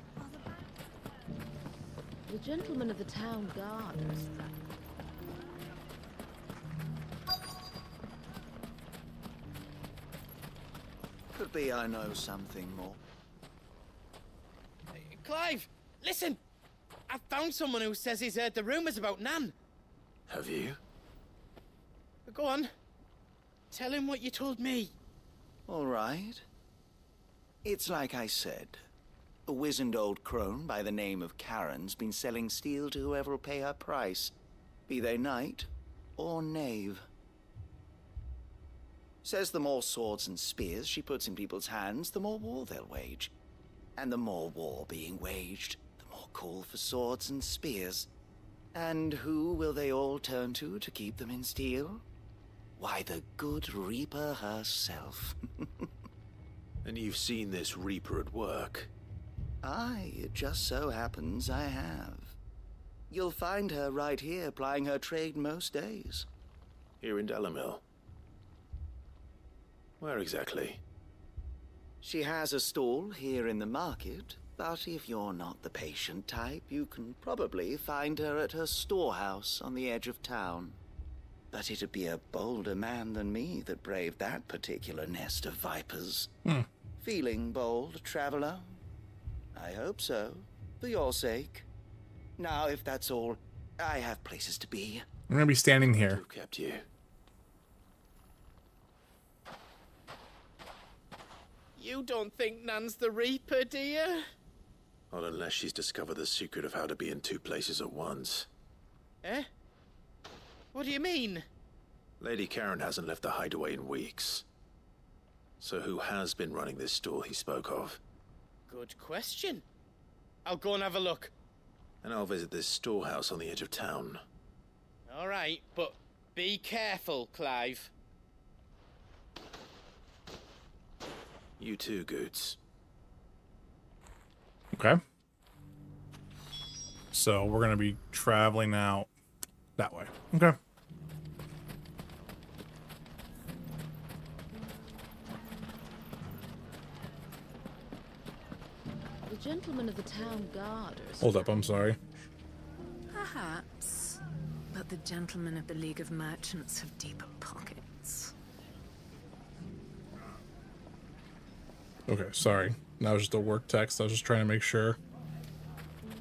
Speaker 6: The gentlemen of the town guard.
Speaker 5: be I know something more.
Speaker 20: Clive, listen! I found someone who says he's heard the rumours about Nan.
Speaker 4: Have you?
Speaker 20: Go on. Tell him what you told me.
Speaker 5: All right. It's like I said. A wizened old crone by the name of Karen's been selling steel to whoever will pay her price, be they knight or knave. Says the more swords and spears she puts in people's hands, the more war they'll wage. And the more war being waged, the more call for swords and spears. And who will they all turn to keep them in steel? Why, the good Reaper herself.
Speaker 4: And you've seen this Reaper at work?
Speaker 5: Aye, it just so happens I have. You'll find her right here plying her trade most days.
Speaker 4: Here in Dalimil? Where exactly?
Speaker 5: She has a stall here in the market, but if you're not the patient type, you can probably find her at her storehouse on the edge of town. But it'd be a bolder man than me that braved that particular nest of vipers. Feeling bold, traveler? I hope so, for your sake. Now, if that's all, I have places to be.
Speaker 1: I'm gonna be standing here.
Speaker 4: Who kept you?
Speaker 20: You don't think Nan's the Reaper, do you?
Speaker 4: Not unless she's discovered the secret of how to be in two places at once.
Speaker 20: Eh? What do you mean?
Speaker 4: Lady Karen hasn't left the hideaway in weeks. So who has been running this stall he spoke of?
Speaker 20: Good question. I'll go and have a look.
Speaker 4: And I'll visit this storehouse on the edge of town.
Speaker 20: All right, but be careful, Clive.
Speaker 4: You too, Goots.
Speaker 1: Okay. So we're gonna be traveling out that way. Okay.
Speaker 6: The gentleman of the town guard.
Speaker 1: Hold up, I'm sorry.
Speaker 9: Perhaps. But the gentlemen of the League of Merchants have deeper pockets.
Speaker 1: Okay, sorry. That was just a work text. I was just trying to make sure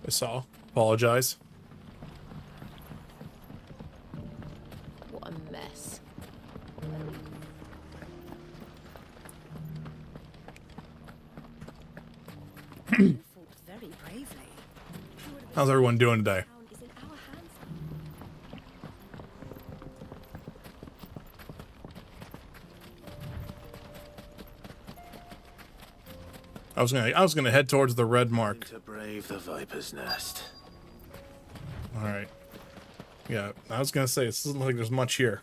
Speaker 1: I saw. Apologize.
Speaker 15: What a mess.
Speaker 9: You fought very bravely.
Speaker 1: How's everyone doing today? I was gonna head towards the red mark.
Speaker 4: To brave the Viper's Nest.
Speaker 1: All right. Yeah, I was gonna say it doesn't look like there's much here.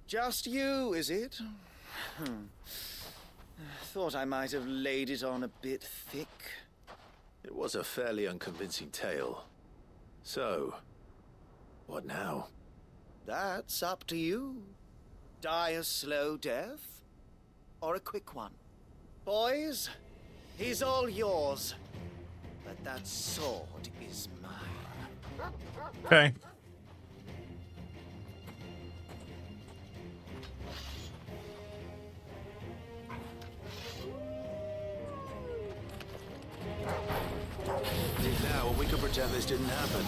Speaker 5: Just you, is it? Thought I might have laid it on a bit thick.
Speaker 4: It was a fairly unconvincing tale. So, what now?
Speaker 5: That's up to you. Die a slow death, or a quick one. Boys, he's all yours. But that sword is mine.
Speaker 1: Okay.
Speaker 4: Now, we could pretend this didn't happen.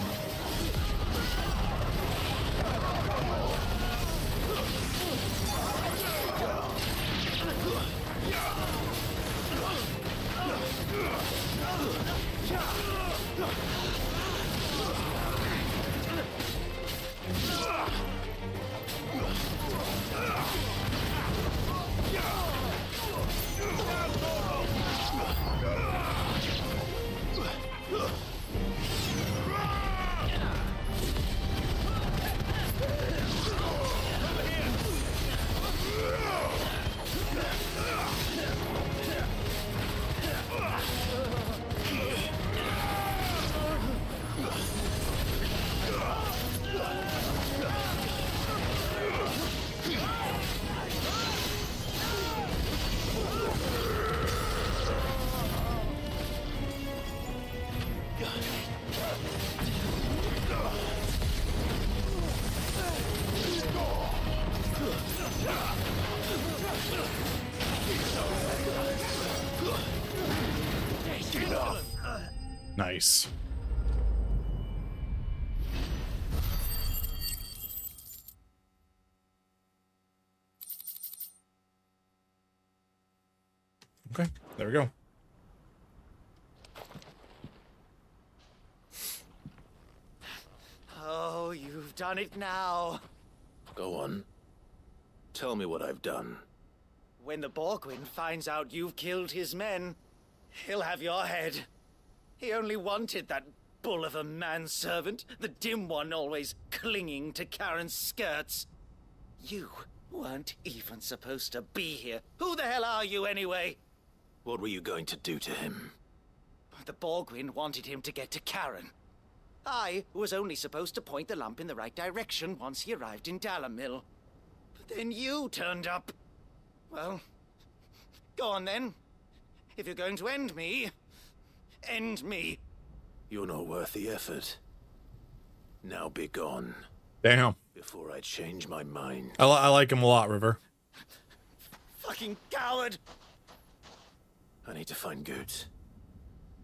Speaker 1: Nice. Okay, there we go.
Speaker 5: Oh, you've done it now.
Speaker 4: Go on. Tell me what I've done.
Speaker 5: When the Borgwyn finds out you've killed his men, he'll have your head. He only wanted that bull of a manservant, the dim one always clinging to Karen's skirts. You weren't even supposed to be here. Who the hell are you anyway?
Speaker 4: What were you going to do to him?
Speaker 5: The Borgwyn wanted him to get to Karen. I was only supposed to point the lamp in the right direction once he arrived in Dalamil. But then you turned up. Well, go on then. If you're going to end me, end me.
Speaker 4: You're not worth the effort. Now be gone.
Speaker 1: Damn.
Speaker 4: Before I change my mind.
Speaker 1: I like him a lot, River.
Speaker 5: Fucking coward!
Speaker 4: I need to find Goods.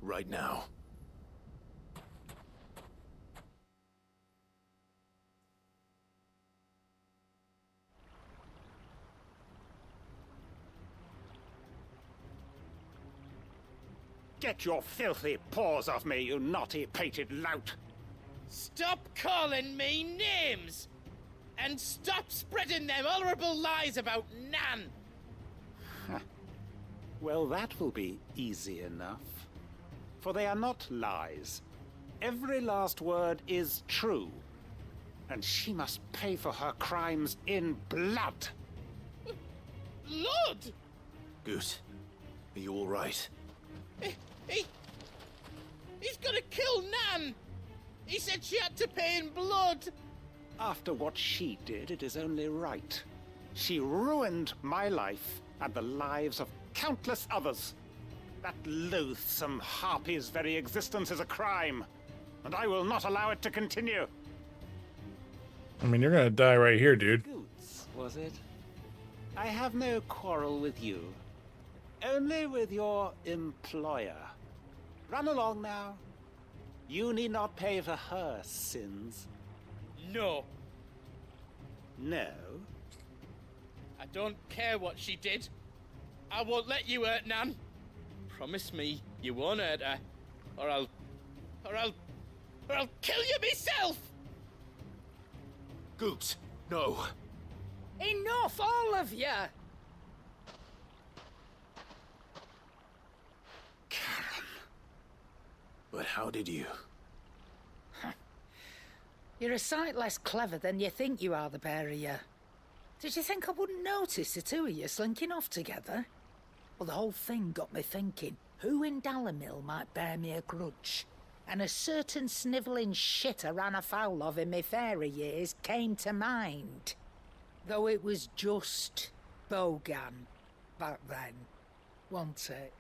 Speaker 4: Right now.
Speaker 11: Get your filthy paws off me, you naughty-pated lout!
Speaker 20: Stop calling me names! And stop spreading them horrible lies about Nan!
Speaker 11: Well, that will be easy enough. For they are not lies. Every last word is true. And she must pay for her crimes in blood.
Speaker 20: Lord!
Speaker 4: Goose, are you all right?
Speaker 20: He's gonna kill Nan! He said she had to pay in blood!
Speaker 11: After what she did, it is only right. She ruined my life and the lives of countless others. That loathsome harpy's very existence is a crime, and I will not allow it to continue.
Speaker 1: I mean, you're gonna die right here, dude.
Speaker 11: Goods, was it? I have no quarrel with you. Only with your employer. Run along now. You need not pay for her sins.
Speaker 20: No.
Speaker 11: No?
Speaker 20: I don't care what she did. I won't let you hurt Nan. Promise me you won't hurt her, or I'll kill you myself.
Speaker 4: Goots, no.
Speaker 18: Enough, all of you!
Speaker 11: Karen.
Speaker 4: But how did you?
Speaker 18: You're a sight less clever than you think you are, the pair of you. Did you think I wouldn't notice the two of you slinking off together? Well, the whole thing got me thinking, who in Dalamil might bear me a grudge? And a certain snivelling shit I ran afoul of in my fairy years came to mind. Though it was just Bogan back then, wasn't it?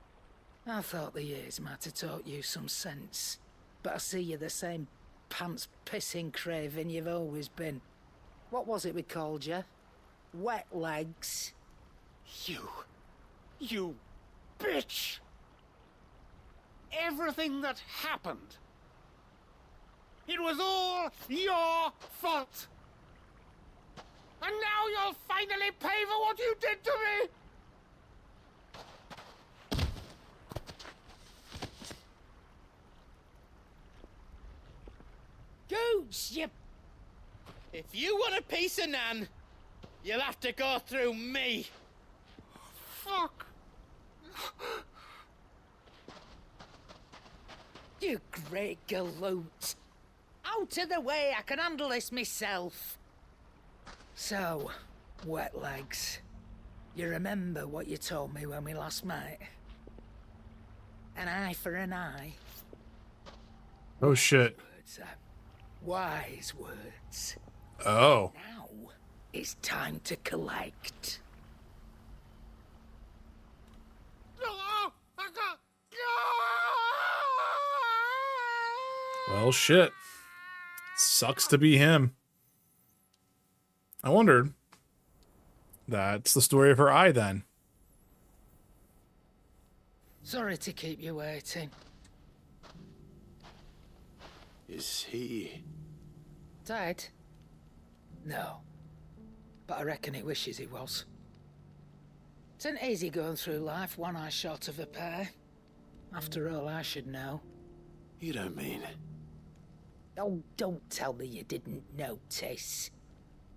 Speaker 18: I thought the years might have taught you some sense, but I see you're the same pants-pissing craven you've always been. What was it we called you? Wet legs?
Speaker 11: You bitch! Everything that happened, it was all your fault! And now you'll finally pay for what you did to me!
Speaker 18: Gooch, you...
Speaker 20: If you want a piece of Nan, you'll have to go through me.
Speaker 11: Fuck!
Speaker 18: You great galoot. Out of the way, I can handle this myself. So, wet legs, you remember what you told me when we last met? An eye for an eye.
Speaker 1: Oh shit.
Speaker 18: Wise words.
Speaker 1: Oh.
Speaker 18: Now it's time to collect.
Speaker 1: Well, shit. Sucks to be him. I wondered. That's the story of her eye, then.
Speaker 18: Sorry to keep you waiting.
Speaker 4: Is he...
Speaker 18: Dead? No. But I reckon he wishes he was. It ain't easy going through life one eye short of a pair. After all, I should know.
Speaker 4: You don't mean...
Speaker 18: Oh, don't tell me you didn't notice.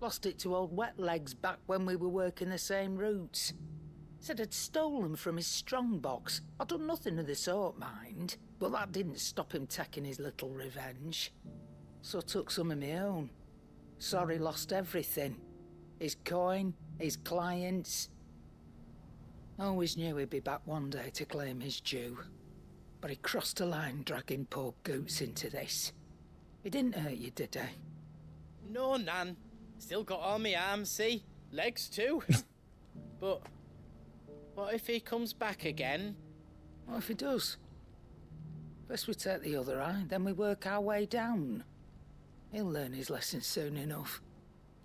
Speaker 18: Lost it to old Wet Legs back when we were working the same routes. Said I'd stolen from his strongbox. I'd done nothing of the sort, mind. But that didn't stop him taking his little revenge. So I took some of my own. Sorry, lost everything. His coin, his clients. Always knew he'd be back one day to claim his due. But he crossed a line dragging poor Goots into this. He didn't hurt you, did he?
Speaker 20: No, Nan. Still got all my arms, see? Legs too. But what if he comes back again?
Speaker 18: What if he does? First we take the other eye, then we work our way down. He'll learn his lesson soon enough.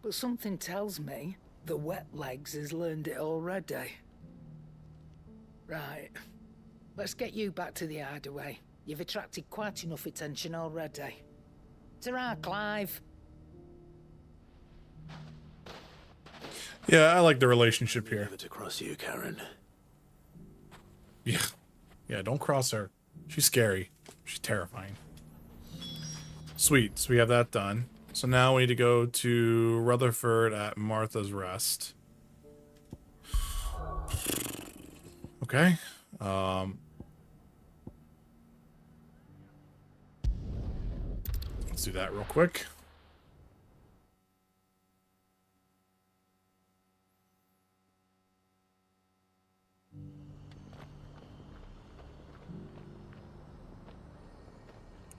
Speaker 18: But something tells me the Wet Legs has learned it already. Right. Let's get you back to the hideaway. You've attracted quite enough attention already. Ta-ra, Clive.
Speaker 1: Yeah, I like the relationship here.
Speaker 4: Never to cross you, Karen.
Speaker 1: Yeah. Yeah, don't cross her. She's scary. She's terrifying. Sweet. So we have that done. So now we need to go to Rutherford at Martha's Rest. Okay. Let's do that real quick.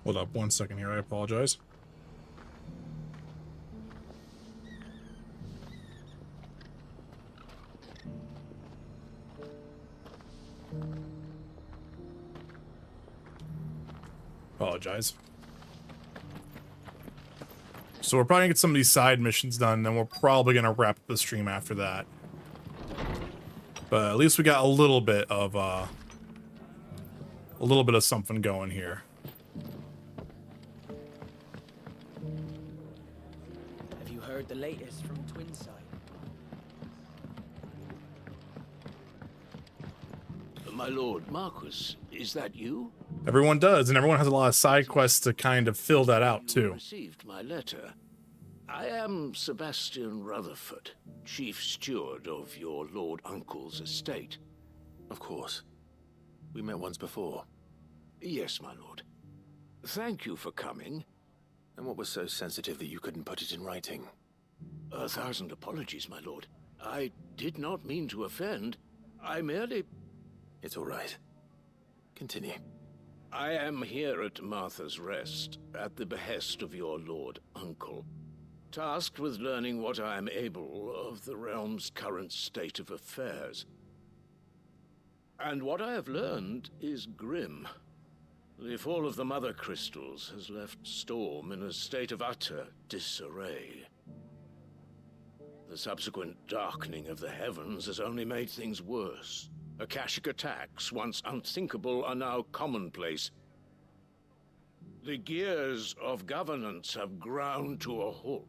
Speaker 1: Hold up 1 second here, I apologize. Apologize. So we're probably gonna get some of these side missions done, then we're probably gonna wrap up the stream after that. But at least we got a little bit of something going here.
Speaker 14: Have you heard the latest from Twinside?
Speaker 8: My lord, Marcus, is that you?
Speaker 1: Everyone does, and everyone has a lot of side quests to kind of fill that out too.
Speaker 8: Received my letter. I am Sebastian Rutherford, chief steward of your lord uncle's estate.
Speaker 4: Of course. We met once before.
Speaker 8: Yes, my lord. Thank you for coming.
Speaker 4: And what was so sensitive that you couldn't put it in writing?
Speaker 8: 1,000 apologies, my lord. I did not mean to offend. I merely...
Speaker 4: It's all right. Continue.
Speaker 8: I am here at Martha's Rest, at the behest of your lord uncle, tasked with learning what I am able of the realm's current state of affairs. And what I have learned is grim. The fall of the Mother Crystals has left Storm in a state of utter disarray. The subsequent darkening of the heavens has only made things worse. Akashic attacks, once unthinkable, are now commonplace. The gears of governance have ground to a halt,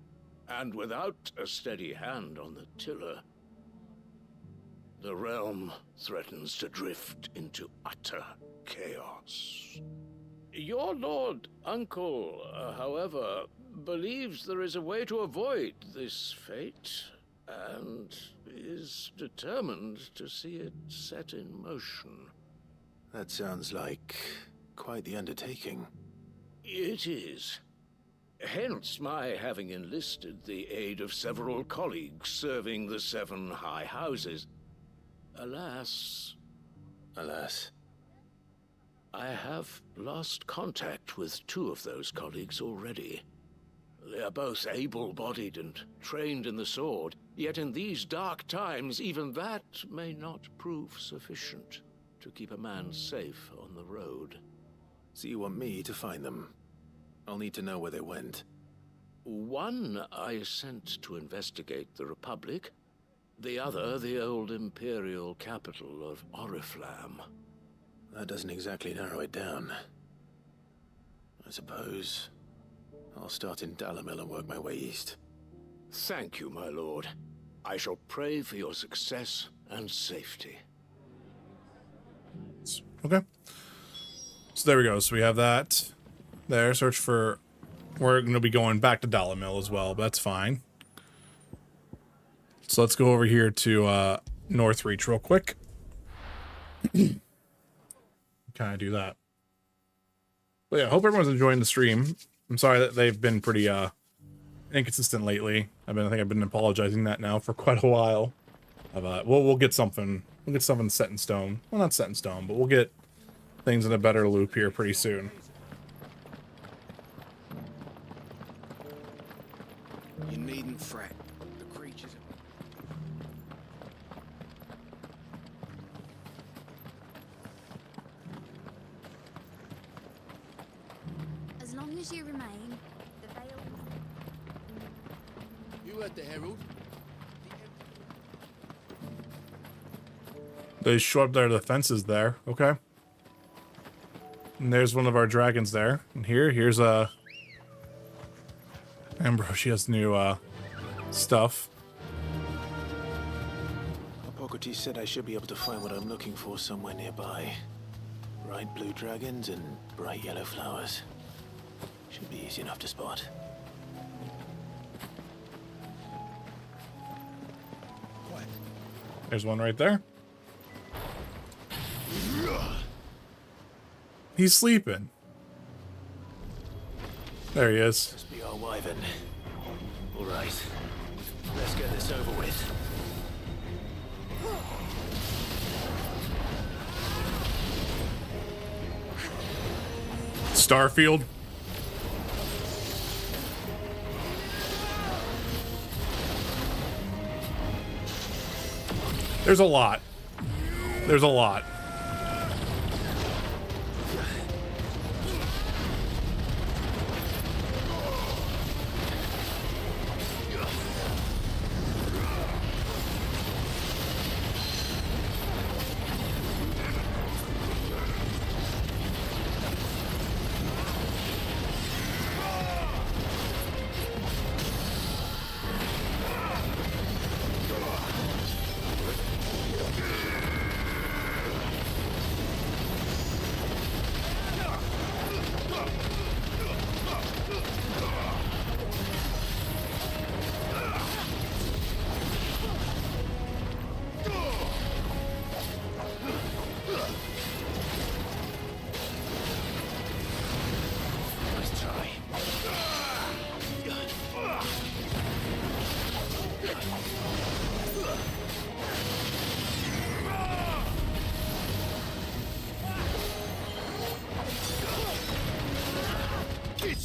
Speaker 8: and without a steady hand on the tiller, the realm threatens to drift into utter chaos. Your lord uncle, however, believes there is a way to avoid this fate, and is determined to see it set in motion.
Speaker 4: That sounds like quite the undertaking.
Speaker 8: It is. Hence my having enlisted the aid of several colleagues serving the 7 high houses. Alas...
Speaker 4: Alas?
Speaker 8: I have lost contact with 2 of those colleagues already. They are both able-bodied and trained in the sword, yet in these dark times, even that may not prove sufficient to keep a man safe on the road.
Speaker 4: So you want me to find them? I'll need to know where they went.
Speaker 8: One I sent to investigate the Republic, the other the old Imperial capital of Oriflamme.
Speaker 4: That doesn't exactly narrow it down. I suppose I'll start in Dalamil and work my way east.
Speaker 12: Thank you, my lord. I shall pray for your success and safety.
Speaker 1: Okay. So there we go. So we have that there. Search for... We're going to be going back to Dalamil as well, but that's fine. So let's go over here to Northreach real quick. Can I do that? But yeah, I hope everyone's enjoying the stream. I'm sorry that they've been pretty inconsistent lately. I think I've been apologizing that now for quite a while. We'll get something. We'll get something set in stone. Well, not set in stone, but we'll get things in a better loop here pretty soon.
Speaker 21: You needn't fret. The creatures are...
Speaker 13: As long as you remain, the veil...
Speaker 23: You heard the herald.
Speaker 1: They show up there, the fences there. Okay. And there's one of our dragons there. And here's Ambrosia's new stuff.
Speaker 4: Hippocrates said I should be able to find what I'm looking for somewhere nearby. Bright blue dragons and bright yellow flowers. Should be easy enough to spot.
Speaker 1: There's one right there. He's sleeping. There he is.
Speaker 4: Must be our wyvern. All right, let's get this over with.
Speaker 1: Starfield. There's a lot. There's a lot.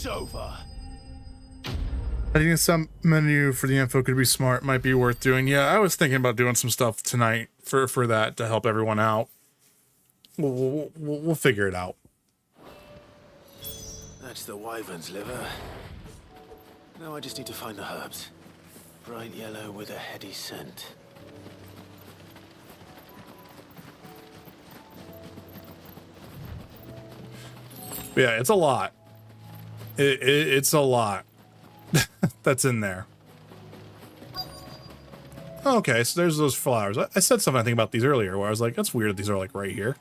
Speaker 12: Over.
Speaker 1: I think some menu for the info could be smart, might be worth doing. Yeah, I was thinking about doing some stuff tonight for that to help everyone out. We'll figure it out.
Speaker 4: That's the wyvern's liver. Now I just need to find the herbs. Bright yellow with a heady scent.
Speaker 1: Yeah, it's a lot. It's a lot that's in there. Okay, so there's those flowers. I said something I think about these earlier where I was like, that's weird that these are like right here.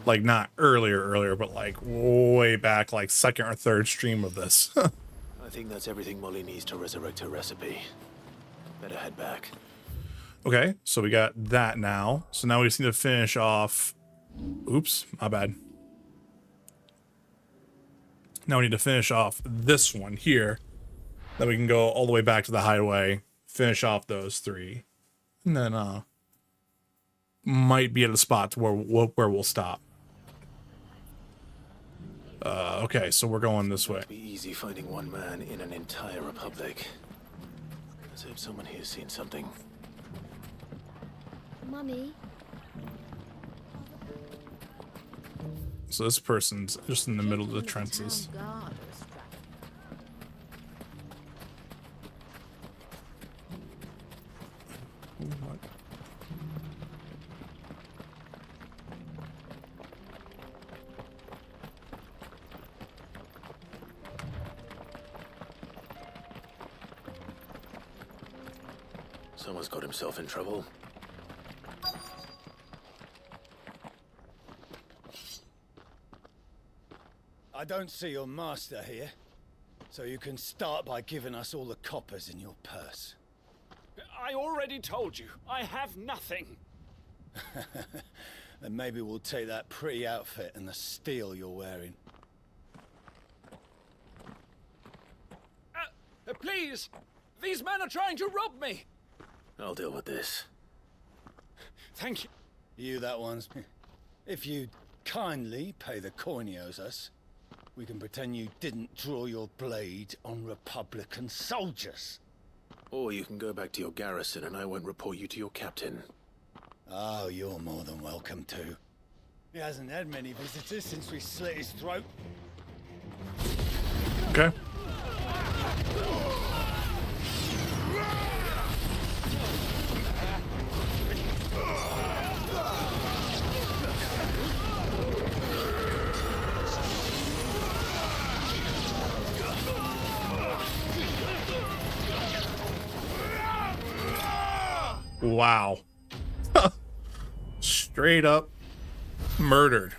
Speaker 1: Like not earlier, but like way back, like second or third stream of this.
Speaker 4: I think that's everything Molly needs to resurrect her recipe. Better head back.
Speaker 1: Okay, so we got that now. So now we just need to finish off... Oops, my bad. Now we need to finish off this one here. Then we can go all the way back to the hideaway, finish off those three. And then, might be at a spot where we'll stop. Okay, so we're going this way.
Speaker 4: It'd be easy finding one man in an entire republic. Let's hope someone here's seen something.
Speaker 2: Mummy.
Speaker 1: So this person's just in the middle of the trenches. What?
Speaker 4: Someone's got himself in trouble.
Speaker 3: I don't see your master here, so you can start by giving us all the coppers in your purse.
Speaker 23: I already told you, I have nothing.
Speaker 3: Then maybe we'll take that pretty outfit and the steel you're wearing.
Speaker 23: Please! These men are trying to rob me!
Speaker 4: I'll deal with this.
Speaker 23: Thank you.
Speaker 3: You that one's. If you'd kindly pay the coin he owes us, we can pretend you didn't draw your blade on Republican soldiers.
Speaker 4: Or you can go back to your garrison and I won't report you to your captain.
Speaker 3: Oh, you're more than welcome to. He hasn't had many visitors since we slit his throat.
Speaker 1: Okay. Wow. Straight up murdered.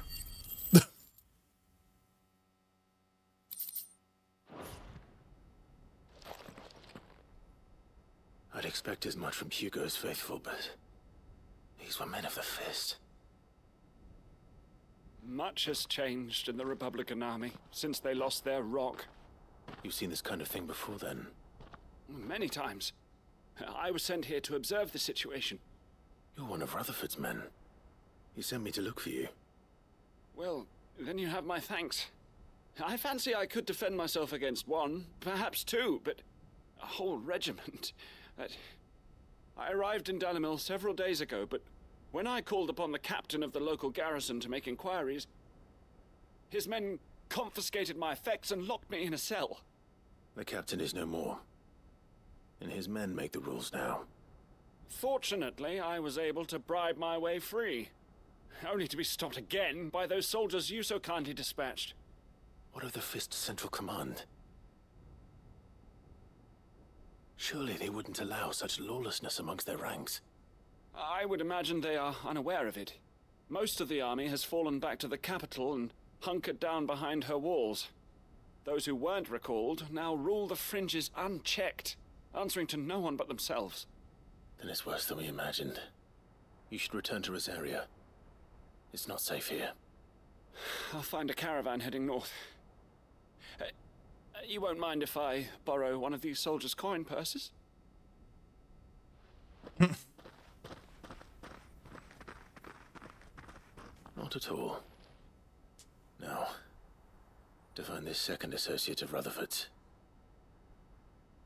Speaker 4: I'd expect as much from Hugo's faithful, but these were men of the fist.
Speaker 23: Much has changed in the Republican Army since they lost their rock.
Speaker 4: You've seen this kind of thing before, then?
Speaker 23: Many times. I was sent here to observe the situation.
Speaker 4: You're one of Rutherford's men. He sent me to look for you.
Speaker 23: Well, then you have my thanks. I fancy I could defend myself against one, perhaps two, but a whole regiment. I arrived in Dalimil several days ago, but when I called upon the captain of the local garrison to make inquiries, his men confiscated my effects and locked me in a cell.
Speaker 4: The captain is no more, and his men make the rules now.
Speaker 23: Fortunately, I was able to bribe my way free, only to be stopped again by those soldiers you so kindly dispatched.
Speaker 4: What of the Fist's Central Command? Surely they wouldn't allow such lawlessness amongst their ranks.
Speaker 23: I would imagine they are unaware of it. Most of the army has fallen back to the capital and hunkered down behind her walls. Those who weren't recalled now rule the fringes unchecked, answering to no one but themselves.
Speaker 4: Then it's worse than we imagined. You should return to Rosaria. It's not safe here.
Speaker 23: I'll find a caravan heading north. You won't mind if I borrow one of these soldiers' coin purses?
Speaker 4: Not at all. Now, to find this second associate of Rutherford's.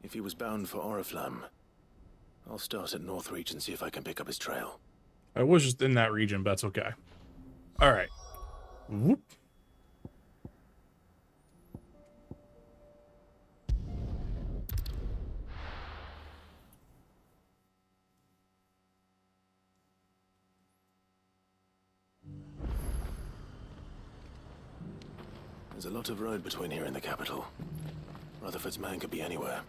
Speaker 4: If he was bound for Oriflamme, I'll start at Northreach and see if I can pick up his trail.
Speaker 1: I was just in that region, but that's okay. All right. Whoop.
Speaker 4: There's a lot of road between here and the capital. Rutherford's man could be anywhere.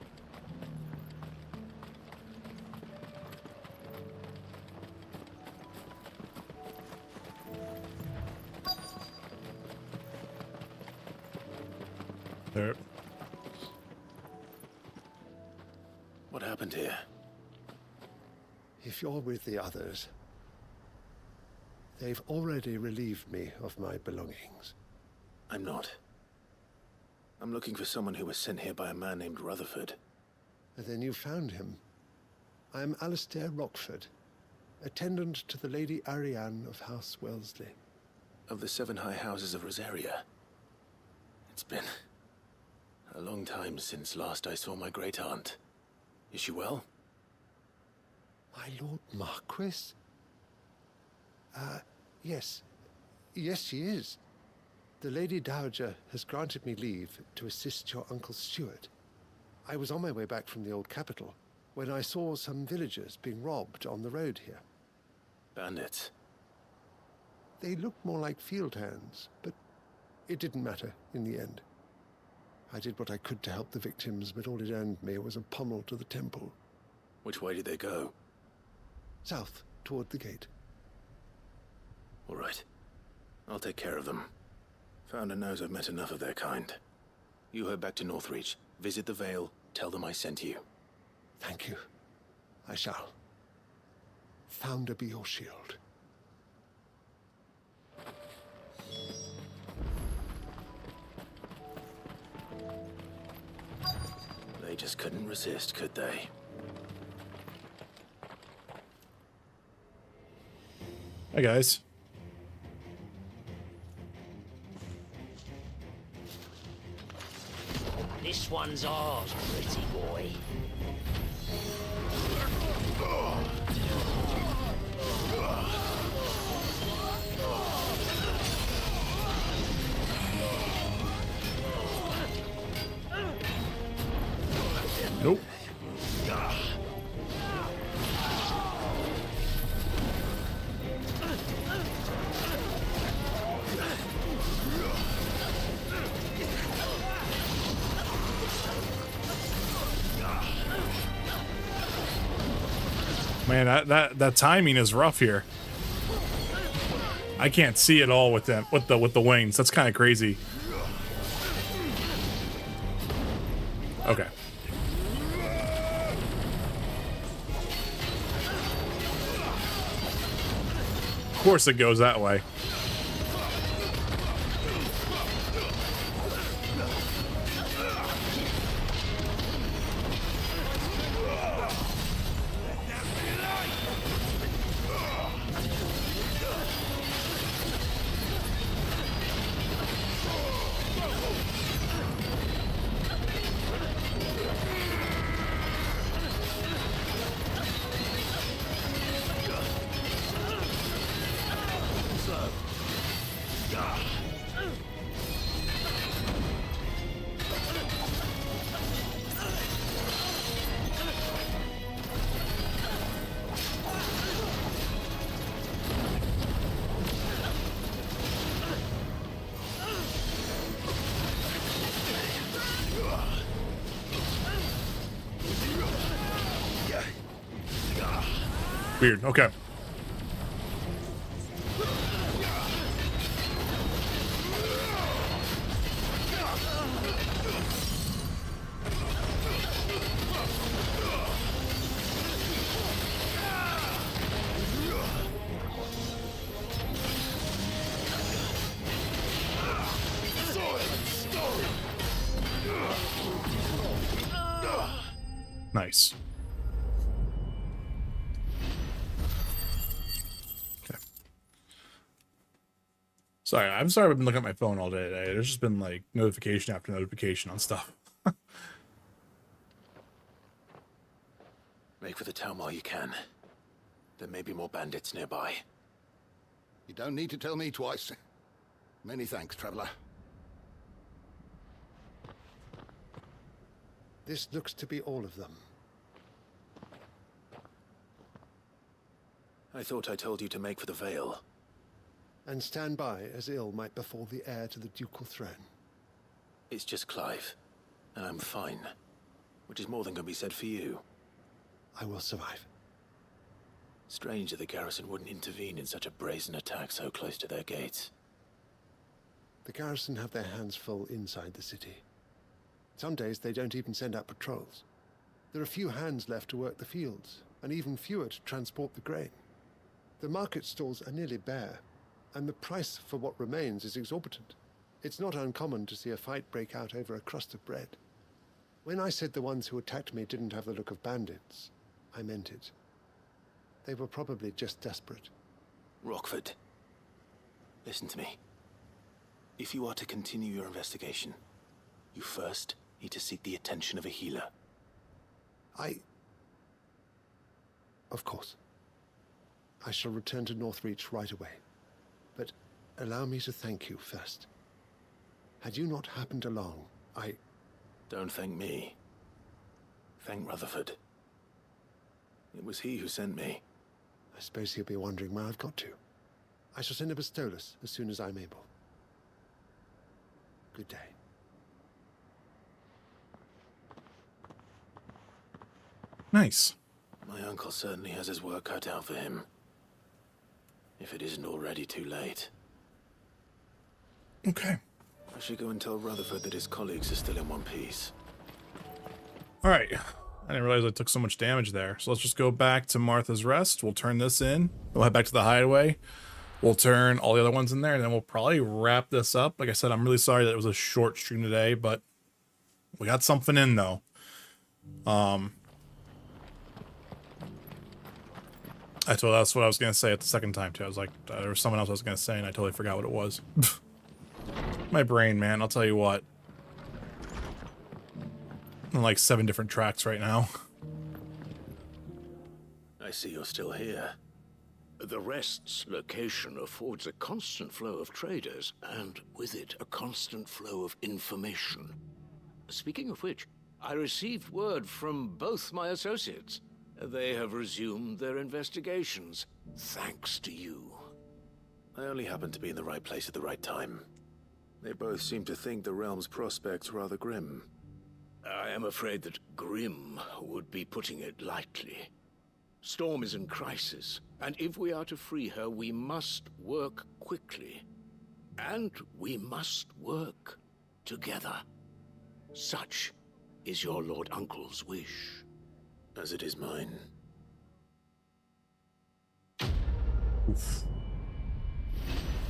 Speaker 1: There.
Speaker 4: What happened here?
Speaker 16: If you're with the others, they've already relieved me of my belongings.
Speaker 4: I'm not. I'm looking for someone who was sent here by a man named Rutherford.
Speaker 16: And then you found him. I am Alistair Rockford, attendant to the Lady Ariane of House Wellesley.
Speaker 4: Of the 7 high houses of Rosaria. It's been a long time since last I saw my great-aunt. Is she well?
Speaker 16: My Lord Marquis? Yes. Yes, she is. The Lady Dowager has granted me leave to assist your Uncle Stuart. I was on my way back from the old capital when I saw some villagers being robbed on the road here.
Speaker 4: Bandits?
Speaker 16: They looked more like field hands, but it didn't matter in the end. I did what I could to help the victims, but all it earned me was a pommel to the temple.
Speaker 4: Which way did they go?
Speaker 16: South, toward the gate.
Speaker 4: All right. I'll take care of them. Founder knows I've met enough of their kind. You head back to Northreach, visit the Vale, tell them I sent you.
Speaker 16: Thank you. I shall. Founder be your shield.
Speaker 4: They just couldn't resist, could they?
Speaker 1: Hi, guys.
Speaker 10: This one's ours, pretty boy.
Speaker 1: Nope. Man, that timing is rough here. I can't see it all with them with the wings. That's kind of crazy. Okay. Of course it goes that way. Weird. Okay. Nice. Sorry, I'm sorry I've been looking at my phone all day today. There's just been like notification after notification on stuff.
Speaker 4: Make for the town while you can. There may be more bandits nearby.
Speaker 8: You don't need to tell me twice. Many thanks, traveler.
Speaker 16: This looks to be all of them.
Speaker 4: I thought I told you to make for the Vale.
Speaker 16: And stand by as ill might befall the heir to the ducal throne.
Speaker 4: It's just Clive, and I'm fine. Which is more than can be said for you.
Speaker 16: I will survive.
Speaker 4: Strange that the garrison wouldn't intervene in such a brazen attack so close to their gates.
Speaker 16: The garrison have their hands full inside the city. Some days they don't even send out patrols. There are few hands left to work the fields, and even fewer to transport the grain. The market stalls are nearly bare, and the price for what remains is exorbitant. It's not uncommon to see a fight break out over a crust of bread. When I said the ones who attacked me didn't have the look of bandits, I meant it. They were probably just desperate.
Speaker 4: Rockford, listen to me. If you are to continue your investigation, you first need to seek the attention of a healer.
Speaker 16: Of course. I shall return to Northreach right away. But allow me to thank you first. Had you not happened along,
Speaker 4: Don't thank me. Thank Rutherford. It was he who sent me.
Speaker 16: I suppose he'll be wondering where I've got to. I shall send a Bastolus as soon as I'm able. Good day.
Speaker 1: Nice.
Speaker 4: My uncle certainly has his work cut out for him. If it isn't already too late.
Speaker 1: Okay.
Speaker 4: I should go and tell Rutherford that his colleagues are still in one piece.
Speaker 1: Alright. I didn't realize I took so much damage there. So let's just go back to Martha's Rest. We'll turn this in. We'll head back to the hideaway. We'll turn all the other ones in there, and then we'll probably wrap this up. Like I said, I'm really sorry that it was a short stream today, but we got something in, though. That's what I was going to say at the second time, too. I was like, there was someone else I was going to say, and I totally forgot what it was. My brain, man, I'll tell you what. I'm on like 7 different tracks right now.
Speaker 4: I see you're still here.
Speaker 12: The Rest's location affords a constant flow of traders, and with it, a constant flow of information. Speaking of which, I received word from both my associates. They have resumed their investigations, thanks to you.
Speaker 4: I only happened to be in the right place at the right time. They both seem to think the realm's prospects rather grim.
Speaker 12: I am afraid that grim would be putting it lightly. Storm is in crisis, and if we are to free her, we must work quickly. And we must work together. Such is your Lord Uncle's wish.
Speaker 4: As it is mine.
Speaker 1: Oof.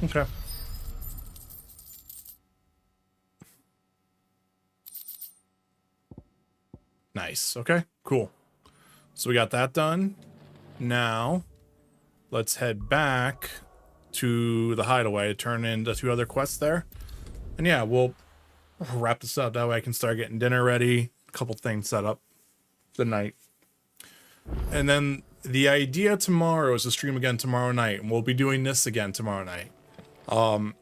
Speaker 1: Okay. Nice. Okay, cool. So we got that done. Now, let's head back to the hideaway to turn in the 2 other quests there. And yeah, we'll wrap this up. That way I can start getting dinner ready. A couple things set up the night. And then the idea tomorrow is to stream again tomorrow night. And we'll be doing this again tomorrow night.
Speaker 6: Will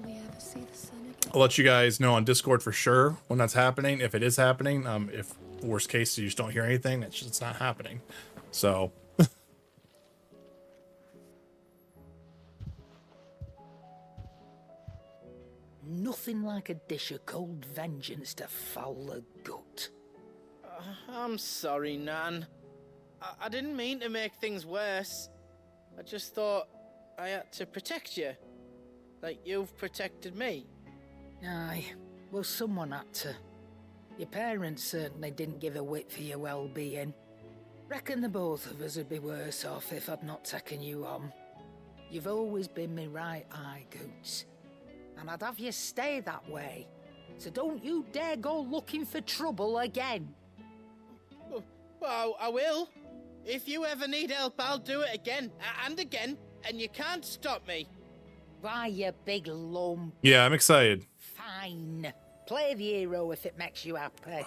Speaker 6: we ever see the sun again?
Speaker 1: I'll let you guys know on Discord for sure when that's happening. If it is happening, if worst case you just don't hear anything, it's not happening. So
Speaker 18: Nothing like a dish of cold vengeance to foul the gut.
Speaker 20: I'm sorry, Nan. I didn't mean to make things worse. I just thought I had to protect you. Like you've protected me.
Speaker 18: Aye, well, someone had to. Your parents certainly didn't give a whit for your well-being. Reckon the both of us would be worse off if I'd not taken you on. You've always been me right eye, Goots. And I'd have you stay that way. So don't you dare go looking for trouble again.
Speaker 20: Well, I will. If you ever need help, I'll do it again and again, and you can't stop me.
Speaker 18: Why, you big lump.
Speaker 1: yeah, I'm excited.
Speaker 18: Fine. Play the hero if it makes you happy.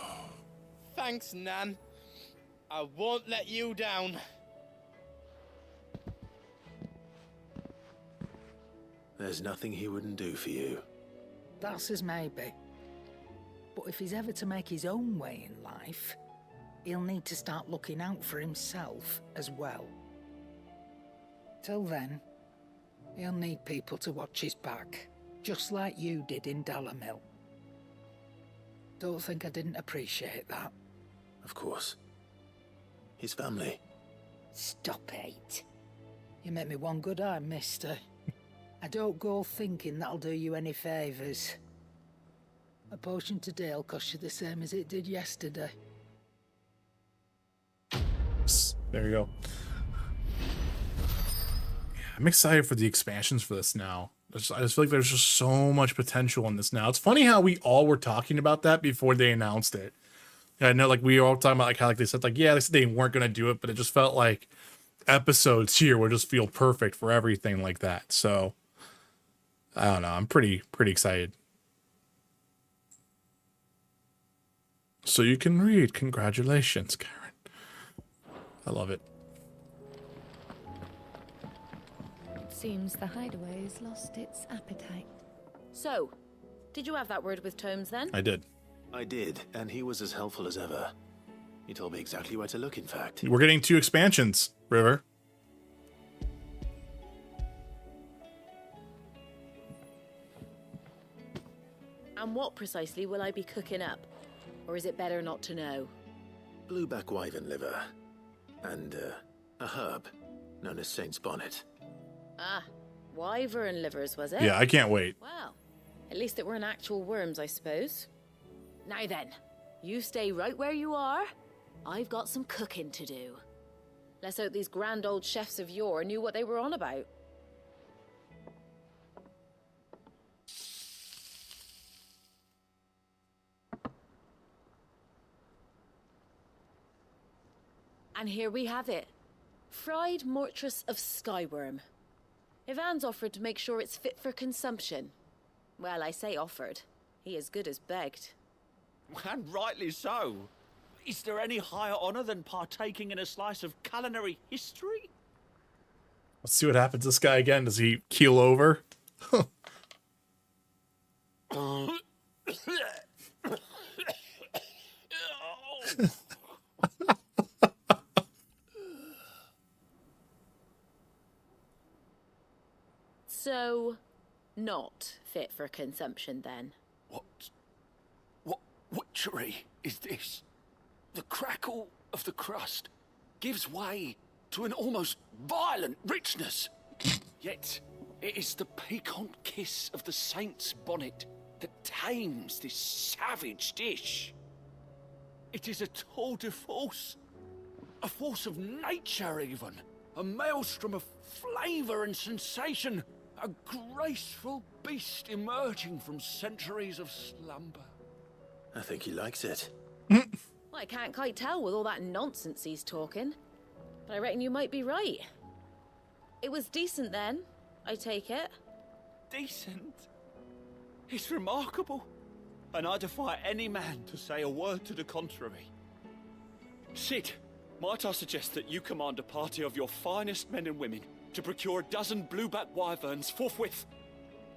Speaker 20: Thanks, Nan. I won't let you down.
Speaker 4: There's nothing he wouldn't do for you.
Speaker 18: That's as maybe. But if he's ever to make his own way in life, he'll need to start looking out for himself as well. Till then, he'll need people to watch his back, just like you did in Dalamil. Don't think I didn't appreciate that.
Speaker 4: Of course. His family.
Speaker 18: Stop it. You make me one good eye, mister. I don't go thinking that'll do you any favours. A potion today'll cost you the same as it did yesterday.
Speaker 1: There you go. Yeah, I'm excited for the expansions for this now. I just feel like there's just so much potential in this now. It's funny how we all were talking about that before they announced it. I know, like, we were all talking about like how like they said like, yeah, they said they weren't gonna do it, but it just felt like episodes here would just feel perfect for everything like that. So I don't know. I'm pretty excited. So you can read. Congratulations, Karen. I love it.
Speaker 6: It seems the hideaway has lost its appetite.
Speaker 15: So, did you have that word with Tomes then?
Speaker 1: I did.
Speaker 4: I did, and he was as helpful as ever. He told me exactly where to look, in fact.
Speaker 1: We're getting 2 expansions, River.
Speaker 15: And what precisely will I be cooking up? Or is it better not to know?
Speaker 4: Blueback wyvern liver. and a herb known as Saint's Bonnet.
Speaker 15: Ah, wyvern livers, was it?
Speaker 1: Yeah, I can't wait.
Speaker 15: Well, at least it weren't actual worms, I suppose. Now then, you stay right where you are. I've got some cooking to do. Let's hope these grand old chefs of yore knew what they were on about. And here we have it. Fried mortress of skyworm. Ivan's offered to make sure it's fit for consumption. Well, I say offered. He as good as begged.
Speaker 7: And rightly so. Is there any higher honor than partaking in a slice of culinary history?
Speaker 1: Let's see what happens to this guy again. Does he keel over?
Speaker 15: So, not fit for consumption then?
Speaker 7: What witchery is this? The crackle of the crust gives way to an almost violent richness. Yet, it is the piquant kiss of the saint's bonnet that tames this savage dish. It is a tour de force, a force of nature even, a maelstrom of flavour and sensation, a graceful beast emerging from centuries of slumber.
Speaker 4: I think he likes it.
Speaker 15: Well, I can't quite tell with all that nonsense he's talking. But I reckon you might be right. It was decent then, I take it.
Speaker 7: Decent? It's remarkable. And I defy any man to say a word to the contrary. Sid, might I suggest that you command a party of your finest men and women to procure a dozen blueback wyverns forthwith?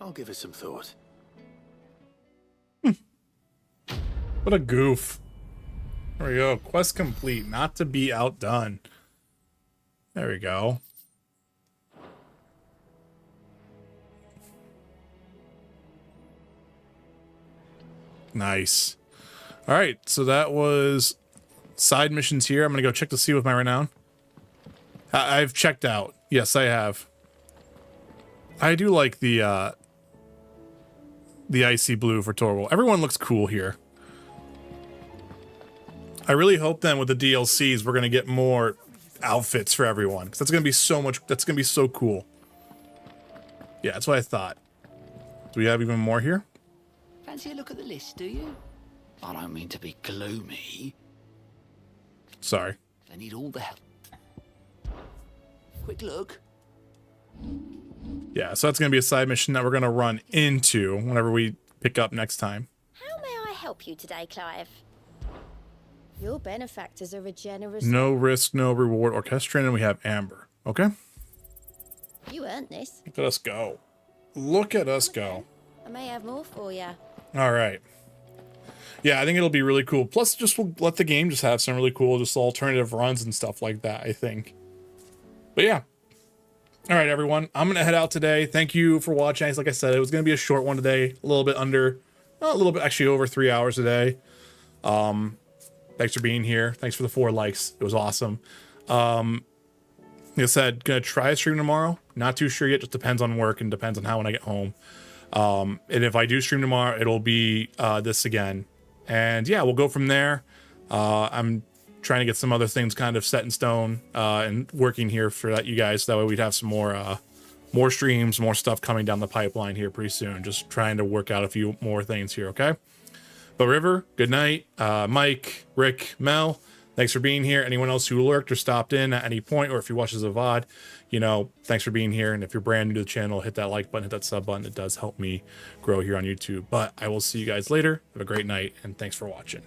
Speaker 4: I'll give it some thought.
Speaker 1: What a goof. There we go. Quest complete. Not to be outdone. There we go. Nice. All right. So that was side missions here. I'm going to go check to see with my renown. I've checked out. Yes, I have. I do like the icy blue for Torval. Everyone looks cool here. I really hope then with the DLCs we're gonna get more outfits for everyone, because that's gonna be so much. That's gonna be so cool. Yeah, that's what I thought. Do we have even more here?
Speaker 10: Fancy a look at the list, do you? I don't mean to be gloomy.
Speaker 1: Sorry.
Speaker 10: They need all the help. Quick look.
Speaker 1: Yeah, so that's gonna be a side mission that we're gonna run into whenever we pick up next time.
Speaker 2: How may I help you today, Clive? Your benefactors are a generous...
Speaker 1: No risk, no reward. Orchestrated, and we have Amber. Okay?
Speaker 2: You earned this.
Speaker 1: Look at us go. Look at us go.
Speaker 2: I may have more for you.
Speaker 1: All right. Yeah, I think it'll be really cool. Plus, just we'll let the game just have some really cool, just alternative runs and stuff like that, I think. But yeah. All right, everyone. I'm going to head out today. Thank you for watching. Like I said, it was going to be a short one today. A little bit under, a little bit actually over 3 hours today. Thanks for being here. Thanks for the 4 likes. It was awesome. Like I said, gonna try a stream tomorrow. Not too sure yet. Just depends on work and depends on how when I get home. And if I do stream tomorrow, it'll be this again. And yeah, we'll go from there. I'm trying to get some other things kind of set in stone and working here for that you guys. That way we'd have some more streams, more stuff coming down the pipeline here pretty soon. Just trying to work out a few more things here. Okay. But River, good night. Mike, Rick, Mel, thanks for being here. Anyone else who lurked or stopped in at any point, or if you watch as a VOD, you know, thanks for being here. And if you're brand new to the channel, hit that like button, hit that sub button. It does help me grow here on YouTube. But I will see you guys later. Have a great night, and thanks for watching.